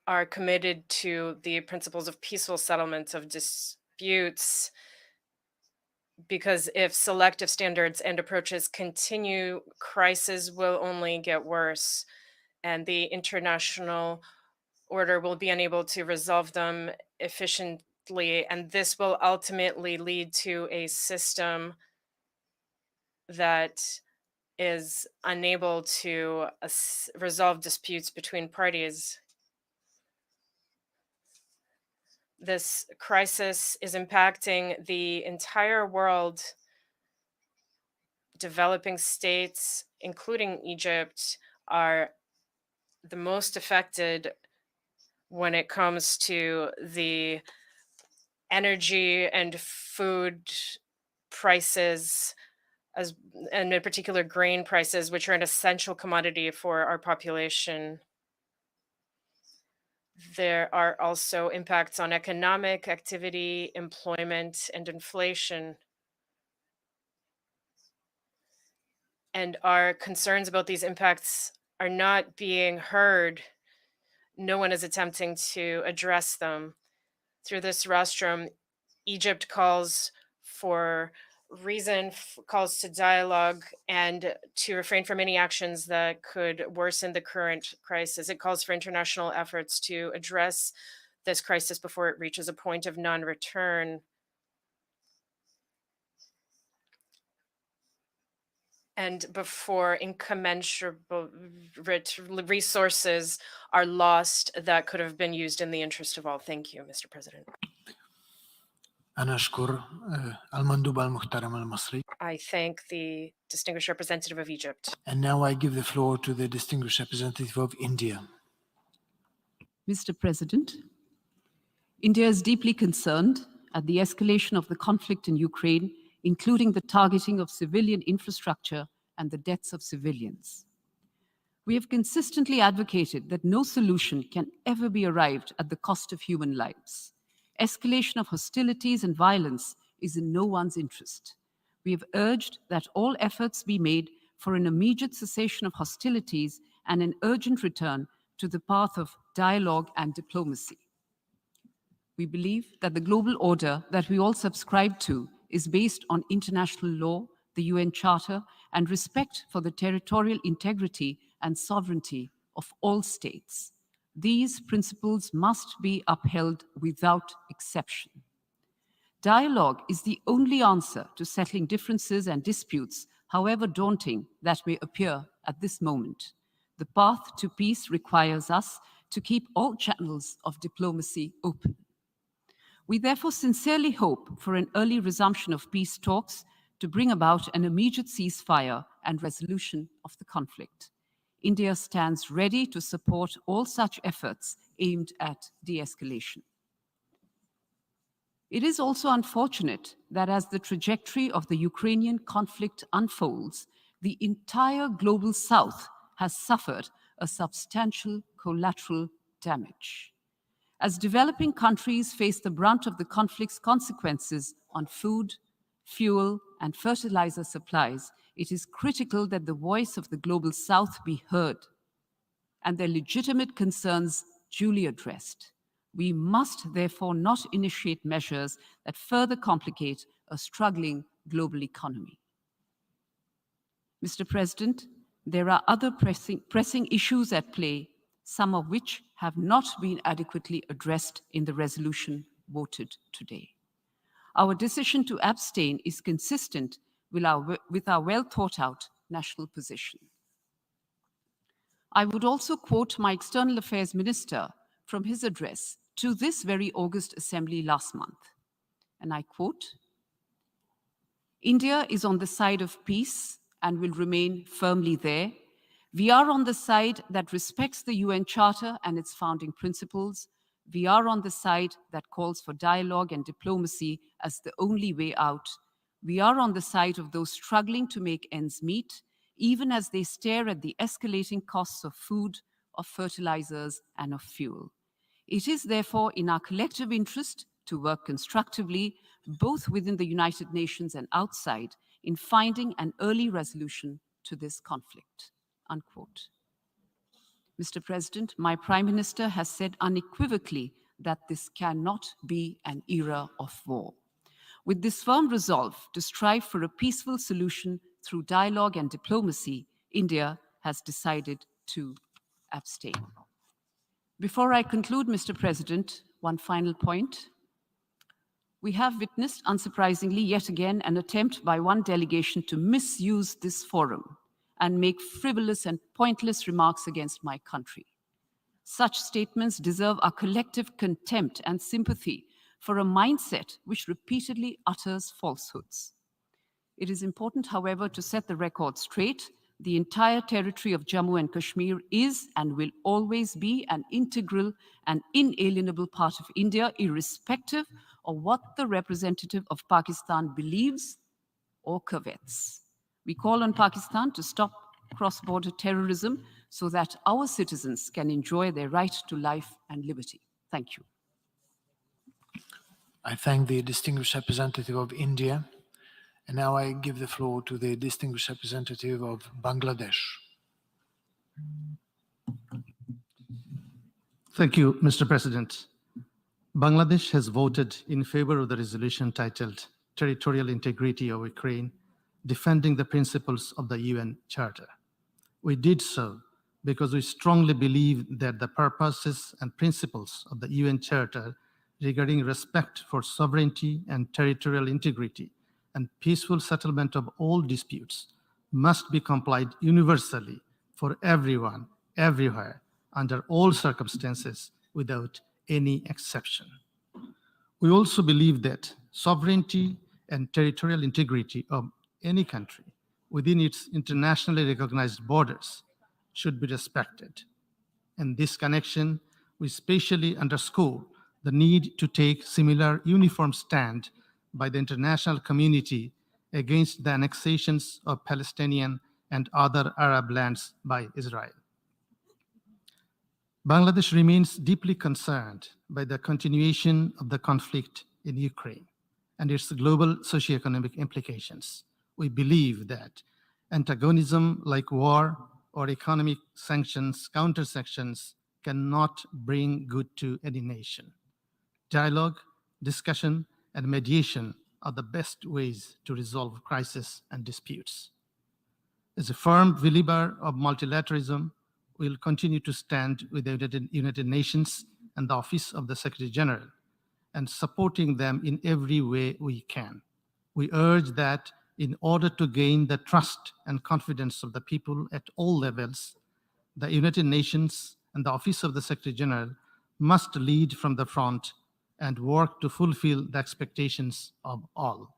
are committed to the principles of peaceful settlement of disputes, because if selective standards and approaches continue, crises will only get worse, and the international order will be unable to resolve them efficiently, and this will ultimately lead to a system that is unable to resolve disputes between parties. This crisis is impacting the entire world. Developing states, including Egypt, are the most affected when it comes to the energy and food prices, and in particular grain prices, which are an essential commodity for our population. There are also impacts on economic activity, employment, and inflation. And our concerns about these impacts are not being heard. No one is attempting to address them. Through this rostrum, Egypt calls for calls to dialogue and to refrain from any actions that could worsen the current crisis. It calls for international efforts to address this crisis before it reaches a point of non-return. And before incommensurable resources are lost that could have been used in the interest of all. Thank you, Mr. President. أنا أشكر المندوب المحترم المصري. I thank the distinguished representative of Egypt. And now I give the floor to the distinguished representative of India. Mr. President, India is deeply concerned at the escalation of the conflict in Ukraine, including the targeting of civilian infrastructure and the deaths of civilians. We have consistently advocated that no solution can ever be arrived at the cost of human lives. Escalation of hostilities and violence is in no one's interest. We have urged that all efforts be made for an immediate cessation of hostilities and an urgent return to the path of dialogue and diplomacy. We believe that the global order that we all subscribe to is based on international law, the UN Charter, and respect for the territorial integrity and sovereignty of all states. These principles must be upheld without exception. Dialogue is the only answer to settling differences and disputes, however daunting that may appear at this moment. The path to peace requires us to keep all channels of diplomacy open. We therefore sincerely hope for an early resumption of peace talks to bring about an immediate ceasefire and resolution of the conflict. India stands ready to support all such efforts aimed at de-escalation. It is also unfortunate that as the trajectory of the Ukrainian conflict unfolds, the entire global South has suffered a substantial collateral damage. As developing countries face the brunt of the conflict's consequences on food, fuel, and fertilizer supplies, it is critical that the voice of the global South be heard and their legitimate concerns duly addressed. We must therefore not initiate measures that further complicate a struggling global economy. Mr. President, there are other pressing issues at play, some of which have not been adequately addressed in the resolution voted today. Our decision to abstain is consistent with our well-thought-out national position. I would also quote my External Affairs Minister from his address to this very August Assembly last month, and I quote, "India is on the side of peace and will remain firmly there. We are on the side that respects the UN Charter and its founding principles. We are on the side that calls for dialogue and diplomacy as the only way out. We are on the side of those struggling to make ends meet, even as they stare at the escalating costs of food, of fertilizers, and of fuel. It is therefore in our collective interest to work constructively, both within the United Nations and outside, in finding an early resolution to this conflict." Unquote. Mr. President, my Prime Minister has said unequivocally that this cannot be an era of war. With this firm resolve to strive for a peaceful solution through dialogue and diplomacy, India has decided to abstain. Before I conclude, Mr. President, one final point. We have witnessed, unsurprisingly, yet again, an attempt by one delegation to misuse this forum and make frivolous and pointless remarks against my country. Such statements deserve our collective contempt and sympathy for a mindset which repeatedly utters falsehoods. It is important, however, to set the record straight. The entire territory of Jammu and Kashmir is and will always be an integral and inalienable part of India, irrespective of what the representative of Pakistan believes or covets. We call on Pakistan to stop cross-border terrorism so that our citizens can enjoy their right to life and liberty. Thank you. I thank the distinguished representative of India. And now I give the floor to the distinguished representative of Bangladesh. Thank you, Mr. President. Bangladesh has voted in favor of the resolution titled Territorial Integrity of Ukraine, defending the principles of the UN Charter. We did so because we strongly believe that the purposes and principles of the UN Charter regarding respect for sovereignty and territorial integrity and peaceful settlement of all disputes must be complied universally for everyone, everywhere, under all circumstances, without any exception. We also believe that sovereignty and territorial integrity of any country within its internationally recognized borders should be respected. In this connection, we specially underscore the need to take similar uniform stand by the international community against the annexations of Palestinian and other Arab lands by Israel. Bangladesh remains deeply concerned by the continuation of the conflict in Ukraine and its global socioeconomic implications. We believe that antagonism like war or economic sanctions, counter-sanctions, cannot bring good to any nation. Dialogue, discussion, and mediation are the best ways to resolve crises and disputes. As a firm believer of multilateralism, we will continue to stand with the United Nations and the Office of the Secretary General and supporting them in every way we can. We urge that in order to gain the trust and confidence of the people at all levels, the United Nations and the Office of the Secretary General must lead from the front and work to fulfill the expectations of all.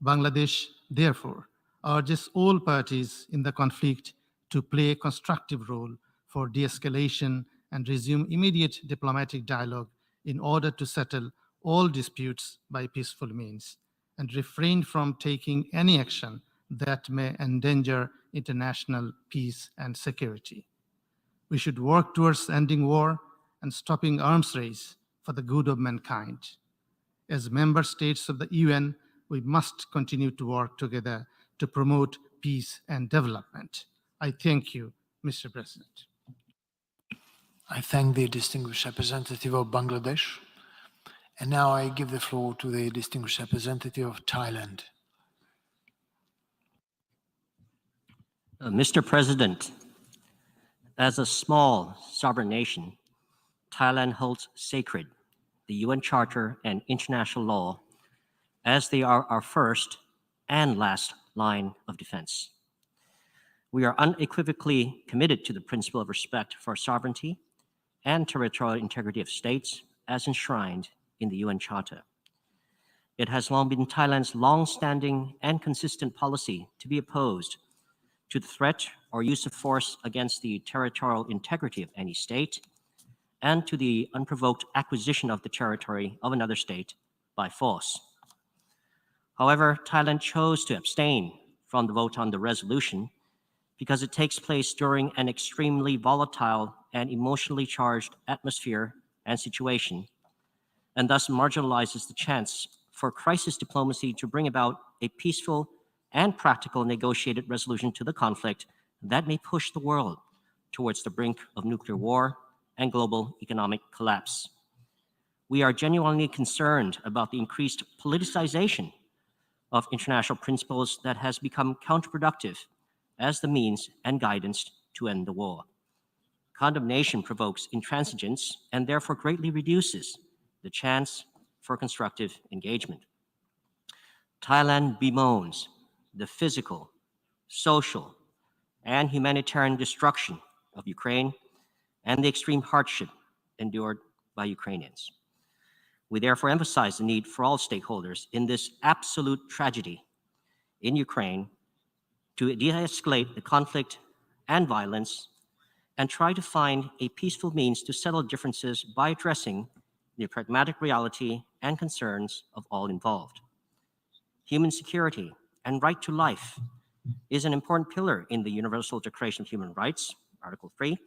Bangladesh, therefore, urges all parties in the conflict to play a constructive role for de-escalation and resume immediate diplomatic dialogue in order to settle all disputes by peaceful means and refrain from taking any action that may endanger international peace and security. We should work towards ending war and stopping arms race for the good of mankind. As member states of the UN, we must continue to work together to promote peace and development. I thank you, Mr. President. I thank the distinguished representative of Bangladesh. And now I give the floor to the distinguished representative of Thailand. Mr. President, as a small sovereign nation, Thailand holds sacred the UN Charter and international law as they are our first and last line of defense. We are unequivocally committed to the principle of respect for sovereignty and territorial integrity of states as enshrined in the UN Charter. It has long been Thailand's long-standing and consistent policy to be opposed to the threat or use of force against the territorial integrity of any state and to the unprovoked acquisition of the territory of another state by force. However, Thailand chose to abstain from the vote on the resolution because it takes place during an extremely volatile and emotionally charged atmosphere and situation, and thus marginalizes the chance for crisis diplomacy to bring about a peaceful and practical negotiated resolution to the conflict that may push the world towards the brink of nuclear war and global economic collapse. We are genuinely concerned about the increased politicization of international principles that has become counterproductive as the means and guidance to end the war. Condemnation provokes intransigence and therefore greatly reduces the chance for constructive engagement. Thailand bemoans the physical, social, and humanitarian destruction of Ukraine and the extreme hardship endured by Ukrainians. We therefore emphasize the need for all stakeholders in this absolute tragedy in Ukraine to de-escalate the conflict and violence and try to find a peaceful means to settle differences by addressing the pragmatic reality and concerns of all involved. Human security and right to life is an important pillar in the Universal Declaration of Human Rights, Article 3,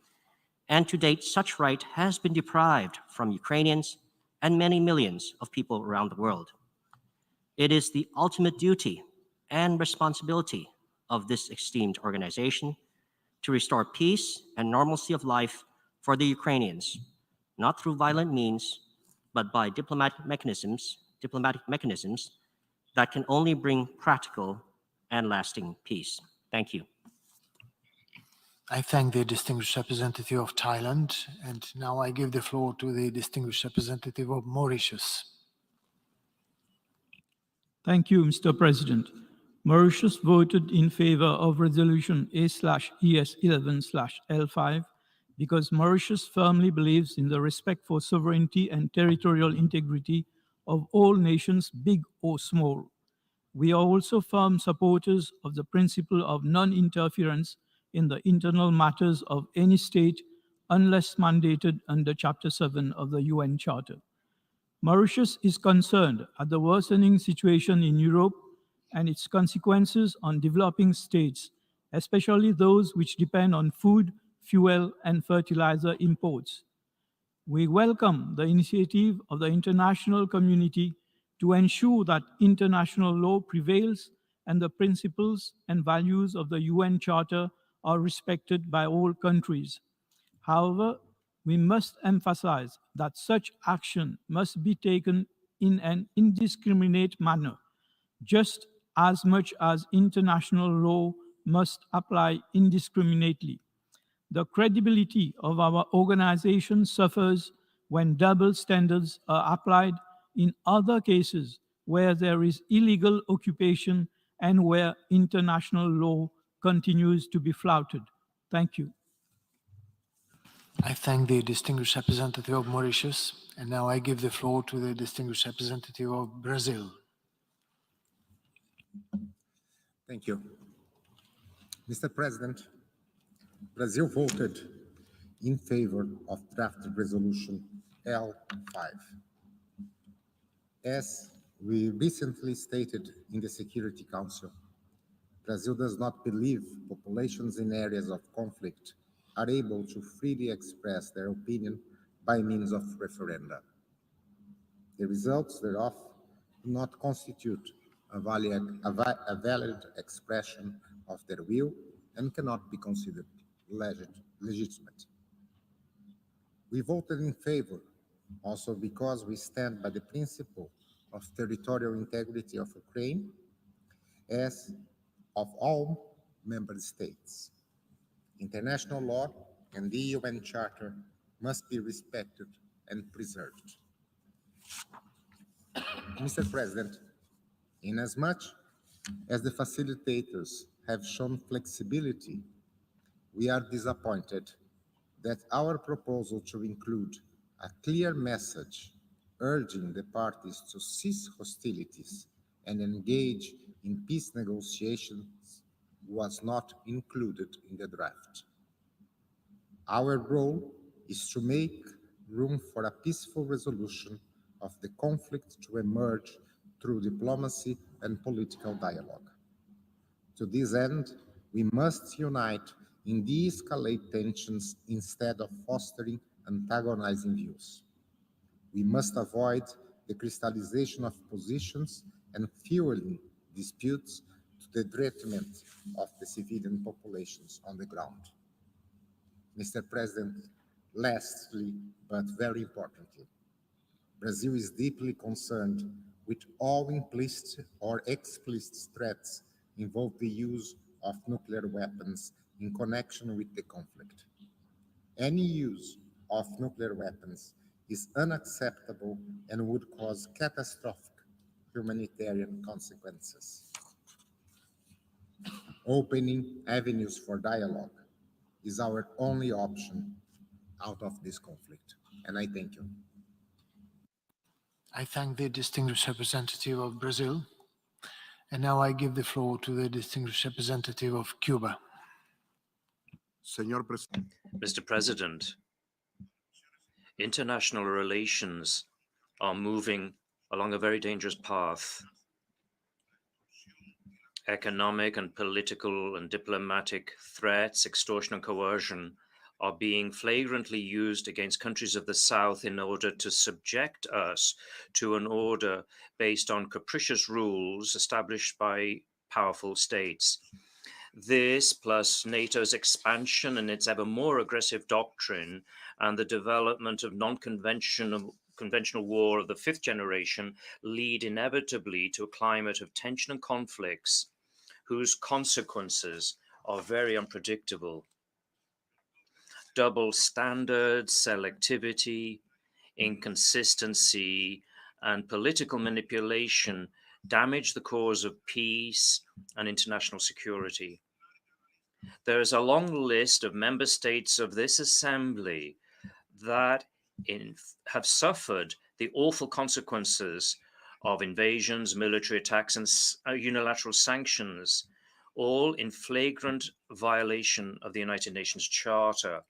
and to date, such right has been deprived from Ukrainians and many millions of people around the world. It is the ultimate duty and responsibility of this esteemed organization to restore peace and normalcy of life for the Ukrainians, not through violent means but by diplomatic mechanisms that can only bring practical and lasting peace. Thank you. I thank the distinguished representative of Thailand, and now I give the floor to the distinguished representative of Mauritius. Thank you, Mr. President. Mauritius voted in favor of Resolution A/ES11/L5 because Mauritius firmly believes in the respect for sovereignty and territorial integrity of all nations, big or small. We are also firm supporters of the principle of non-interference in the internal matters of any state unless mandated under Chapter 7 of the UN Charter. Mauritius is concerned at the worsening situation in Europe and its consequences on developing states, especially those which depend on food, fuel, and fertilizer imports. We welcome the initiative of the international community to ensure that international law prevails and the principles and values of the UN Charter are respected by all countries. However, we must emphasize that such action must be taken in an indiscriminate manner, just as much as international law must apply indiscriminately. The credibility of our organization suffers when double standards are applied in other cases where there is illegal occupation and where international law continues to be flouted. Thank you. I thank the distinguished representative of Mauritius, and now I give the floor to the distinguished representative of Brazil. Thank you. Mr. President, Brazil voted in favor of draft resolution L5. As we recently stated in the Security Council, Brazil does not believe populations in areas of conflict are able to freely express their opinion by means of referenda. The results thereof do not constitute a valid expression of their will and cannot be considered legitimate. We voted in favor also because we stand by the principle of territorial integrity of Ukraine as of all member states. International law and the UN Charter must be respected and preserved. Mr. President, inasmuch as the facilitators have shown flexibility, we are disappointed that our proposal to include a clear message urging the parties to cease hostilities and engage in peace negotiations was not included in the draft. Our role is to make room for a peaceful resolution of the conflict to emerge through diplomacy and political dialogue. To this end, we must unite in de-escalate tensions instead of fostering antagonizing views. We must avoid the crystallization of positions and fueling disputes to the detriment of the civilian populations on the ground. Mr. President, lastly, but very importantly, Brazil is deeply concerned with all implicit or explicit threats involve the use of nuclear weapons in connection with the conflict. Any use of nuclear weapons is unacceptable and would cause catastrophic humanitarian consequences. Opening avenues for dialogue is our only option out of this conflict, and I thank you. I thank the distinguished representative of Brazil, and now I give the floor to the distinguished representative of Cuba. Mr. President, international relations are moving along a very dangerous path. Economic and political and diplomatic threats, extortion and coercion are being flagrantly used against countries of the South in order to subject us to an order based on capricious rules established by powerful states. This, plus NATO's expansion and its ever more aggressive doctrine, and the development of non-conventional conventional war of the fifth generation lead inevitably to a climate of tension and conflicts whose consequences are very unpredictable. Double standards, selectivity, inconsistency, and political manipulation damage the cause of peace and international security. There is a long list of member states of this assembly that have suffered the awful consequences of invasions, military attacks, and unilateral sanctions, all in flagrant violation of the United Nations Charter.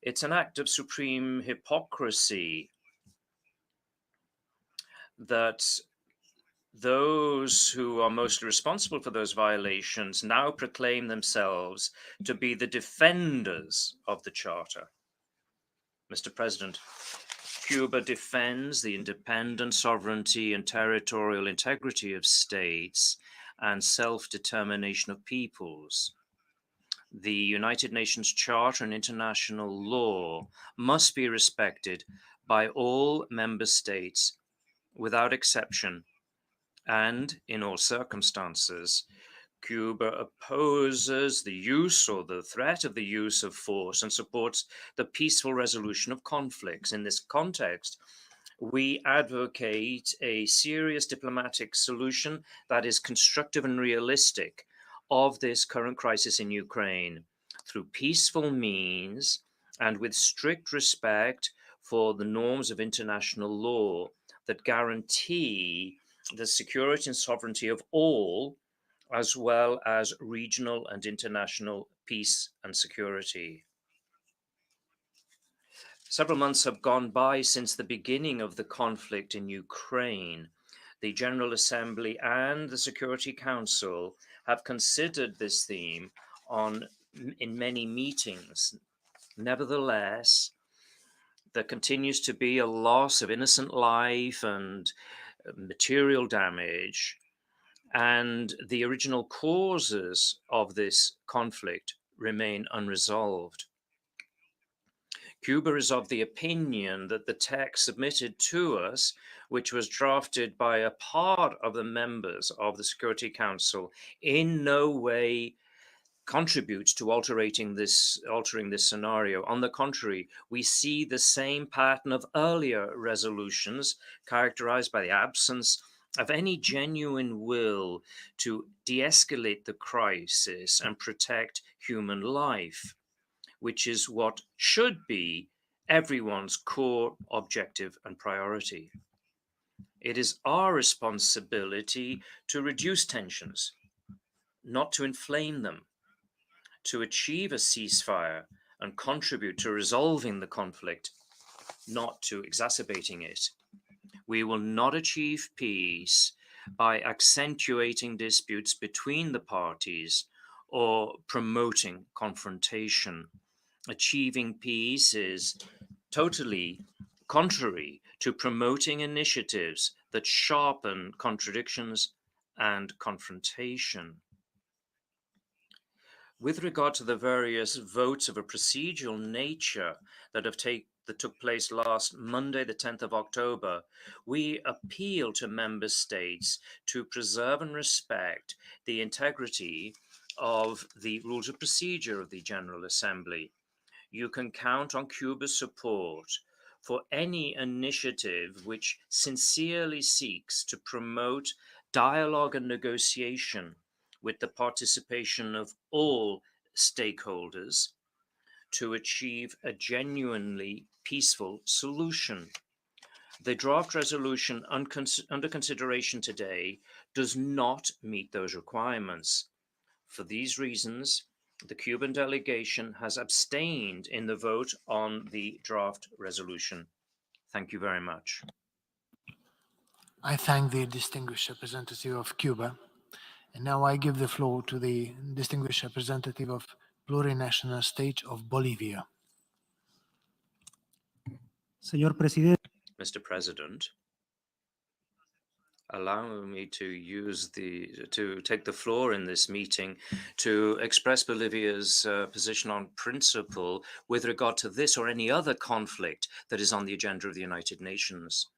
It's an act of supreme hypocrisy that those who are mostly responsible for those violations now proclaim themselves to be the defenders of the Charter. Mr. President, Cuba defends the independence, sovereignty, and territorial integrity of states and self-determination of peoples. The United Nations Charter and international law must be respected by all member states without exception, and in all circumstances. Cuba opposes the use or the threat of the use of force and supports the peaceful resolution of conflicts. In this context, we advocate a serious diplomatic solution that is constructive and realistic of this current crisis in Ukraine through peaceful means and with strict respect for the norms of international law that guarantee the security and sovereignty of all, as well as regional and international peace and security. Several months have gone by since the beginning of the conflict in Ukraine. The General Assembly and the Security Council have considered this theme in many meetings. Nevertheless, there continues to be a loss of innocent life and material damage, and the original causes of this conflict remain unresolved. Cuba is of the opinion that the text submitted to us, which was drafted by a part of the members of the Security Council, in no way contributes to altering this scenario. On the contrary, we see the same pattern of earlier resolutions characterized by the absence of any genuine will to de-escalate the crisis and protect human life, which is what should be everyone's core objective and priority. It is our responsibility to reduce tensions, not to inflame them, to achieve a ceasefire and contribute to resolving the conflict, not to exacerbating it. We will not achieve peace by accentuating disputes between the parties or promoting confrontation. Achieving peace is totally contrary to promoting initiatives that sharpen contradictions and confrontation. With regard to the various votes of a procedural nature that took place last Monday, the 10th of October, we appeal to member states to preserve and respect the integrity of the rules of procedure of the General Assembly. You can count on Cuba's support for any initiative which sincerely seeks to promote dialogue and negotiation with the participation of all stakeholders to achieve a genuinely peaceful solution. The draft resolution under consideration today does not meet those requirements. For these reasons, the Cuban delegation has abstained in the vote on the draft resolution. Thank you very much. I thank the distinguished representative of Cuba. And now I give the floor to the distinguished representative of plurinational state of Bolivia. Señor Presidente. Mr. President, allow me to take the floor in this meeting to express Bolivia's position on principle with regard to this or any other conflict that is on the agenda of the United Nations.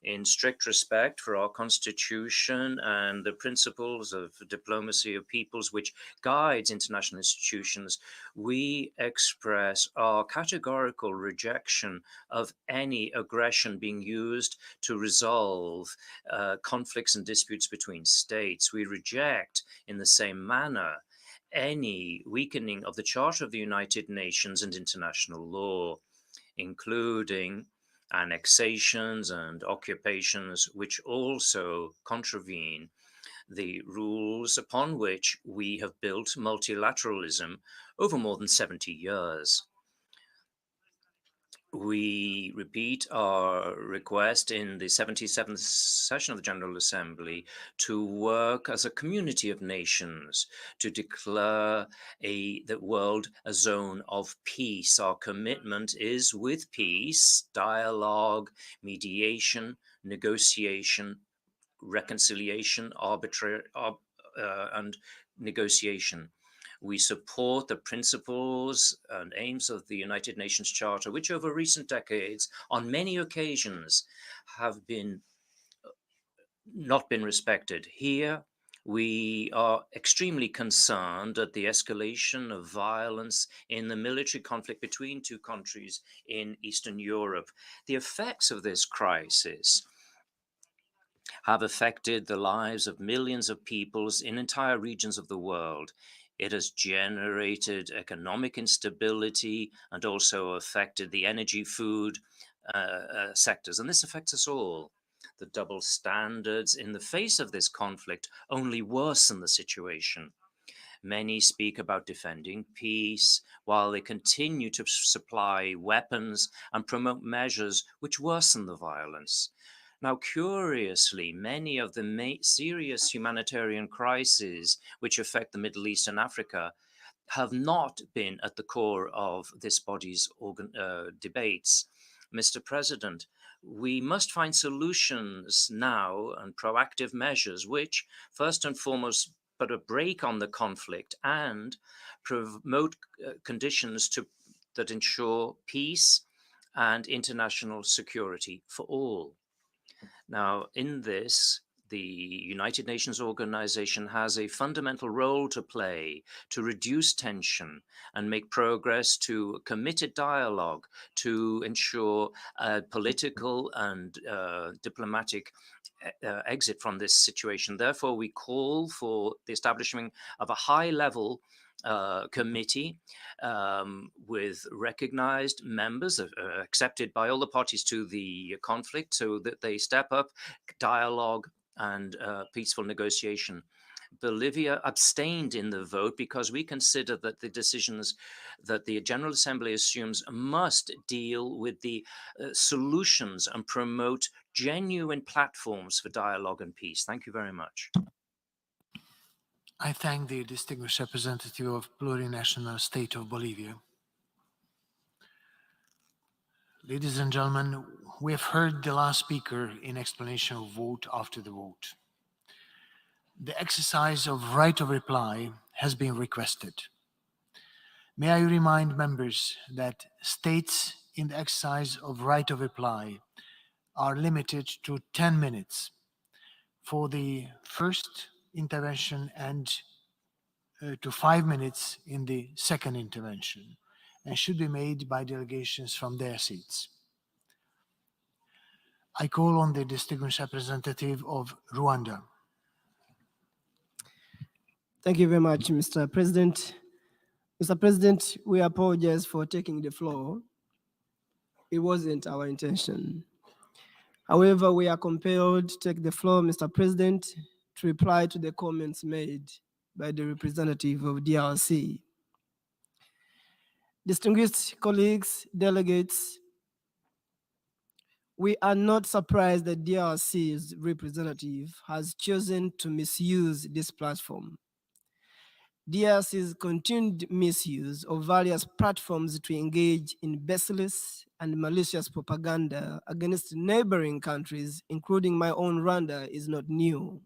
In strict respect for our constitution and the principles of diplomacy of peoples which guides international institutions, we express our categorical rejection of any aggression being used to resolve conflicts and disputes between states. We reject, in the same manner, any weakening of the Charter of the United Nations and international law, including annexations and occupations, which also contravene the rules upon which we have built multilateralism over more than 70 years. We repeat our request in the 77th session of the General Assembly to work as a community of nations to declare the world a zone of peace. Our commitment is with peace, dialogue, mediation, negotiation, reconciliation, and negotiation. We support the principles and aims of the United Nations Charter, which over recent decades, on many occasions, have not been respected. Here, we are extremely concerned at the escalation of violence in the military conflict between two countries in Eastern Europe. The effects of this crisis have affected the lives of millions of peoples in entire regions of the world. It has generated economic instability and also affected the energy, food sectors. And this affects us all. The double standards in the face of this conflict only worsen the situation. Many speak about defending peace while they continue to supply weapons and promote measures which worsen the violence. Now, curiously, many of the serious humanitarian crises which affect the Middle East and Africa have not been at the core of this body's debates. Mr. President, we must find solutions now and proactive measures which, first and foremost, put a brake on the conflict and promote conditions that ensure peace and international security for all. Now, in this, the United Nations organization has a fundamental role to play to reduce tension and make progress to committed dialogue to ensure a political and diplomatic exit from this situation. Therefore, we call for the establishment of a high-level committee with recognized members accepted by all the parties to the conflict so that they step up dialogue and peaceful negotiation. Bolivia abstained in the vote because we consider that the decisions that the General Assembly assumes must deal with the solutions and promote genuine platforms for dialogue and peace. Thank you very much. I thank the distinguished representative of plurinational state of Bolivia. Ladies and gentlemen, we have heard the last speaker in explanation of vote after the vote. The exercise of right of reply has been requested. May I remind members that states in the exercise of right of reply are limited to 10 minutes for the first intervention and to 5 minutes in the second intervention, and should be made by delegations from their seats. I call on the distinguished representative of Rwanda. Thank you very much, Mr. President. Mr. President, we apologize for taking the floor. It wasn't our intention. However, we are compelled to take the floor, Mr. President, to reply to the comments made by the representative of DRC. Distinguished colleagues, delegates, we are not surprised that DRC's representative has chosen to misuse this platform. DRC's continued misuse of various platforms to engage in baseless and malicious propaganda against neighboring countries, including my own Rwanda, is not new.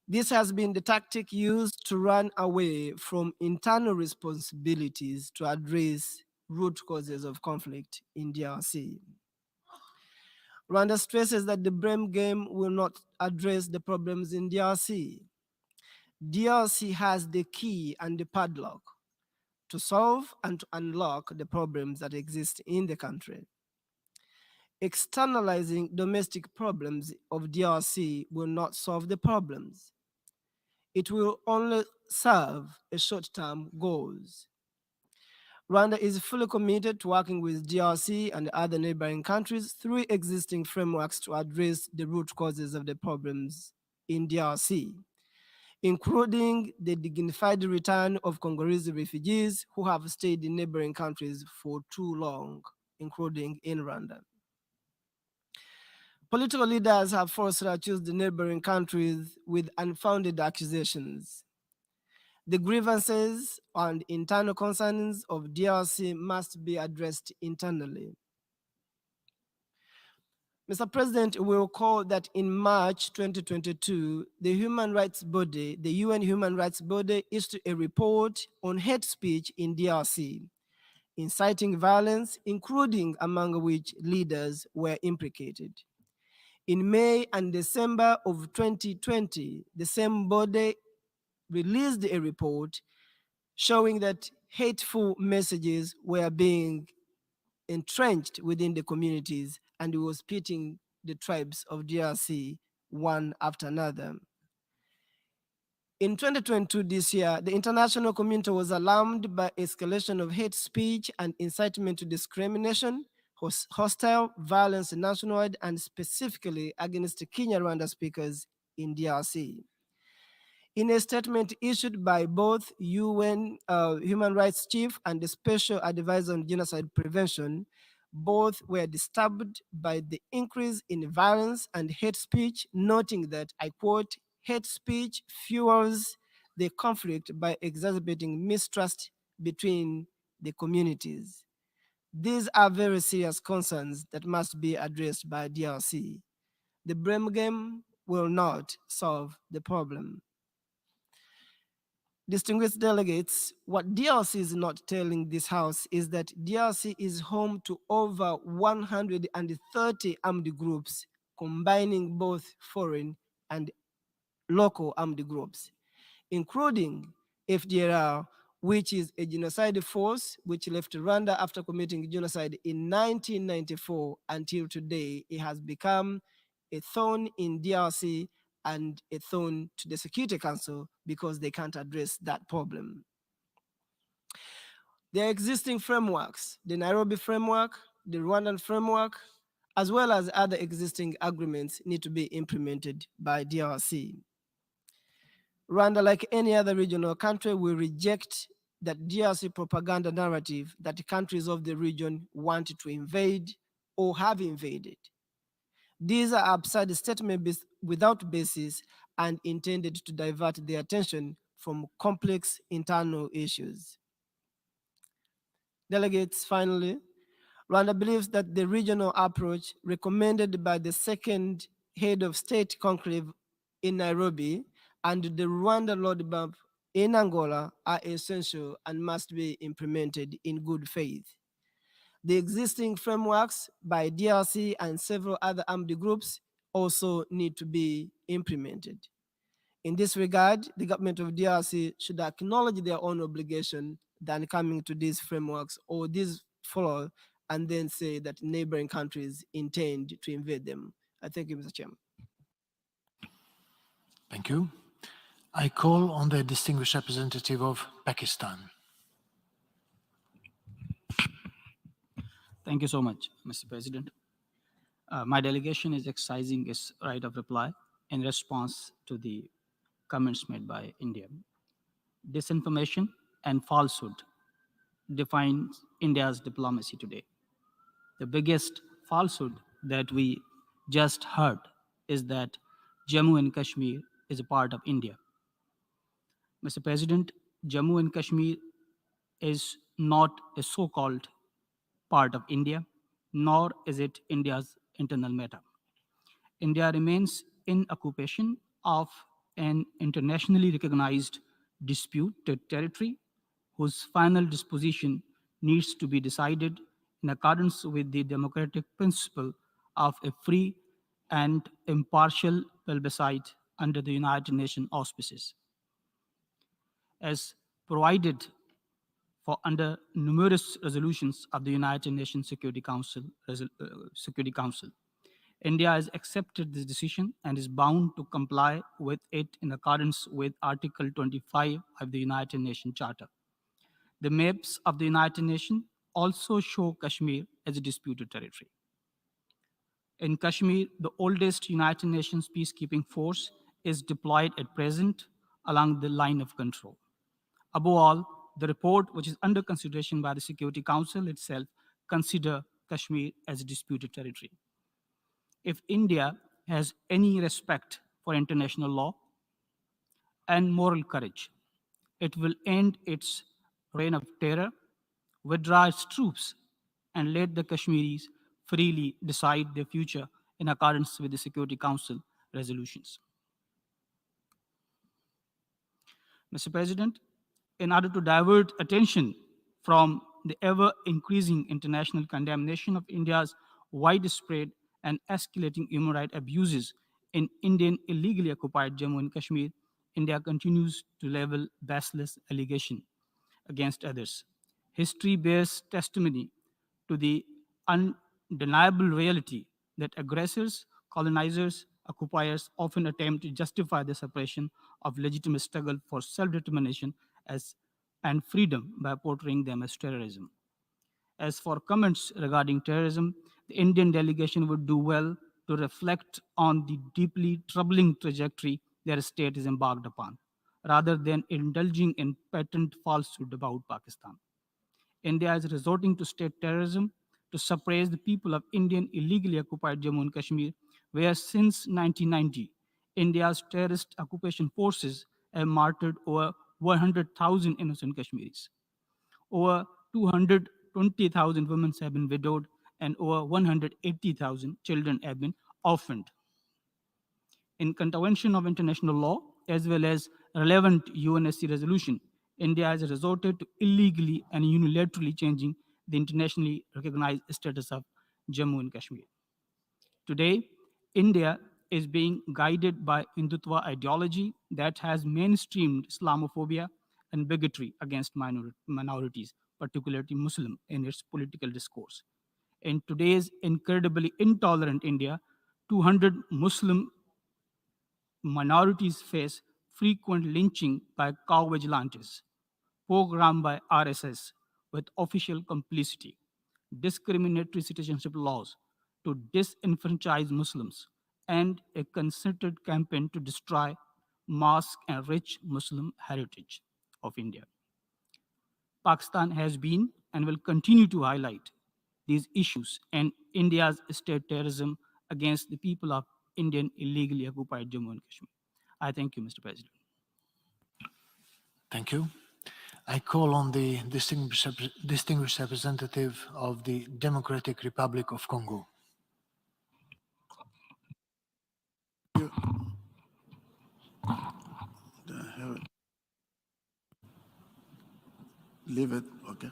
This has been the tactic used to run away from internal responsibilities to address root causes of conflict in DRC. Rwanda stresses that the blame game will not address the problems in DRC. DRC has the key and the padlock to solve and to unlock the problems that exist in the country. Externalizing domestic problems of DRC will not solve the problems. It will only serve a short-term goals. Rwanda is fully committed to working with DRC and other neighboring countries through existing frameworks to address the root causes of the problems in DRC, including the dignified return of Congolese refugees who have stayed in neighboring countries for too long, including in Rwanda. Political leaders have forced to accuse the neighboring countries with unfounded accusations. The grievances and internal concerns of DRC must be addressed internally. Mr. President, we recall that in March 2022, the UN Human Rights Body issued a report on hate speech in DRC, inciting violence, including among which leaders were implicated. In May and December of 2020, the same body released a report showing that hateful messages were being entrenched within the communities and was pitting the tribes of DRC one after another. In 2022, this year, the international community was alarmed by escalation of hate speech and incitement to discrimination, hostile violence nationwide, and specifically against the Kenya-Rwanda speakers in DRC. In a statement issued by both UN Human Rights Chief and the Special Advisor on Genocide Prevention, both were disturbed by the increase in violence and hate speech, noting that, I quote, hate speech fuels the conflict by exacerbating mistrust between the communities. These are very serious concerns that must be addressed by DRC. The blame game will not solve the problem. Distinguished delegates, what DRC is not telling this House is that DRC is home to over 130 armed groups, combining both foreign and local armed groups, including FDLR, which is a genocide force which left Rwanda after committing genocide in 1994 until today. It has become a thorn in DRC and a thorn to the Security Council because they can't address that problem. There are existing frameworks, the Nairobi framework, the Rwandan framework, as well as other existing agreements need to be implemented by DRC. Rwanda, like any other regional country, will reject that DRC propaganda narrative that countries of the region want to invade or have invaded. These are absurd statements without basis and intended to divert the attention from complex internal issues. Delegates, finally, Rwanda believes that the regional approach recommended by the second head of state conclave in Nairobi and the Rwanda roadmap in Angola are essential and must be implemented in good faith. The existing frameworks by DRC and several other armed groups also need to be implemented. In this regard, the government of DRC should acknowledge their own obligation than coming to these frameworks or these follow and then say that neighboring countries intend to invade them. I thank you, Mr. Chairman. Thank you. I call on the distinguished representative of Pakistan. Thank you so much, Mr. President. My delegation is exercising its right of reply in response to the comments made by India. Disinformation and falsehood defines India's diplomacy today. The biggest falsehood that we just heard is that Jammu and Kashmir is a part of India. Mr. President, Jammu and Kashmir is not a so-called part of India, nor is it India's internal matter. India remains in occupation of an internationally recognized disputed territory whose final disposition needs to be decided in accordance with the democratic principle of a free and impartial plebiscite under the United Nations auspices. As provided for under numerous resolutions of the United Nations Security Council, India has accepted this decision and is bound to comply with it in accordance with Article 25 of the United Nations Charter. The maps of the United Nations also show Kashmir as a disputed territory. In Kashmir, the oldest United Nations peacekeeping force is deployed at present along the line of control. Above all, the report, which is under consideration by the Security Council itself, consider Kashmir as a disputed territory. If India has any respect for international law and moral courage, it will end its reign of terror, withdraw its troops, and let the Kashmiris freely decide their future in accordance with the Security Council resolutions. Mr. President, in order to divert attention from the ever-increasing international condemnation of India's widespread and escalating human rights abuses in Indian illegally occupied Jammu and Kashmir, India continues to level baseless allegations against others. History bears testimony to the undeniable reality that aggressors, colonizers, occupiers often attempt to justify the suppression of legitimate struggle for self-determination and freedom by portraying them as terrorism. As for comments regarding terrorism, the Indian delegation would do well to reflect on the deeply troubling trajectory their state is embarked upon, rather than indulging in patent falsehood about Pakistan. India is resorting to state terrorism to suppress the people of Indian illegally occupied Jammu and Kashmir, where since 1990, India's terrorist occupation forces have martyred over 100,000 innocent Kashmiris. Over 220,000 women have been widowed and over 180,000 children have been orphaned. In contravention of international law, as well as relevant UNSC resolution, India has resorted to illegally and unilaterally changing the internationally recognized status of Jammu and Kashmir. Today, India is being guided by Hindutva ideology that has mainstreamed Islamophobia and bigotry against minorities, particularly Muslim, in its political discourse. In today's incredibly intolerant India, 200 Muslim minorities face frequent lynching by cow vigilantes, programmed by RSS with official complicity, discriminatory citizenship laws to disenfranchise Muslims, and a concerted campaign to destroy mosque and rich Muslim heritage of India. Pakistan has been and will continue to highlight these issues and India's state terrorism against the people of Indian illegally occupied Jammu and Kashmir. I thank you, Mr. President. Thank you. I call on the distinguished representative of the Democratic Republic of Congo. Leave it, okay.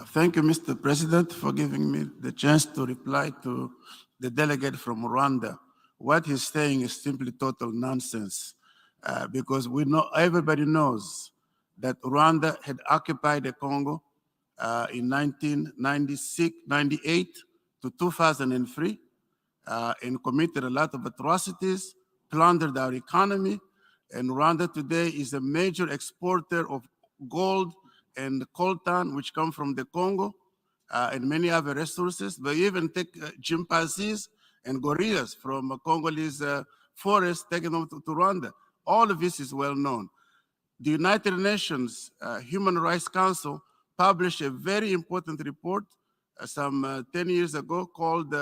Thank you, Mr. President, for giving me the chance to reply to the delegate from Rwanda. What he's saying is simply total nonsense, because everybody knows that Rwanda had occupied the Congo in 1998 to 2003 and committed a lot of atrocities, plundered our economy, and Rwanda today is a major exporter of gold and coltan, which come from the Congo, and many other resources. They even take chimpanzees and gorillas from Congolese forests, taking them to Rwanda. All of this is well known. The United Nations Human Rights Council published a very important report some 10 years ago called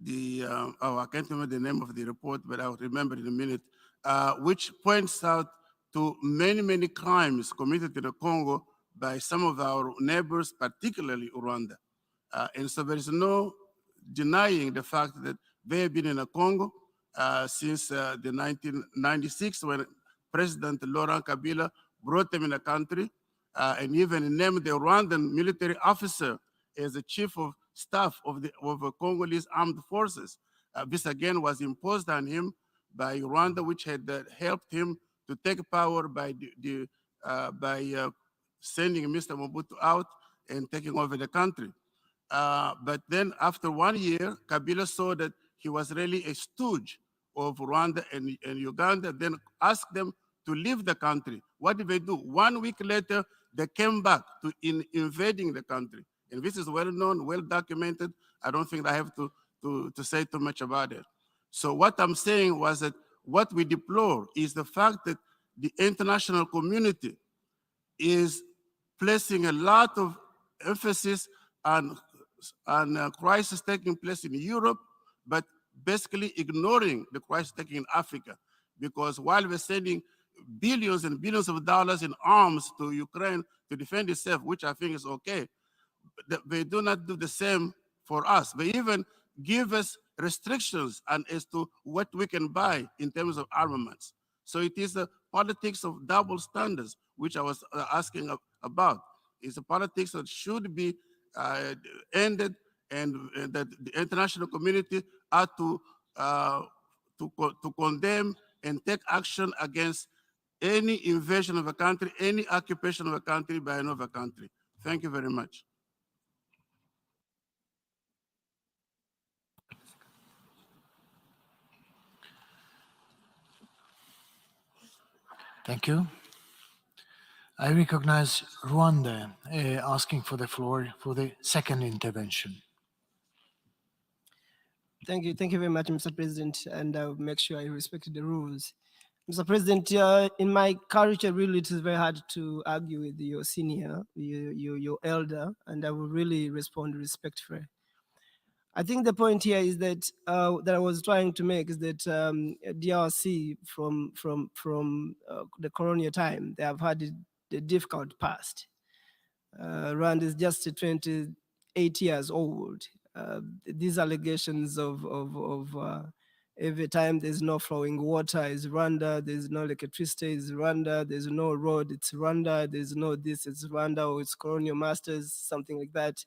I can't remember the name of the report, but I'll remember in a minute, which points out to many, many crimes committed in the Congo by some of our neighbors, particularly Rwanda. And so there is no denying the fact that they have been in the Congo since the 1996 when President Laurent Kabila brought them in the country and even named the Rwandan military officer as the chief of staff of the Congolese armed forces. This again was imposed on him by Rwanda, which had helped him to take power by sending Mr. Mobutu out and taking over the country. But then after 1 year, Kabila saw that he was really a stooge of Rwanda and Uganda, then asked them to leave the country. What did they do? 1 week later, they came back to invading the country. And this is well known, well documented. I don't think I have to say too much about it. So what I'm saying was that what we deplore is the fact that the international community is placing a lot of emphasis on crisis taking place in Europe, but basically ignoring the crisis taking in Africa. Because while we're sending billions and billions of dollars in arms to Ukraine to defend itself, which I think is okay, they do not do the same for us. They even give us restrictions as to what we can buy in terms of armaments. So it is a politics of double standards, which I was asking about. It's a politics that should be ended, and that the international community ought to condemn and take action against any invasion of a country, any occupation of a country by another country. Thank you very much. Thank you. I recognize Rwanda asking for the floor for the second intervention. Thank you very much, Mr. President, and I'll make sure I respect the rules. Mr. President, in my culture, really, it is very hard to argue with your senior, your elder, and I will really respond respectfully. I think the point here is that that I was trying to make is that DRC from the colonial time, they have had a difficult past. Rwanda is just 28 years old. These allegations of every time there's no flowing water is Rwanda, there's no electricity is Rwanda, there's no road, it's Rwanda, there's no this, it's Rwanda, or it's colonial masters, something like that.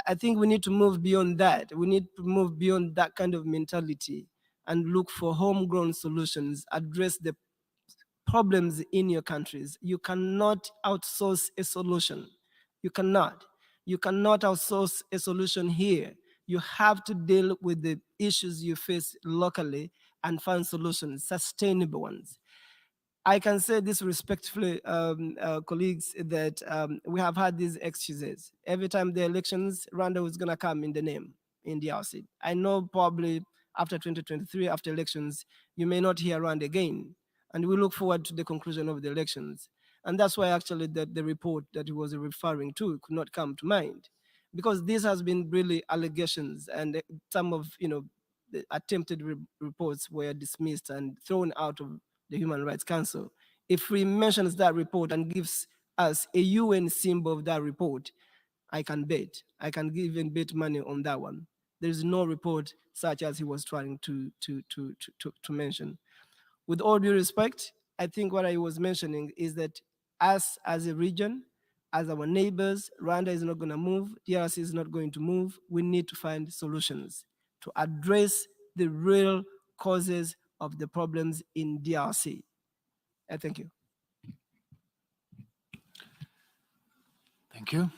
I think we need to move beyond that. We need to move beyond that kind of mentality and look for homegrown solutions, address the problems in your countries. You cannot outsource a solution. You cannot. You cannot outsource a solution here. You have to deal with the issues you face locally and find solutions, sustainable ones. I can say this respectfully, colleagues, that we have had these excuses. Every time the elections, Rwanda was going to come in the name in DRC. I know probably after 2023, after elections, you may not hear Rwanda again. And we look forward to the conclusion of the elections. And that's why actually the report that he was referring to could not come to mind. Because this has been really allegations, and some of the attempted reports were dismissed and thrown out of the Human Rights Council. If he mentions that report and gives us a UN symbol of that report, I can bet. I can even bet money on that one. There is no report such as he was trying to mention. With all due respect, I think what I was mentioning is that us as a region, as our neighbors, Rwanda is not going to move, DRC is not going to move. We need to find solutions to address the real causes of the problems in DRC. Thank you. Thank you.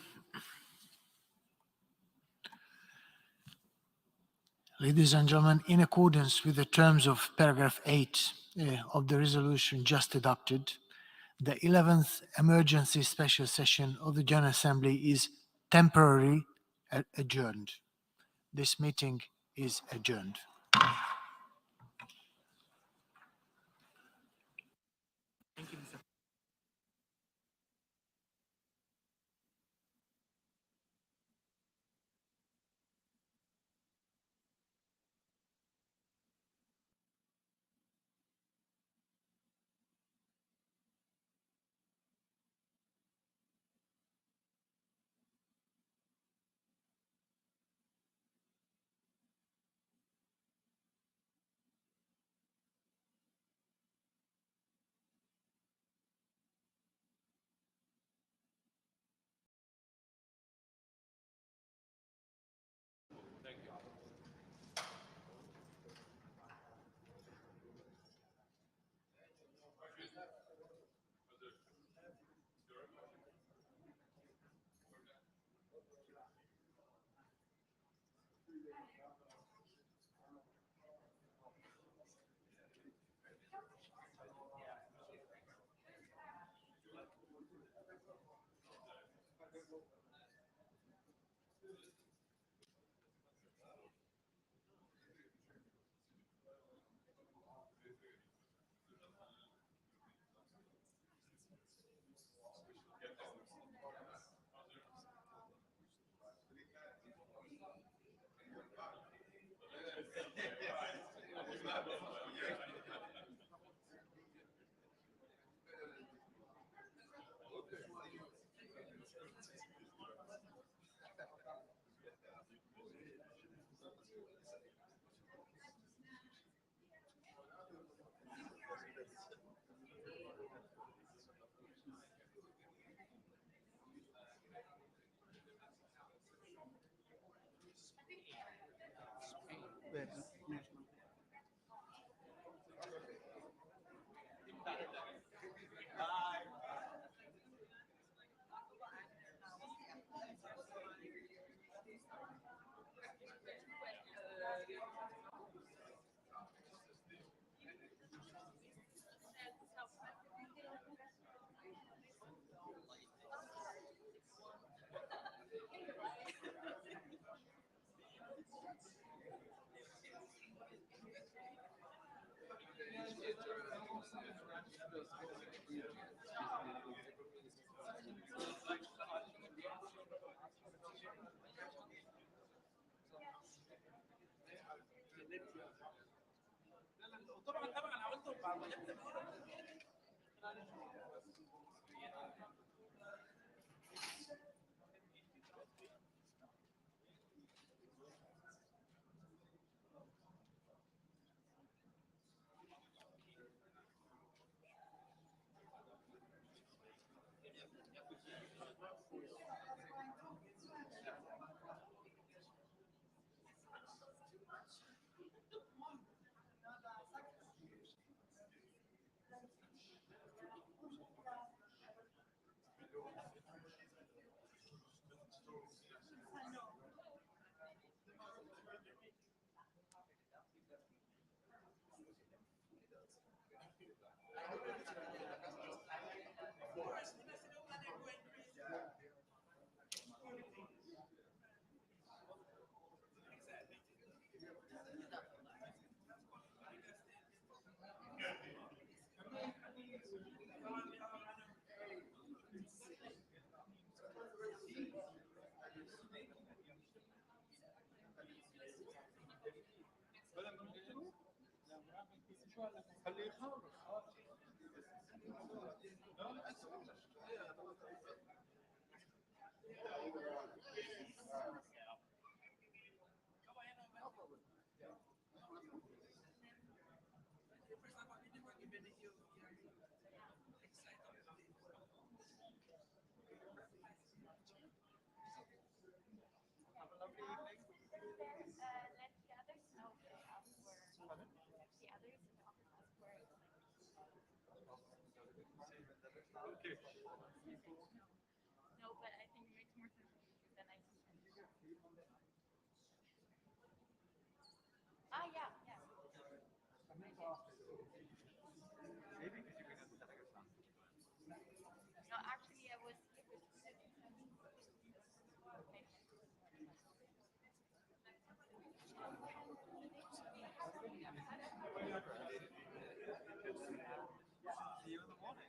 Ladies and gentlemen, in accordance with the terms of paragraph 8 of the resolution just adopted, the 11th emergency special session of the General Assembly is temporarily adjourned. This meeting is adjourned. Thank you, Mr. No, but I think it makes more sense than I can. Ah, yeah, yeah. No, actually, I was. See you in the morning.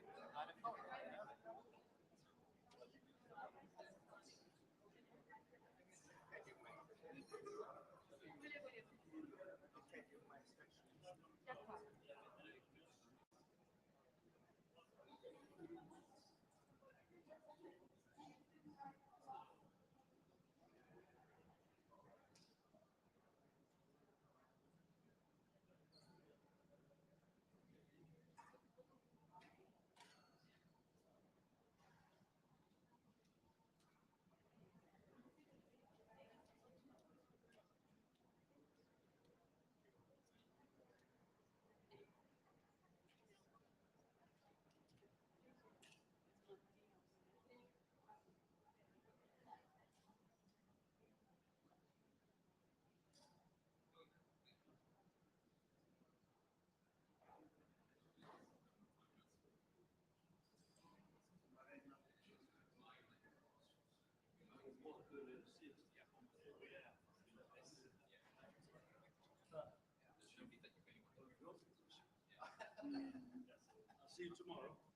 See you tomorrow.